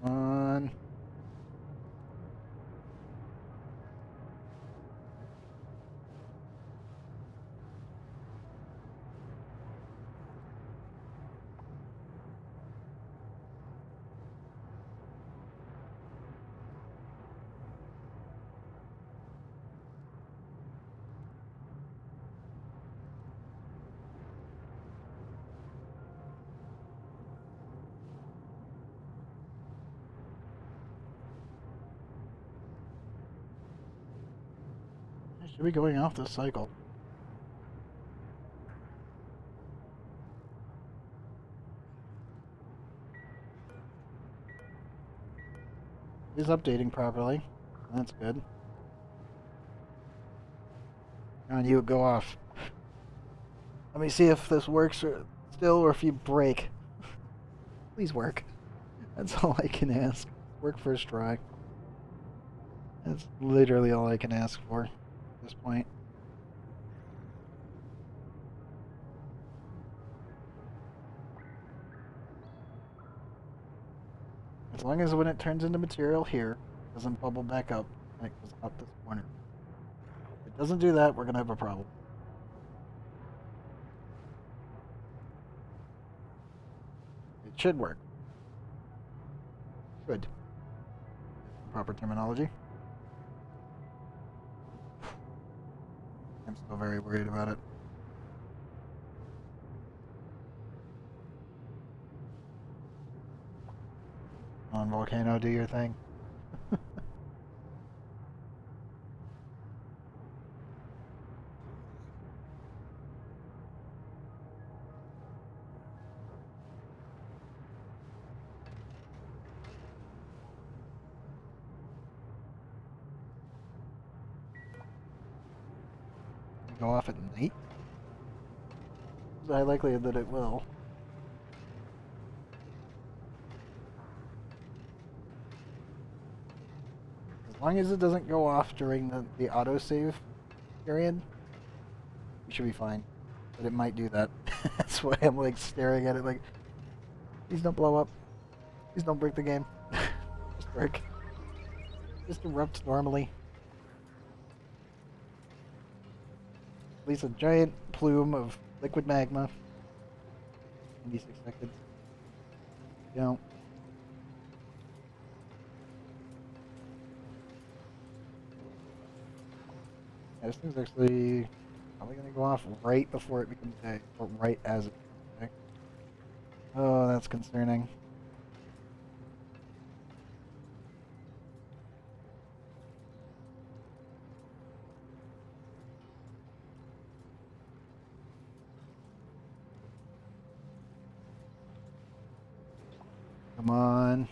Come on. Should be going off this cycle. It is updating properly. That's good. And you go off. Let me see if this works still or if you break. Please work. That's all I can ask. Work first try. That's literally all I can ask for at this point. As long as when it turns into material here, it doesn't bubble back up and it goes out this corner. If it doesn't do that, we're going to have a problem. It should work. Good. Proper terminology. I'm still very worried about it. Come on, Volcano, do your thing. Go off at night? There's a high likelihood that it will. As long as it doesn't go off during the autosave period, we should be fine. But it might do that. That's why I'm like staring at it like, please don't blow up. Please don't break the game. Just work. Just erupt normally. Release a giant plume of liquid magma. 96 seconds. Don't. Yeah, this thing's actually probably gonna go off right before it becomes day, or right as it becomes day. Oh, that's concerning. Come on.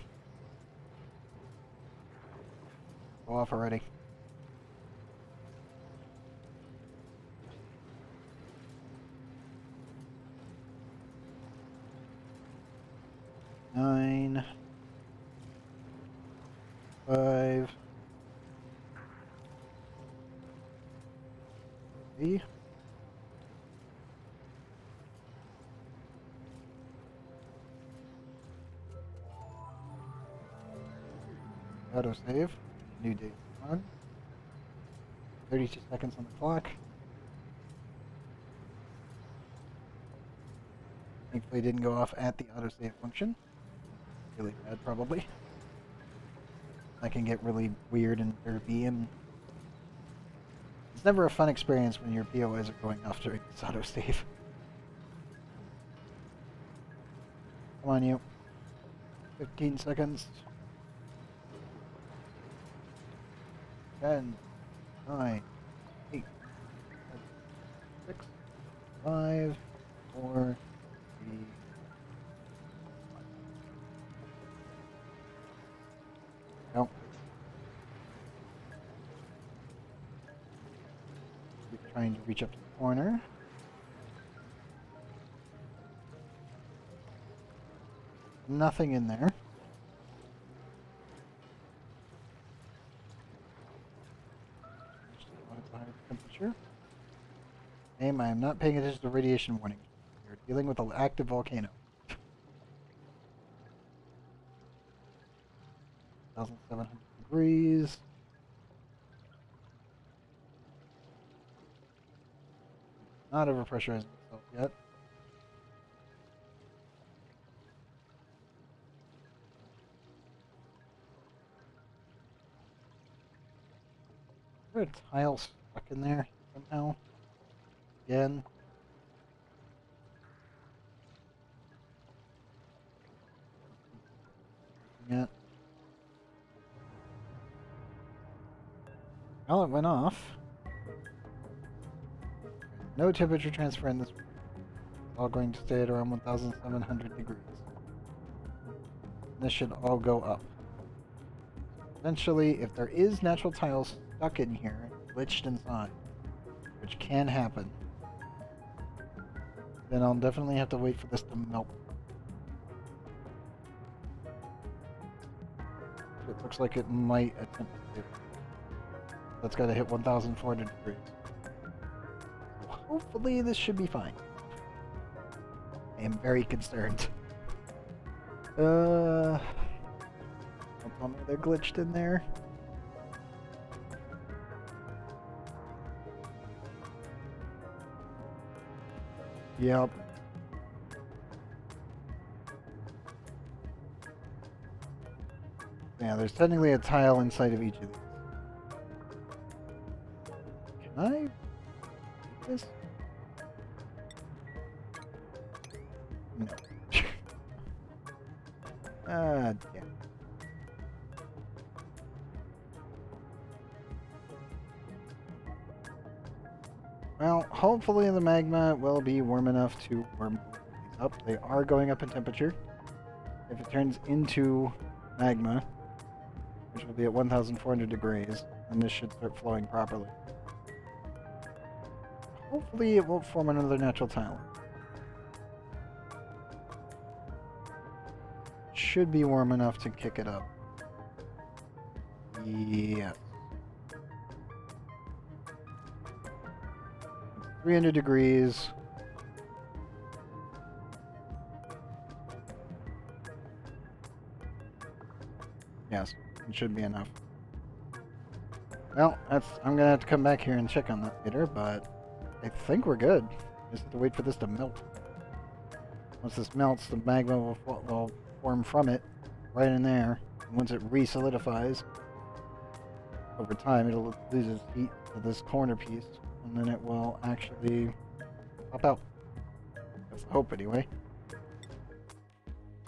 Go off already. Nine. 5. 3. Autosave. New date on. 32 seconds on the clock. Thankfully it didn't go off at the autosave function. Really bad, probably. That can get really weird and derpy, and it's never a fun experience when your POIs are going off during this autosave. Come on, you. 15 seconds. 10, 9, 8, 7, 6, 5, 4, 3, no. Keep trying to reach up to the corner. Nothing in there. Temperature. Aim, I am not paying attention to radiation warning. You're dealing with an active volcano. 1,700 degrees. Not overpressurizing myself yet. Is there a tile stuck in there somehow? Again. Yeah. Well, it went off. No temperature transfer in this room. It's all going to stay at around 1,700 degrees. This should all go up. Eventually, if there is natural tiles stuck in here, glitched inside, which can happen, then I'll definitely have to wait for this to melt. It looks like it might attempt to do. That's got to hit 1,400 degrees. So hopefully this should be fine. I am very concerned. Don't tell me they're glitched in there. Yep. Yeah, there's technically a tile inside of each of these. Can I do this? No. Yeah. Well, hopefully the magma will be warm enough to warm these up. They are going up in temperature. If it turns into magma, which will be at 1,400 degrees, then this should start flowing properly. Hopefully it won't form another natural tile. Should be warm enough to kick it up. Yes. 300 degrees. Yes, it should be enough. Well, I'm gonna have to come back here and check on that later, but I think we're good. Just have to wait for this to melt. Once this melts, the magma will form from it, right in there. And once it re-solidifies, over time it'll lose its heat to this corner piece, and then it will actually pop out. That's the hope, anyway.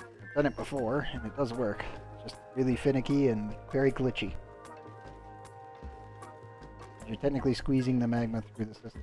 I've done it before, and it does work. Just really finicky and very glitchy. You're technically squeezing the magma through the system.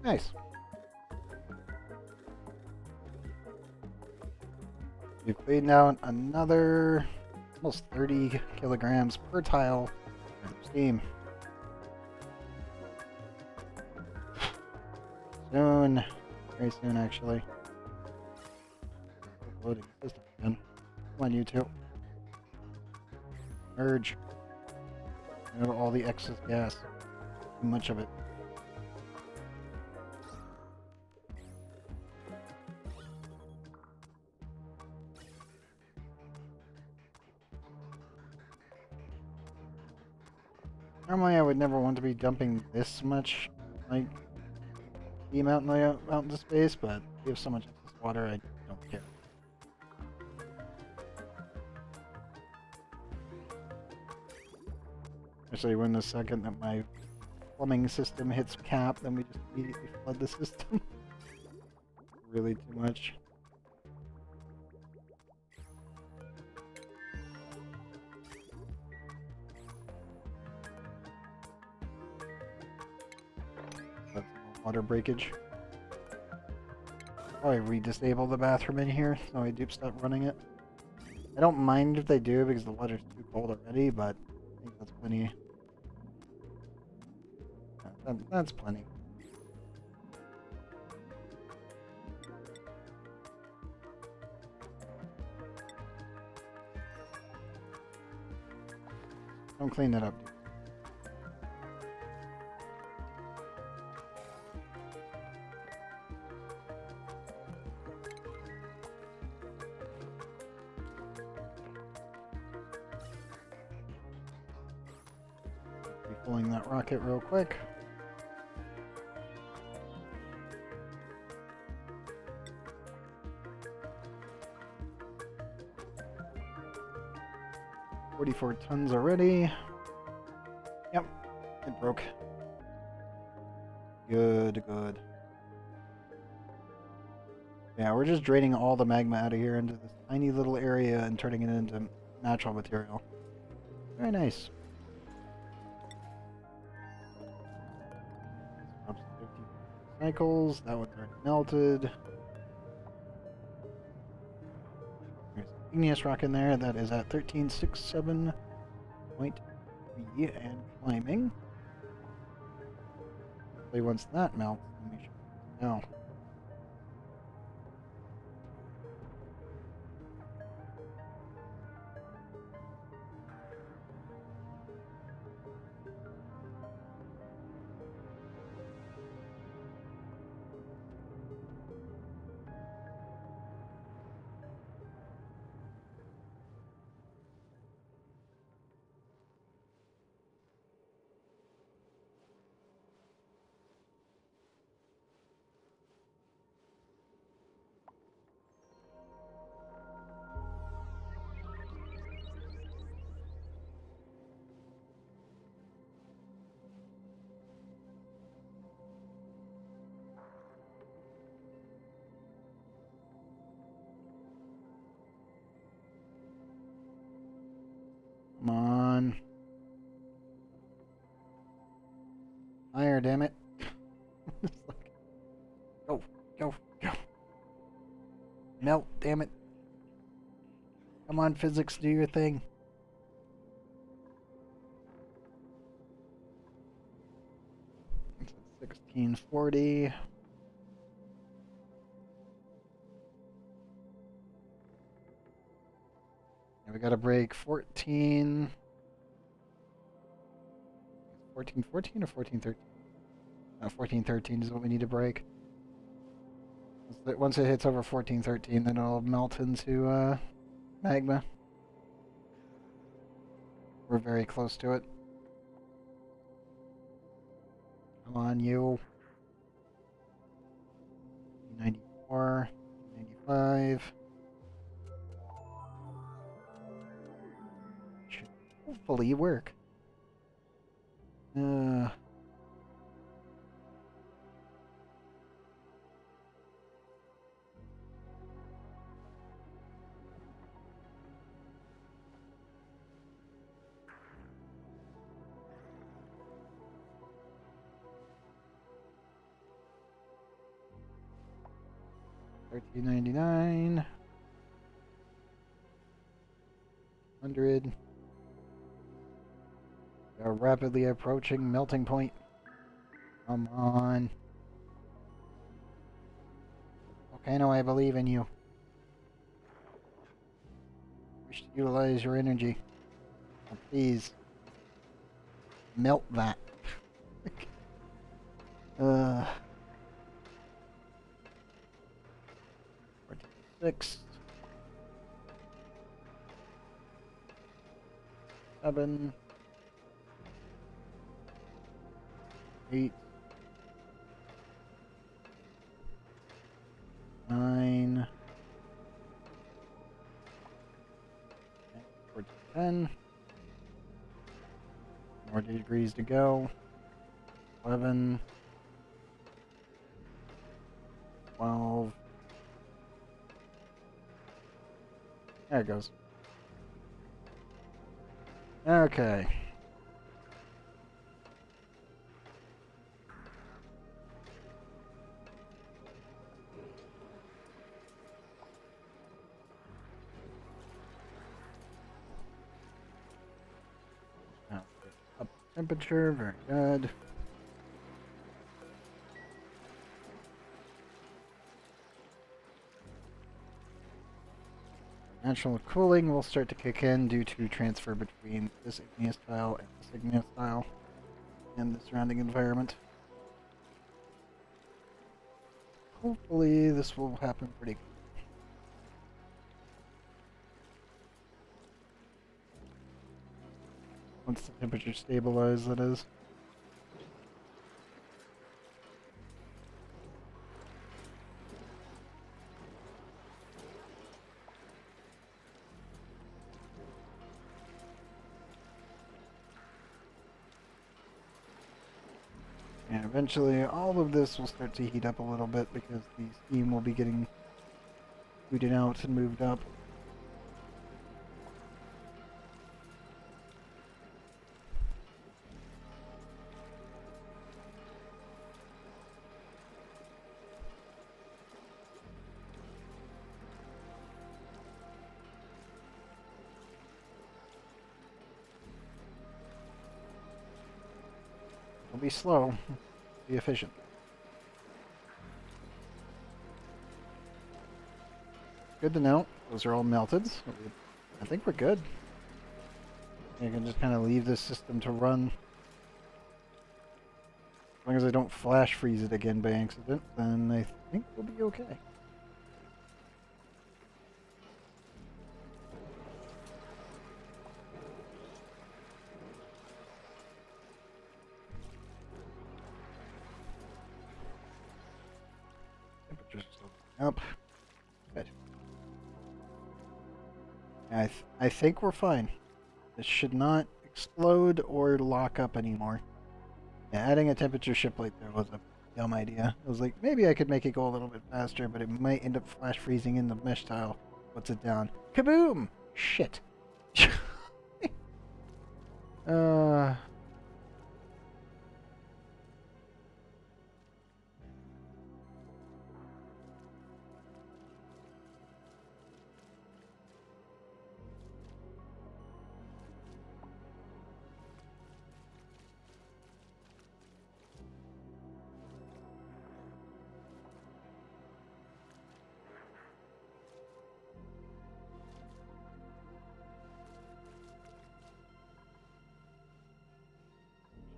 Nice. We've cleaned out another almost 30 kilograms per tile of steam. Soon, very soon actually. Loading system again. Come on, you two. Merge. Get out all the excess gas. Too much of it. Normally I would never want to be dumping this much, like, steam out into space, but we have so much excess water, I don't care. Especially when the second that my plumbing system hits cap, then we just immediately flood the system. Really too much. water breakage. Probably re-disable the bathroom in here so I do stop running it. I don't mind if they do because the water's too cold already, but I think that's plenty. That's plenty. Don't clean that up. Refilling that rocket real quick. $44 tons already. Yep, it broke. Good, good. Yeah, we're just draining all the magma out of here into this tiny little area and turning it into natural material. Very nice. Up to 50 cycles. That one's already melted. There's an igneous rock in there that is at 1367.3 and climbing. Hopefully once that melts, then we should know. Come on. Higher, damn it. It's like, go, go, go. Melt, damn it. Come on, physics, do your thing. It's at 1640. And we gotta break 14. 1414 or 1413? No, 1413 is what we need to break. Once it hits over 1413, then it'll melt into magma. We're very close to it. Come on, you. 94, 95. Should hopefully work. 1399. 100. We are rapidly approaching melting point. Come on. Volcano, I believe in you. Wish to utilize your energy. Oh, please. Melt that. 46. 7. 8. 9. 10. More degrees to go. 11. 12. There it goes. Okay. temperature, very good. Natural cooling will start to kick in due to transfer between this igneous tile and this igneous tile and the surrounding environment. Hopefully this will happen pretty quick. Once the temperature stabilizes, that is. And eventually all of this will start to heat up a little bit because the steam will be getting booted out and moved up. It'll be slow, be efficient. Good to know. Those are all melted. So I think we're good. You can just kind of leave this system to run. As long as I don't flash freeze it again by accident, then I think we'll be okay. Temperature's still going up. Good. I think we're fine. This should not explode or lock up anymore. Yeah, adding a temperature ship light there was a dumb idea. I was like, maybe I could make it go a little bit faster, but it might end up flash freezing in the mesh tile. Puts it down. Kaboom! Shit. uh...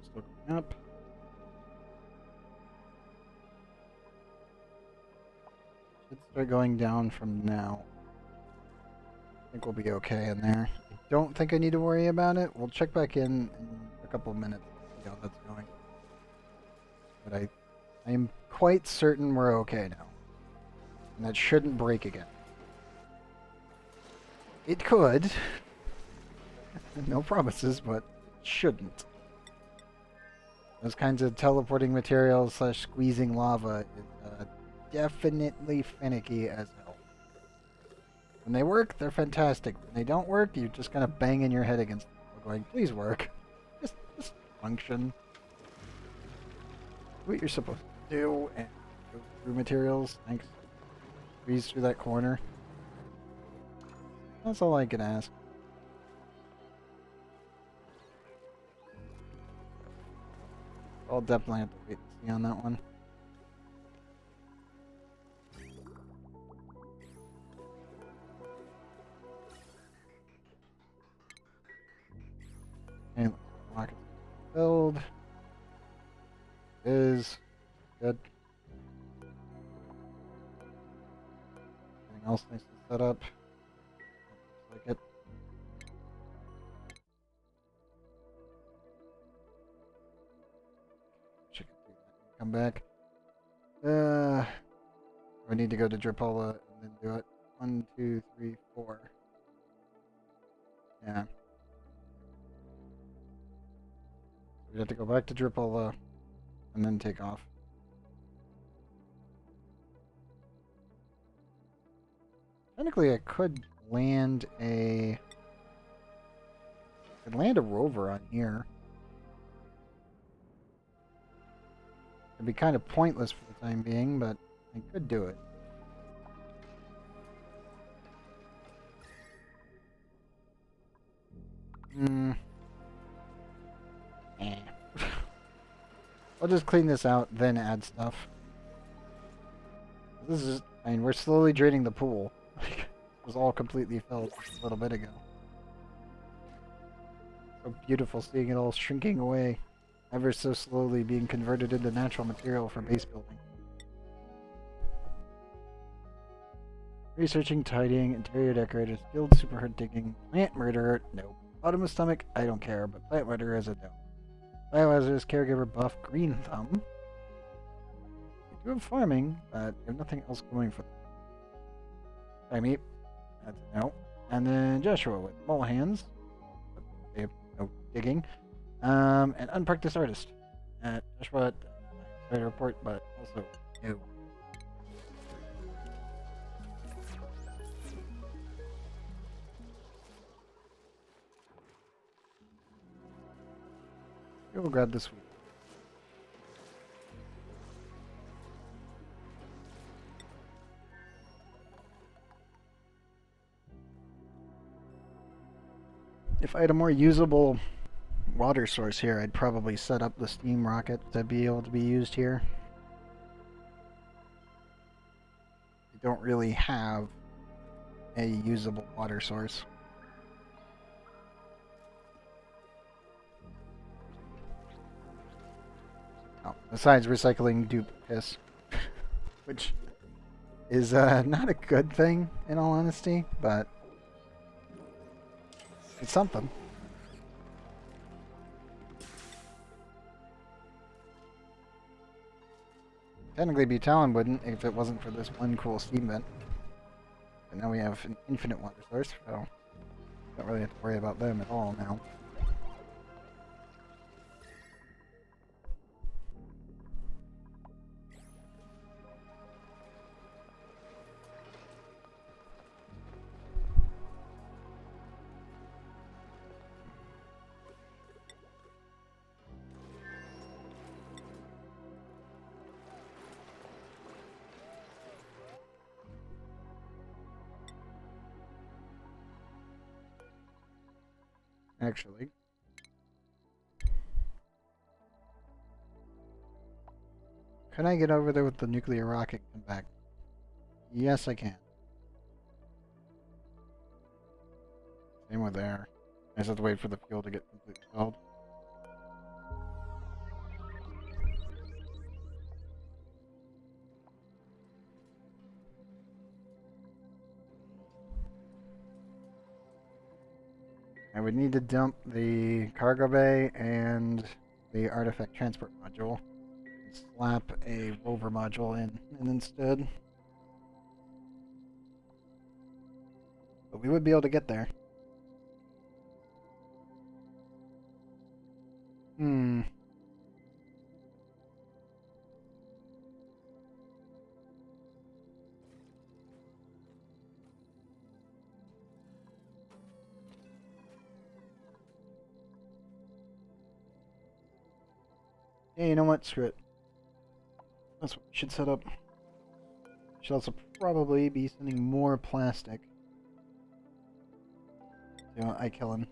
Still going up. Should start going down from now. I think we'll be okay in there. I don't think I need to worry about it. We'll check back in a couple of minutes and see how that's going. But I am quite certain we're okay now. And that shouldn't break again. It could. No promises, but it shouldn't. Those kinds of teleporting materials / squeezing lava is definitely finicky as hell. When they work, they're fantastic. When they don't work, you're just kind of banging your head against the wall going, please work. Just function. Do what you're supposed to do and go through materials. Thanks. Squeeze through that corner. That's all I can ask. I'll definitely have to wait and see on that one. And rocket build is good. Anything else needs to set up? Looks like it. Check it. Come back. We need to go to Drapola and then do it. 1, 2, 3, 4. Yeah. We have to go back to Drapola and then take off. Technically, I could land a rover on here. It'd be kind of pointless for the time being, but I could do it. Eh. I'll just clean this out, then add stuff. This is, I mean, we're slowly draining the pool. It was all completely filled just a little bit ago. So beautiful seeing it all shrinking away, ever so slowly being converted into natural material for base building. Researching, tidying, interior decorator, skilled super hard digging, plant murderer, no. Bottom of stomach, I don't care, but plant murderer is a no. Biohazardous, caregiver, buff, green thumb. They do have farming, but they have nothing else going for them. I mean, that's a no. And then Joshua with mole hands. They have no digging. And unpracticed artist. Joshua, sorry to report, but also no. We'll grab this week. If I had a more usable water source here, I'd probably set up the steam rocket to be able to be used here. I don't really have a usable water source. Oh, besides recycling dupe piss, which is not a good thing in all honesty, but it's something. Technically, Butalin wouldn't if it wasn't for this one cool steam vent. But now we have an infinite water source, so don't really have to worry about them at all now. Actually, can I get over there with the nuclear rocket and come back? Yes, I can. Same with there. I just have to wait for the fuel to get completely filled. I would need to dump the cargo bay and the artifact transport module. Slap a rover module in instead. But we would be able to get there. Yeah, you know what? Screw it. That's what we should set up. Should also probably be sending more plastic to Ikillen.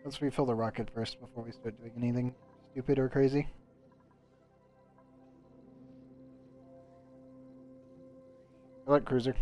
Let's refill the rocket first before we start doing anything stupid or crazy. Alert cruiser.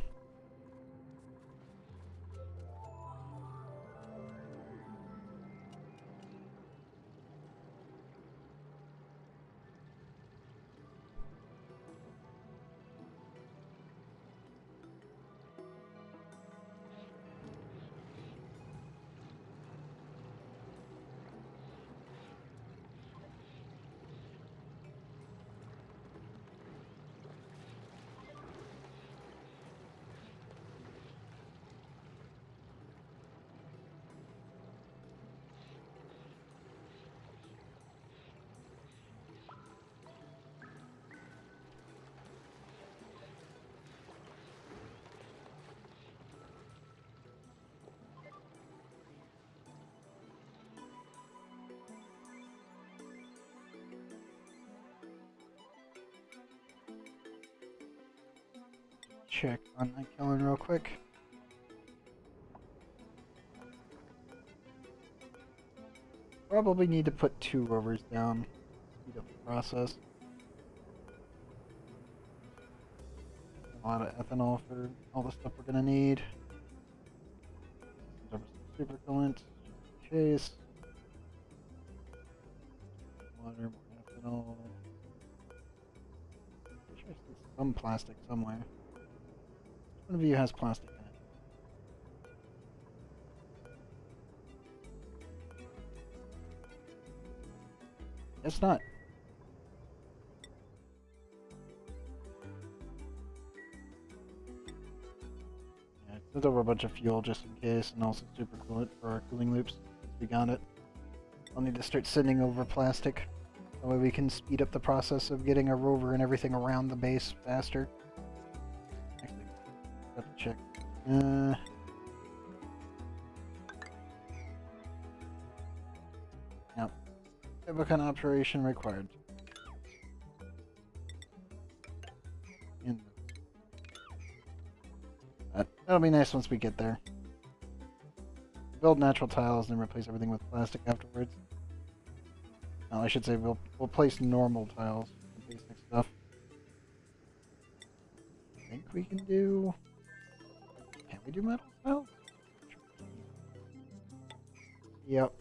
Check on Ikillen real quick. probably need to put 2 rovers down. Speed up the process. A lot of ethanol for all the stuff we're gonna need. Super coolant. Chase. Water, more ethanol. I'm sure I see some plastic somewhere. One of you has plastic in it. It's not. Yeah, sent over a bunch of fuel just in case, and also super coolant for our cooling loops. We got it. I'll need to start sending over plastic. That way we can speed up the process of getting a rover and everything around the base faster. Actually, I have to check. Yep. Typical operation required. That'll be nice once we get there. Build natural tiles and then replace everything with plastic afterwards. No, I should say we'll place normal tiles for basic stuff. I think we can do... Can we do metal tiles? Yep.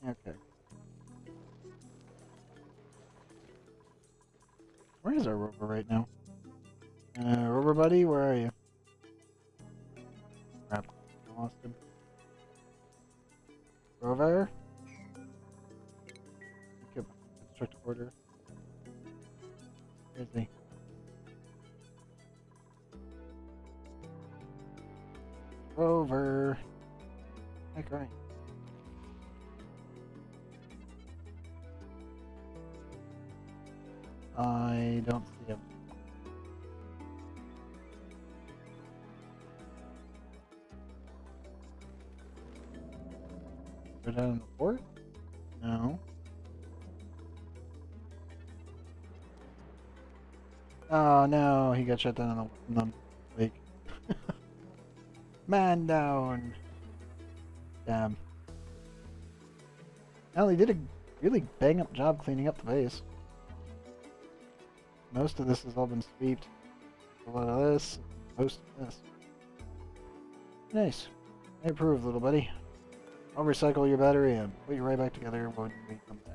Okay. Where is our rover right now? Rover buddy, where are you? Crap. I lost him. Rover? Construct order. Where is he? Rover. Heck, right. I don't see him. Go down in the port? No. Oh no, he got shut down in the lake. Man down. Damn. Well, he did a really bang up job cleaning up the base. Most of this has all been sweeped. A lot of this, most of this. Nice. I approve, little buddy. I'll recycle your battery and put you right back together when we come back.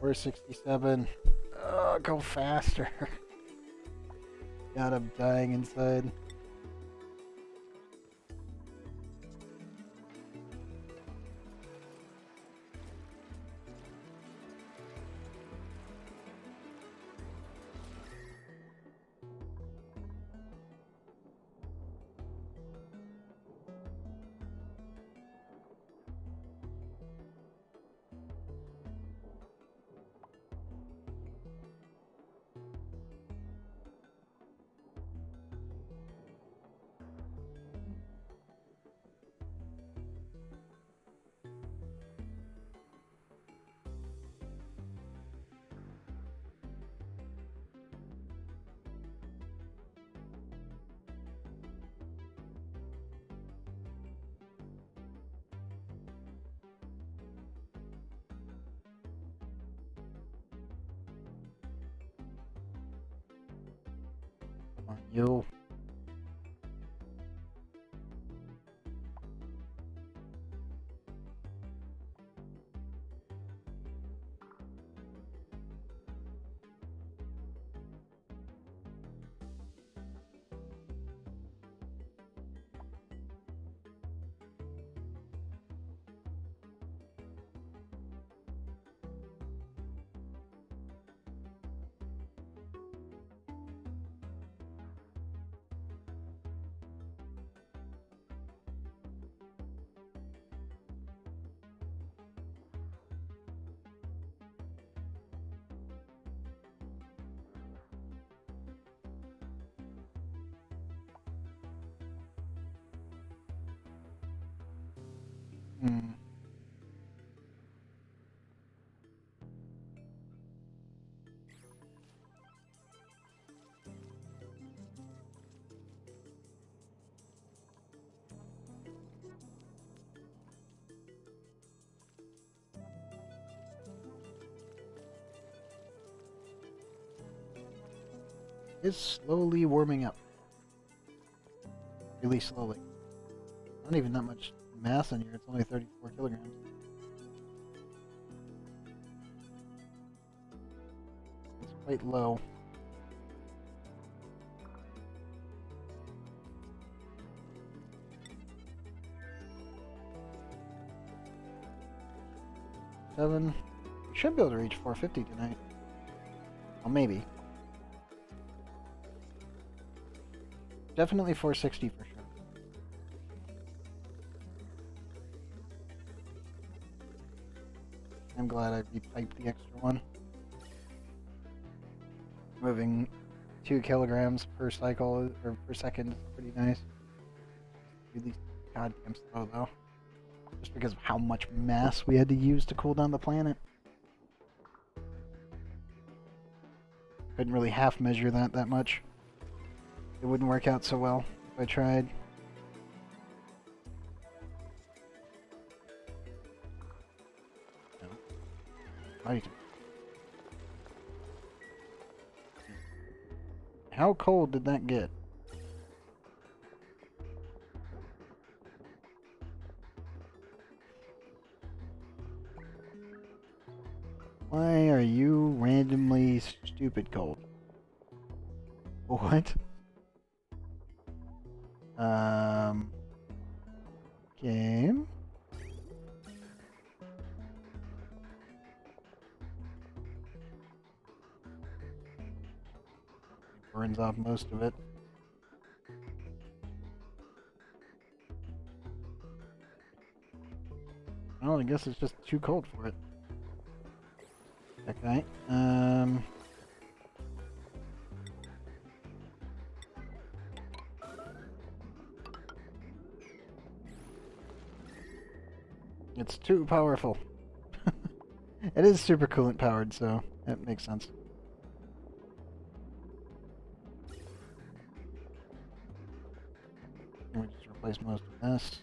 We're 67. Oh, go faster. God, I'm dying inside. Come on, you. Hmm. is slowly warming up. Really slowly. Not even that much mass in here, it's only 34 kilograms. It's quite low. We should be able to reach 450 tonight. Well, maybe. Definitely 460 for sure. I'm glad I repiped the extra one. Moving 2 kilograms per cycle or per second is pretty nice. Really goddamn slow though. Just because of how much mass we had to use to cool down the planet. Couldn't really half measure that much. It wouldn't work out so well if I tried. No. Right. How cold did that get? Why are you randomly stupid cold? What? Game? It burns off most of it. Well, I guess it's just too cold for it. Okay, it's too powerful. It is super coolant powered, so that makes sense. We just replace most of this.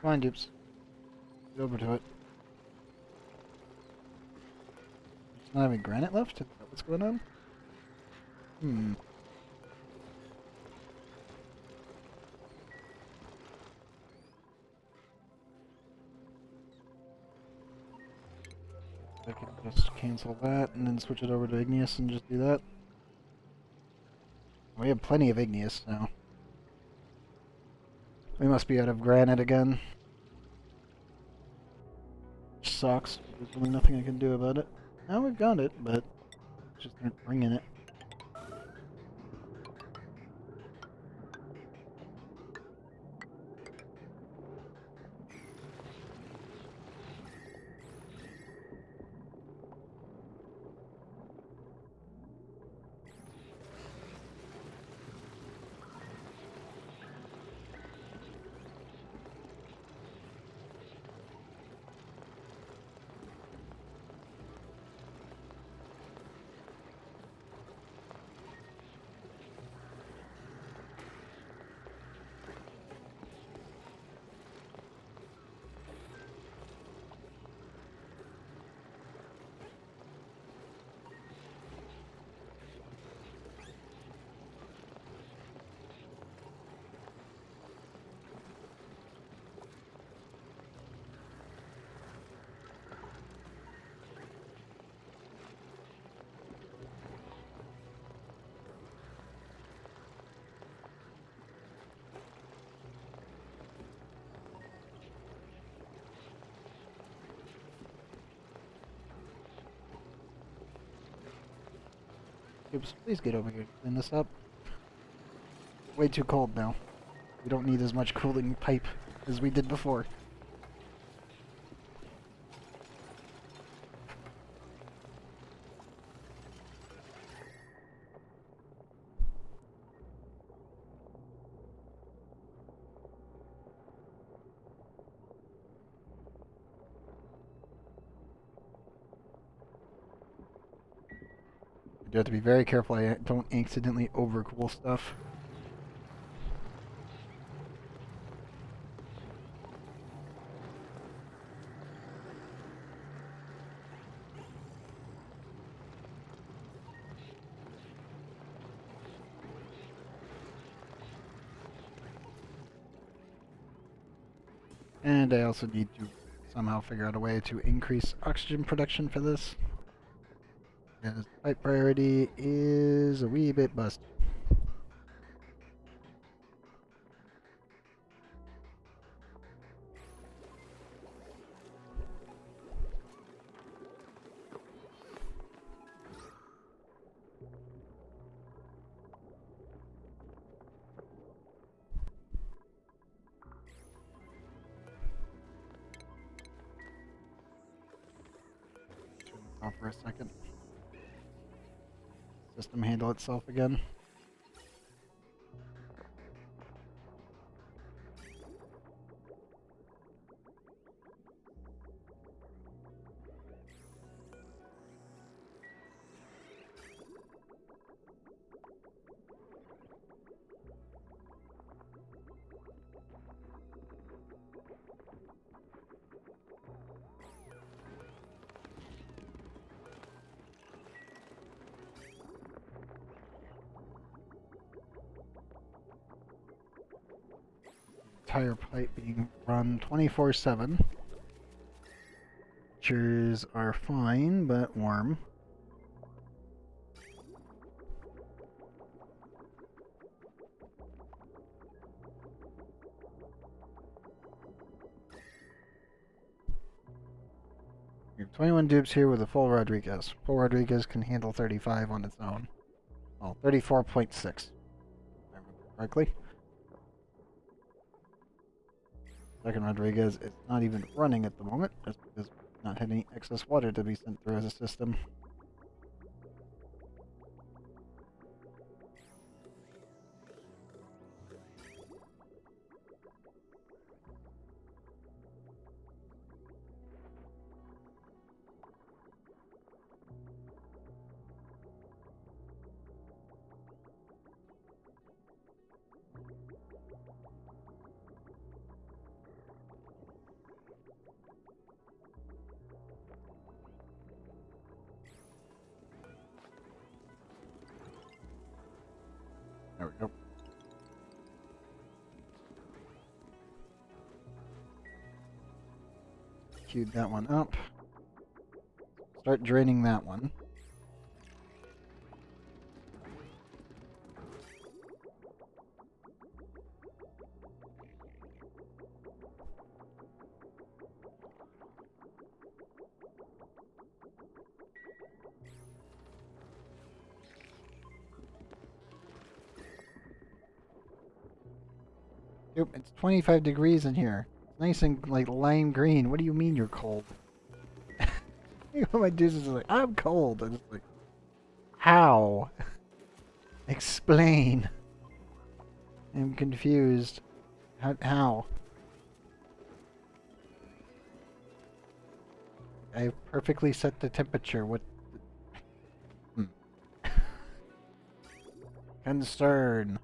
Come on, dupes. Get over to it. It's not having granite left? Is that what's going on? Hmm. I can just cancel that and then switch it over to igneous and just do that. We have plenty of igneous now. We must be out of granite again. Which sucks. There's really nothing I can do about it. Now we've got it, but just aren't bringing it. Oops, please get over here. Clean this up. Way too cold now. We don't need as much cooling pipe as we did before. You have to be very careful I don't accidentally overcool stuff. And I also need to somehow figure out a way to increase oxygen production for this. As pipe priority is a wee bit busted. Turn this off for a second. System handle itself again. Entire pipe being run 24/7. Temperatures are fine, but warm. We have 21 dupes here with a full Rodriguez. Full Rodriguez can handle 35 on its own. Well, 34.6. If I remember correctly. Second Rodriguez is not even running at the moment, just because we've not had any excess water to be sent through as a system. There we go. Queued that one up. Start draining that one. Yep, it's 25 degrees in here. It's nice and like lime green. What do you mean you're cold? My dudes is like, I'm cold. I'm just like, how? Explain. I'm confused. How? I perfectly set the temperature. What? Concern.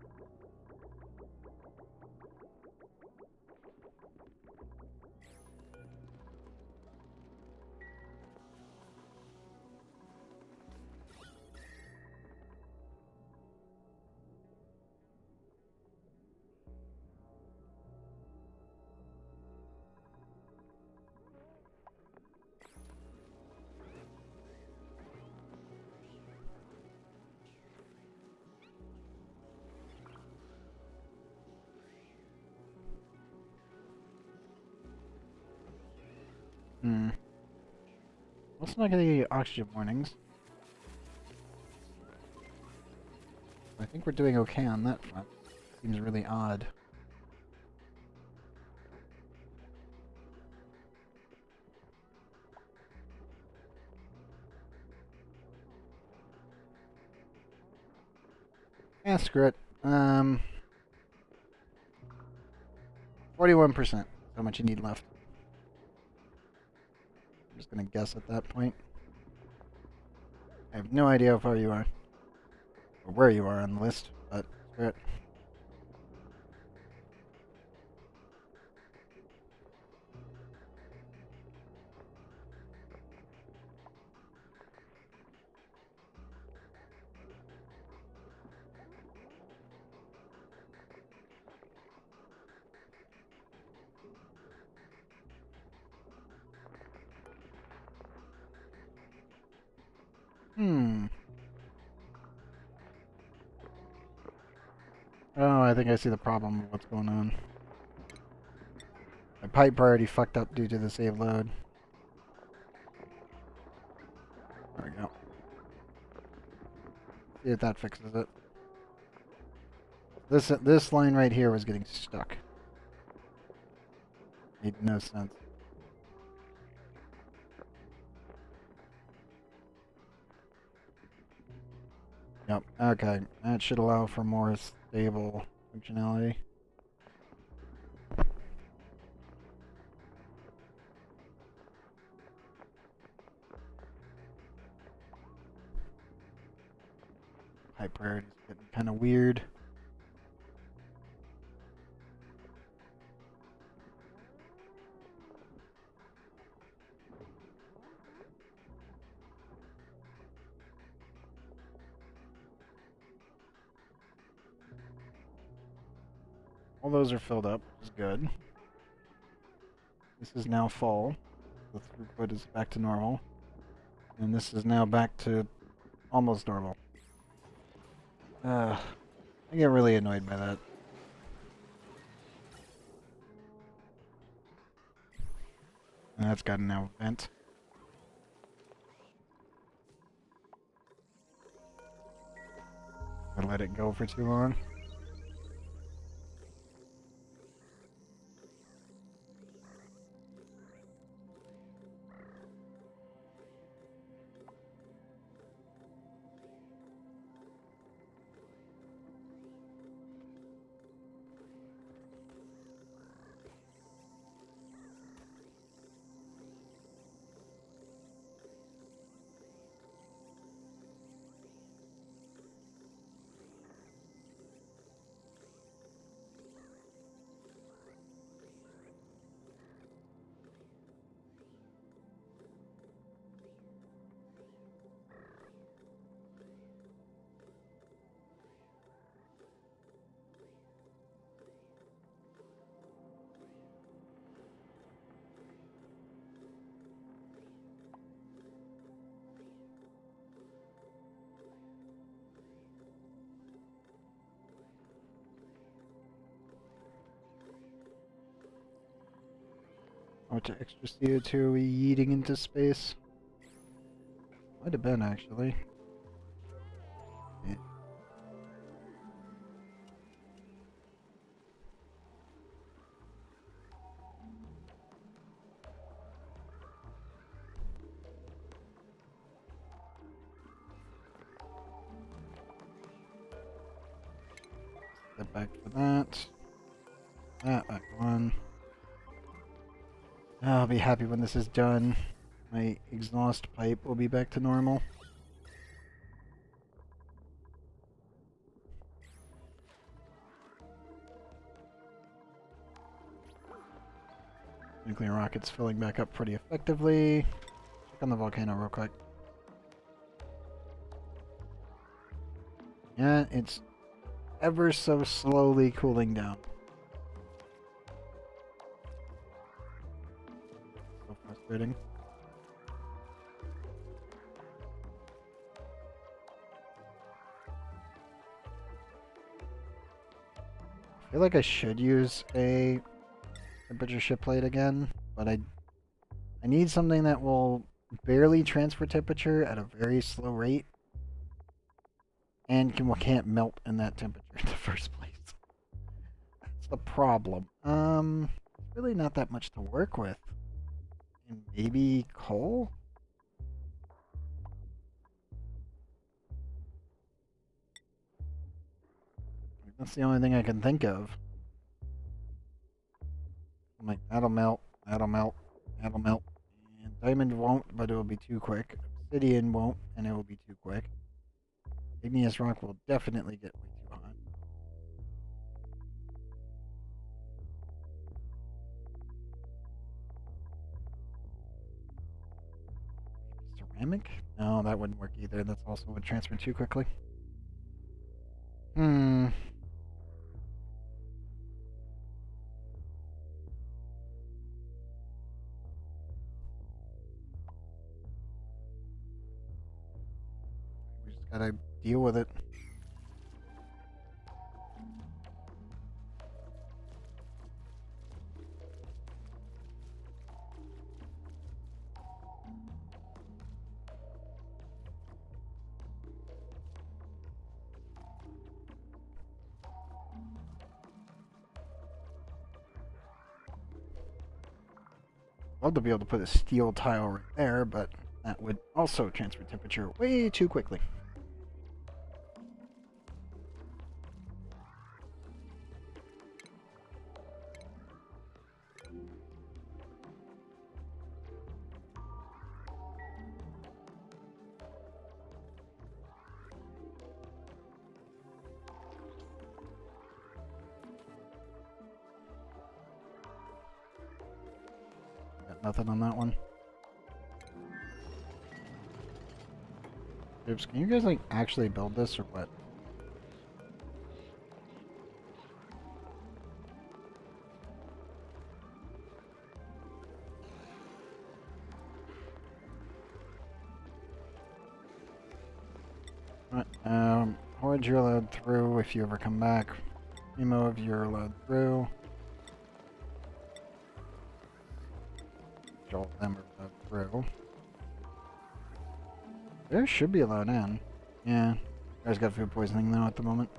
Let's not get any oxygen warnings. think we're doing okay on that front. Seems really odd. Yeah, screw it. 41%. How much you need left? I'm just gonna guess at that point. I have no idea how far you are. Or where you are on the list, but screw it. Oh, I think I see the problem with what's going on. My pipe already fucked up due to the save load. There we go. See if that fixes it. This line right here was getting stuck. Made no sense. Yep, okay. That should allow for more stable functionality. High priority's getting kind of weird. All those are filled up, which is good. This is now full. The throughput is back to normal. And this is now back to almost normal. I get really annoyed by that. And that's got to now vent. I let it go for too long. How much extra CO2 are we yeeting into space? Might have been, actually. Yeah. Step back for that. That back on. I'll be happy when this is done. My exhaust pipe will be back to normal. Nuclear rocket's filling back up pretty effectively. Check on the volcano real quick. Yeah, it's ever so slowly cooling down. So frustrating. I feel like I should use a temperature shift plate again, but I need something that will barely transfer temperature at a very slow rate. and can't melt in that temperature in the first place. That's the problem. Really not that much to work with. And maybe coal? That's the only thing I can think of. I'm like, that'll melt, that'll melt, that'll melt. And diamond won't, but it will be too quick. Obsidian won't, and it will be too quick. Igneous rock will definitely get way too hot. Ceramic? No, that wouldn't work either. That's also would transfer too quickly. Hmm. We just gotta deal with it. Love to be able to put a steel tile right there, but that would also transfer temperature way too quickly. Got nothing on that one. Oops, can you guys like actually build this or what? Horde, you're allowed through if you ever come back. Remove, you're allowed through. All of them are allowed through. There should be allowed in. Yeah. You guys got food poisoning though at the moment.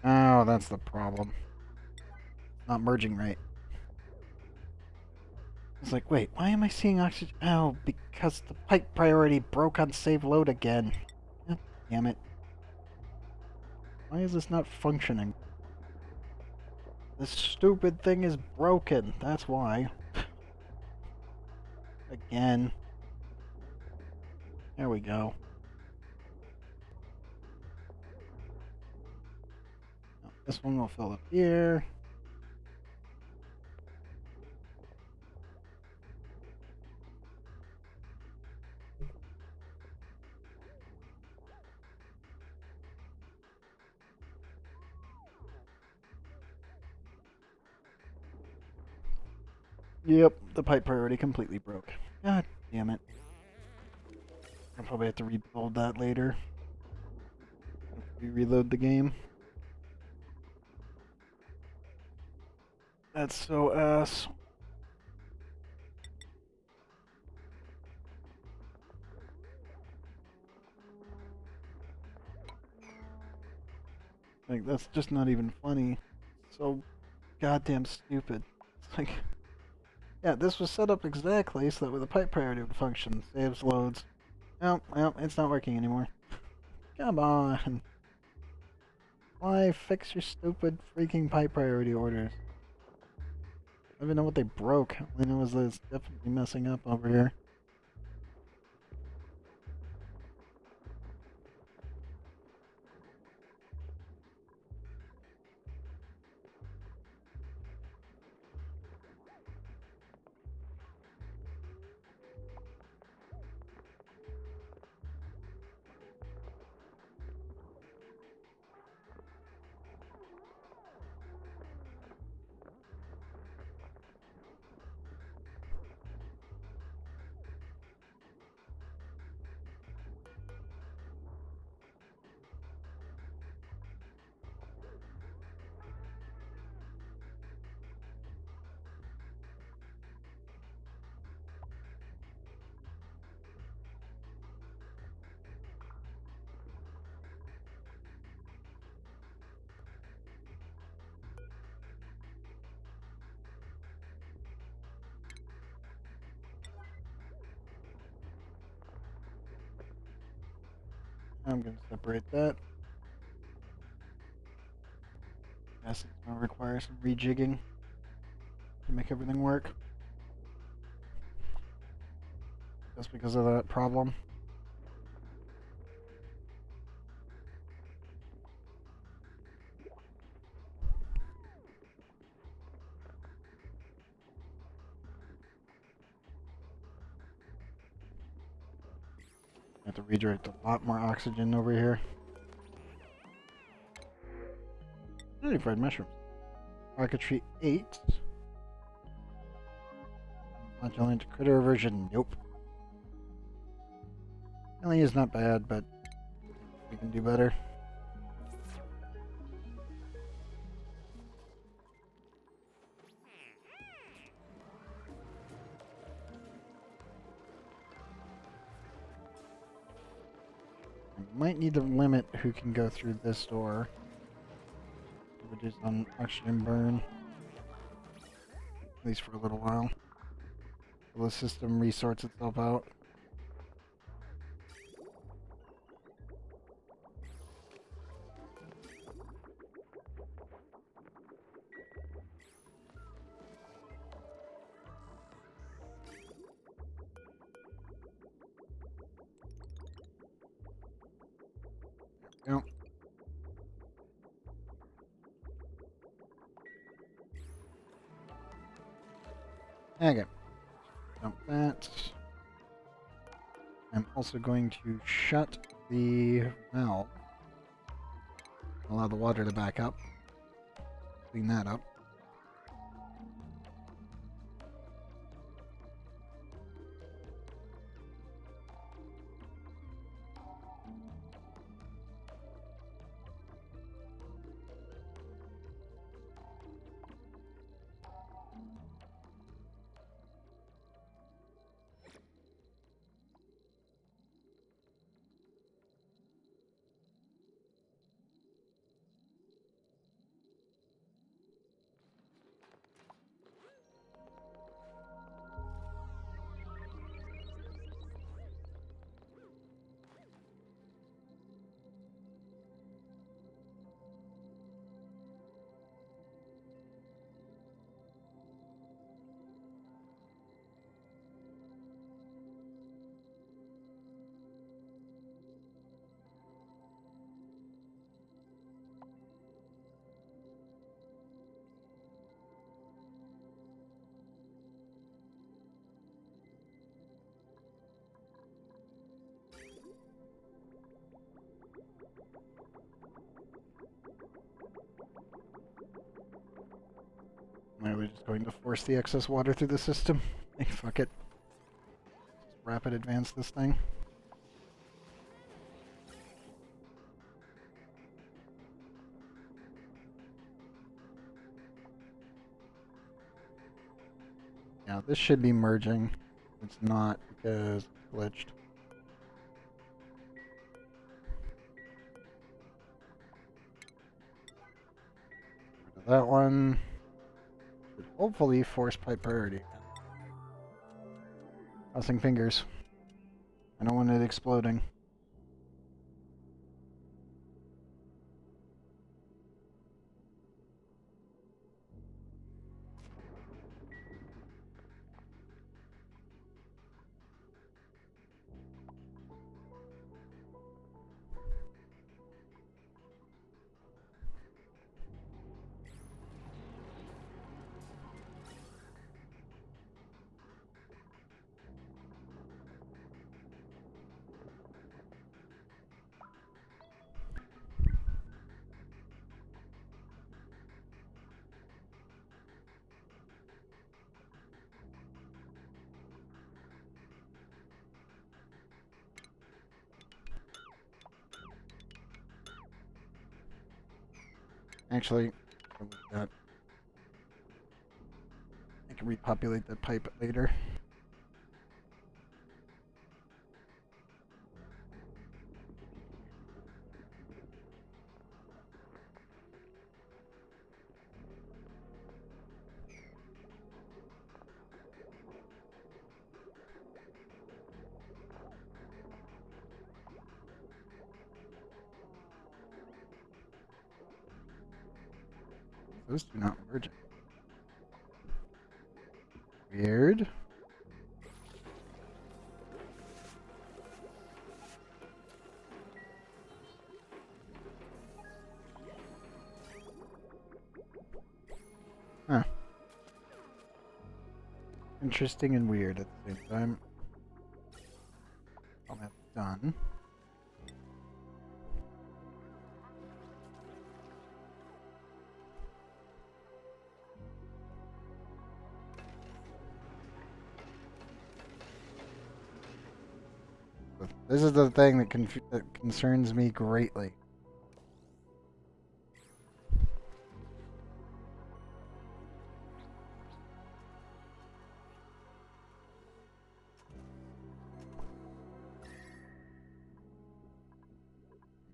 Oh, that's the problem. Not merging right. It's like, wait, why am I seeing oxygen? Oh, because the pipe priority broke on save load again. God damn it. Why is this not functioning? This stupid thing is broken. That's why. Again. There we go. Now, this one will fill up here. Yep, the pipe priority completely broke. God damn it. I'll probably have to rebuild that later. If we reload the game. That's so ass. Like, that's just not even funny. So goddamn stupid. It's like, yeah, this was set up exactly so that with the pipe priority would function. Saves loads. No, well, it's not working anymore. Come on. Why fix your stupid freaking pipe priority orders? I don't even know what they broke. All I know is that it's definitely messing up over here. I'm going to separate that. Guess it's going to require some rejigging to make everything work. Just because of that problem. I have to redirect a lot more oxygen over here. Hey, fried mushrooms. Rocketry 8. Flatulent critter version. Nope. Ellie is not bad, but we can do better. I might need to limit who can go through this door. Reduce on oxygen burn. At least for a little while. Till the system resorts itself out. There we go. Okay. Dump that. I'm also going to shut the valve. Allow the water to back up. Clean that up. Are we just going to force the excess water through the system? Hey, fuck it. Just rapid advance this thing. Yeah, this should be merging. It's not because it's glitched. Rid of that one. Should hopefully force pipe priority. Crossing fingers. I don't want it exploding. Actually, I can repopulate that pipe later. Those two not merging. Weird. Huh. Interesting and weird at the same time. All that's done. This is the thing that concerns me greatly.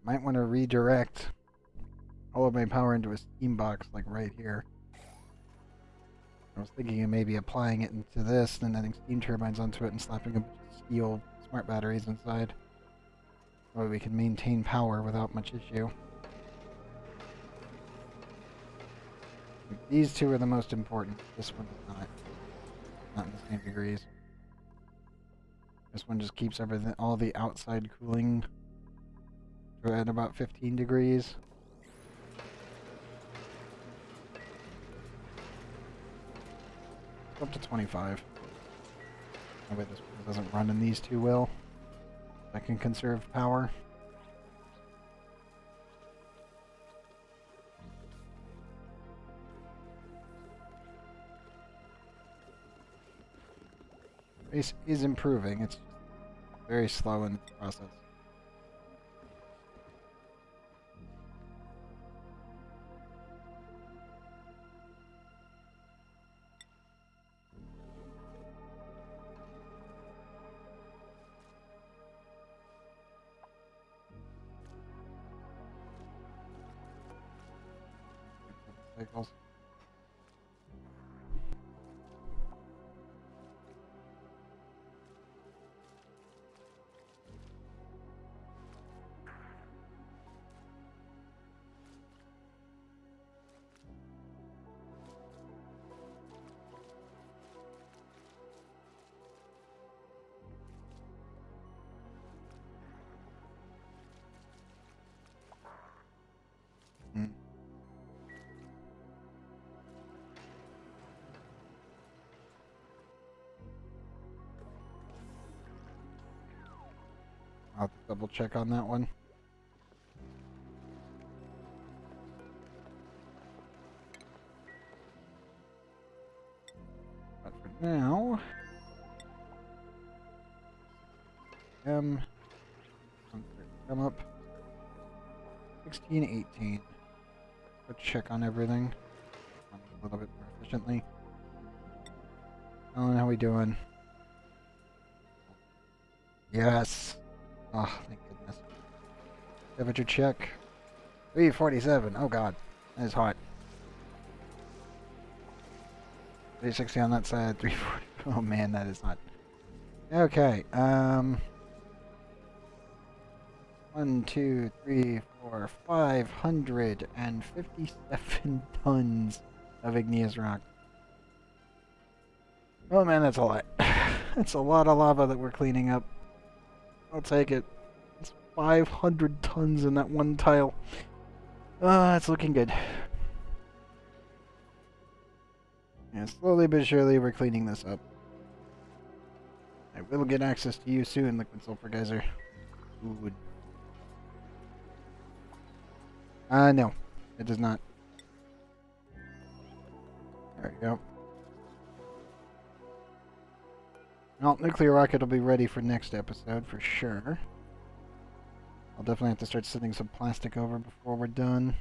Might want to redirect all of my power into a steam box, like right here. I was thinking of maybe applying it into this, and then adding steam turbines onto it and slapping a bunch of steel smart batteries inside. So we can maintain power without much issue. These two are the most important. This one is not. Not in the same degrees. This one just keeps everything, all the outside cooling at about 15 degrees. Up to 25. That way this doesn't run in these too well. I can conserve power. Base is improving. It's very slow in the process. Cycles. I'll have to double check on that one. But for now, come up 16, 18. Let's check on everything a little bit more efficiently. Alan, how we doing? Yes. Oh, thank goodness. Temperature check. 347. Oh god. That is hot. 360 on that side, 340. Oh man, that is hot. Okay, 1, 2, 3, 4, 557 tons of igneous rock. Oh man, that's a lot. That's a lot of lava that we're cleaning up. I'll take it. It's 500 tons in that one tile. That's looking good. Yeah, slowly but surely we're cleaning this up. I will get access to you soon, Liquid Sulfur Geyser. Good. No. It does not. There we go. Well, nuclear rocket will be ready for next episode for sure. I'll definitely have to start sending some plastic over before we're done.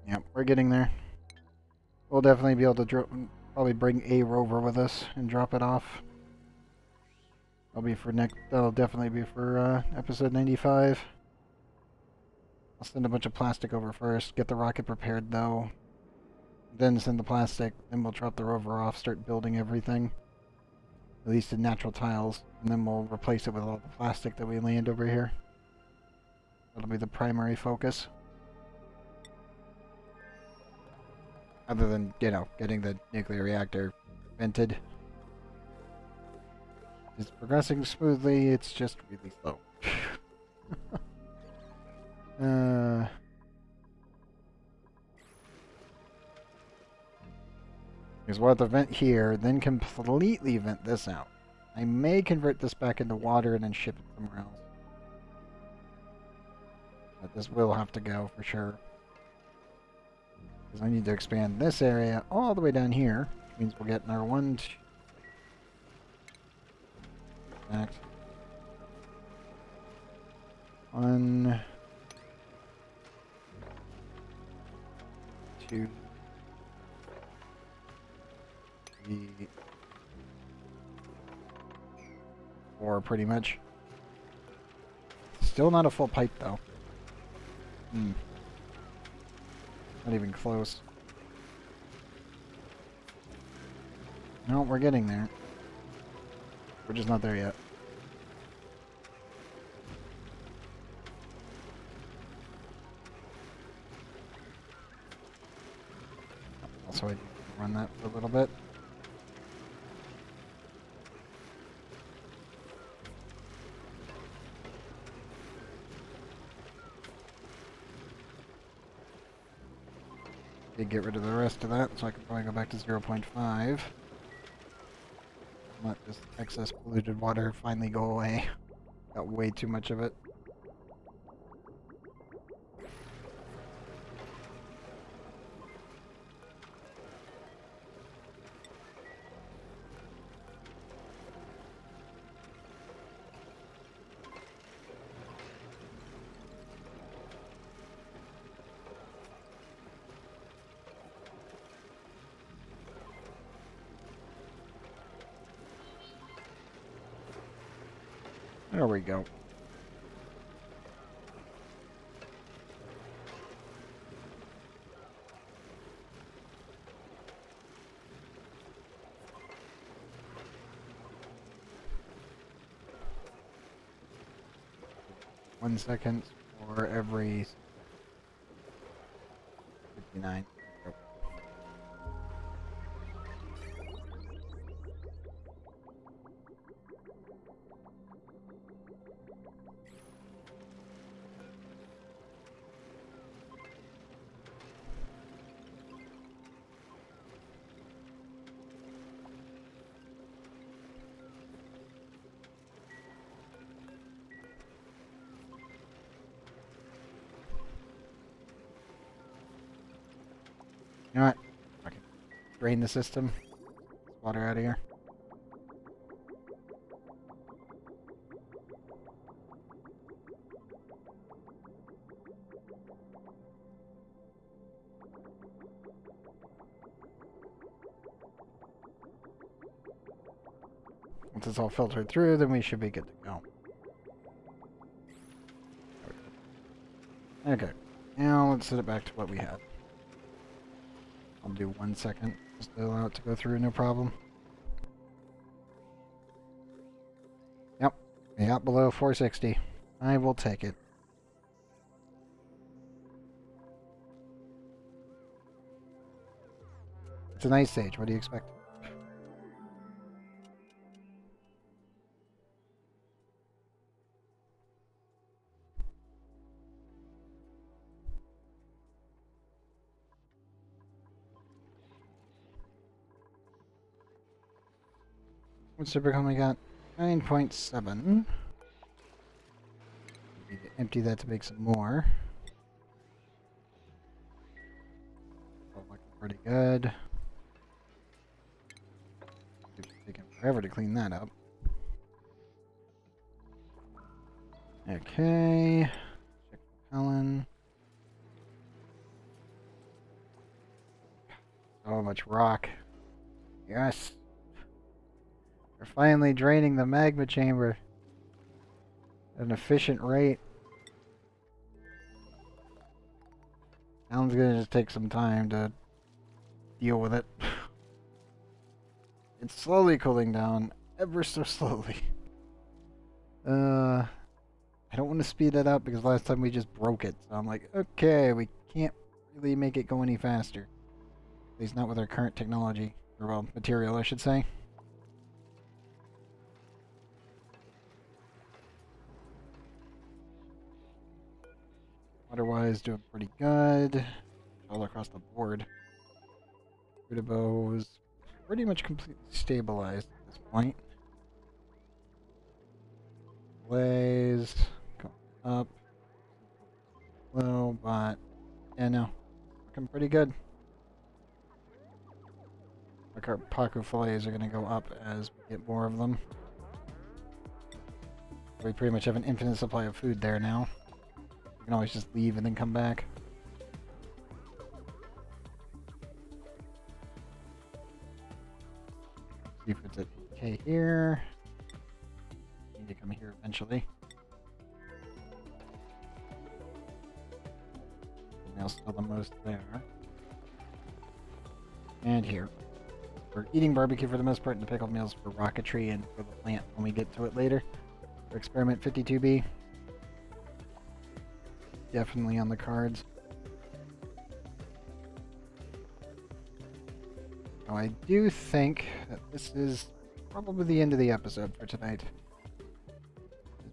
Yep, we're getting there. We'll definitely be able to probably bring a rover with us and drop it off. That'll definitely be for episode 95. I'll send a bunch of plastic over first, get the rocket prepared though. Then send the plastic, then we'll drop the rover off, start building everything. At least in natural tiles, and then we'll replace it with all the plastic that we land over here. That'll be the primary focus. Other than, you know, getting the nuclear reactor vented. It's progressing smoothly, it's just really slow. Because we'll have to vent here, then completely vent this out. I may convert this back into water and then ship it somewhere else. But this will have to go for sure. Because I need to expand this area all the way down here, which means we'll get our one... Next. 1, 2, 3, 4, pretty much. Still not a full pipe, though. Not even close. No, we're getting there. We're just not there yet. Also, I need to run that for a little bit. Get rid of the rest of that, so I can probably go back to 0.5. Let this excess polluted water finally go away. Got way too much of it. There we go. One second for every 59. You know what? Okay. Drain the system. Water out of here. Once it's all filtered through, then we should be good to go. Okay. Now let's set it back to what we had. I'll do 1 second just to allow it to go through, no problem. Yep, we got below 460. I will take it. It's an ice age, what do you expect? What's Supercom we got? 9.7. Need to empty that to make some more. Oh, looking pretty good. It's taking forever to clean that up. Okay. Check for Helen. So much rock. Yes. We're finally draining the magma chamber at an efficient rate. Alan's gonna just take some time to deal with it. It's slowly cooling down, ever so slowly. I don't want to speed it up because last time we just broke it. So I'm like, okay, we can't really make it go any faster. At least not with our current technology. Or, well, material, I should say. Water-wise, doing pretty good. All across the board. Rudabo is pretty much completely stabilized at this point. Blaze, going up. Low, but yeah, no. Looking pretty good. Like our Paku fillets are going to go up as we get more of them. We pretty much have an infinite supply of food there now. We can always just leave and then come back. Seafood's at okay here. Need to come here eventually. Now still the most there. And here. We're eating barbecue for the most part, and the pickled meals for rocketry and for the plant when we get to it later. For experiment 52B. Definitely on the cards. Now I do think that this is probably the end of the episode for tonight.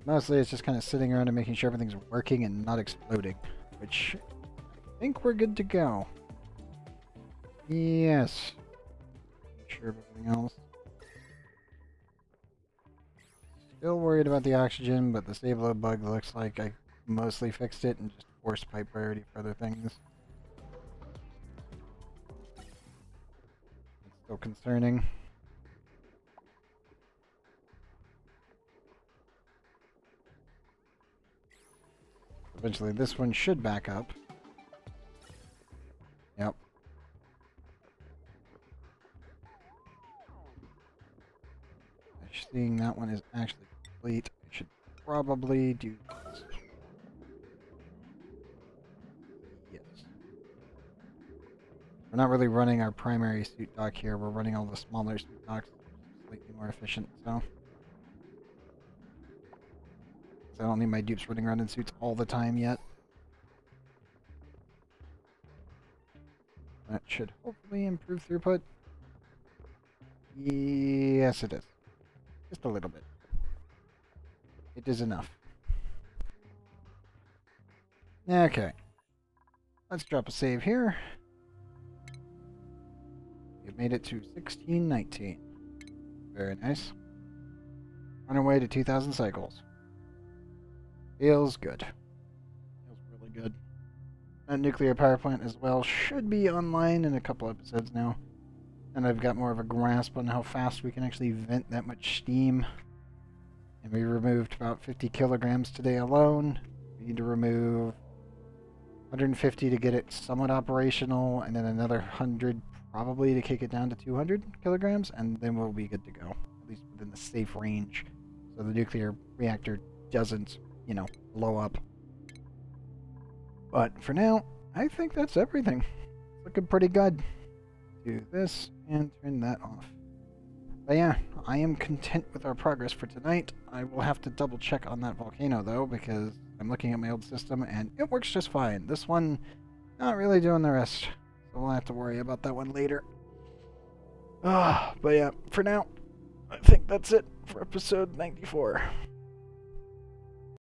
Mostly it's just kind of sitting around and making sure everything's working and not exploding, which I think we're good to go. Yes. Sure of everything else. Still worried about the oxygen, but the save load bug looks like I mostly fixed it and just forced pipe priority for other things. It's still concerning. Eventually this one should back up. Yep. Seeing that one is actually complete, I should probably do this. Yes. We're not really running our primary suit dock here, we're running all the smaller suit docks, slightly more efficient, so. I don't need my dupes running around in suits all the time yet. That should hopefully improve throughput. Yes, it is. Just a little bit. It is enough. Okay. Let's drop a save here. We've made it to 1619. Very nice. On our way to 2,000 cycles. Feels good. Feels really good. That nuclear power plant as well should be online in a couple episodes now. And I've got more of a grasp on how fast we can actually vent that much steam. And we removed about 50 kilograms today alone. We need to remove 150 to get it somewhat operational, and then another 100 probably to kick it down to 200 kilograms, and then we'll be good to go. At least within the safe range. So the nuclear reactor doesn't, you know, blow up. But for now, I think that's everything. Looking pretty good. Do this and turn that off. But yeah, I am content with our progress for tonight. I will have to double check on that volcano though, because I'm looking at my old system and it works just fine. This one, not really doing the rest. So we'll have to worry about that one later. But yeah, for now, I think that's it for episode 94.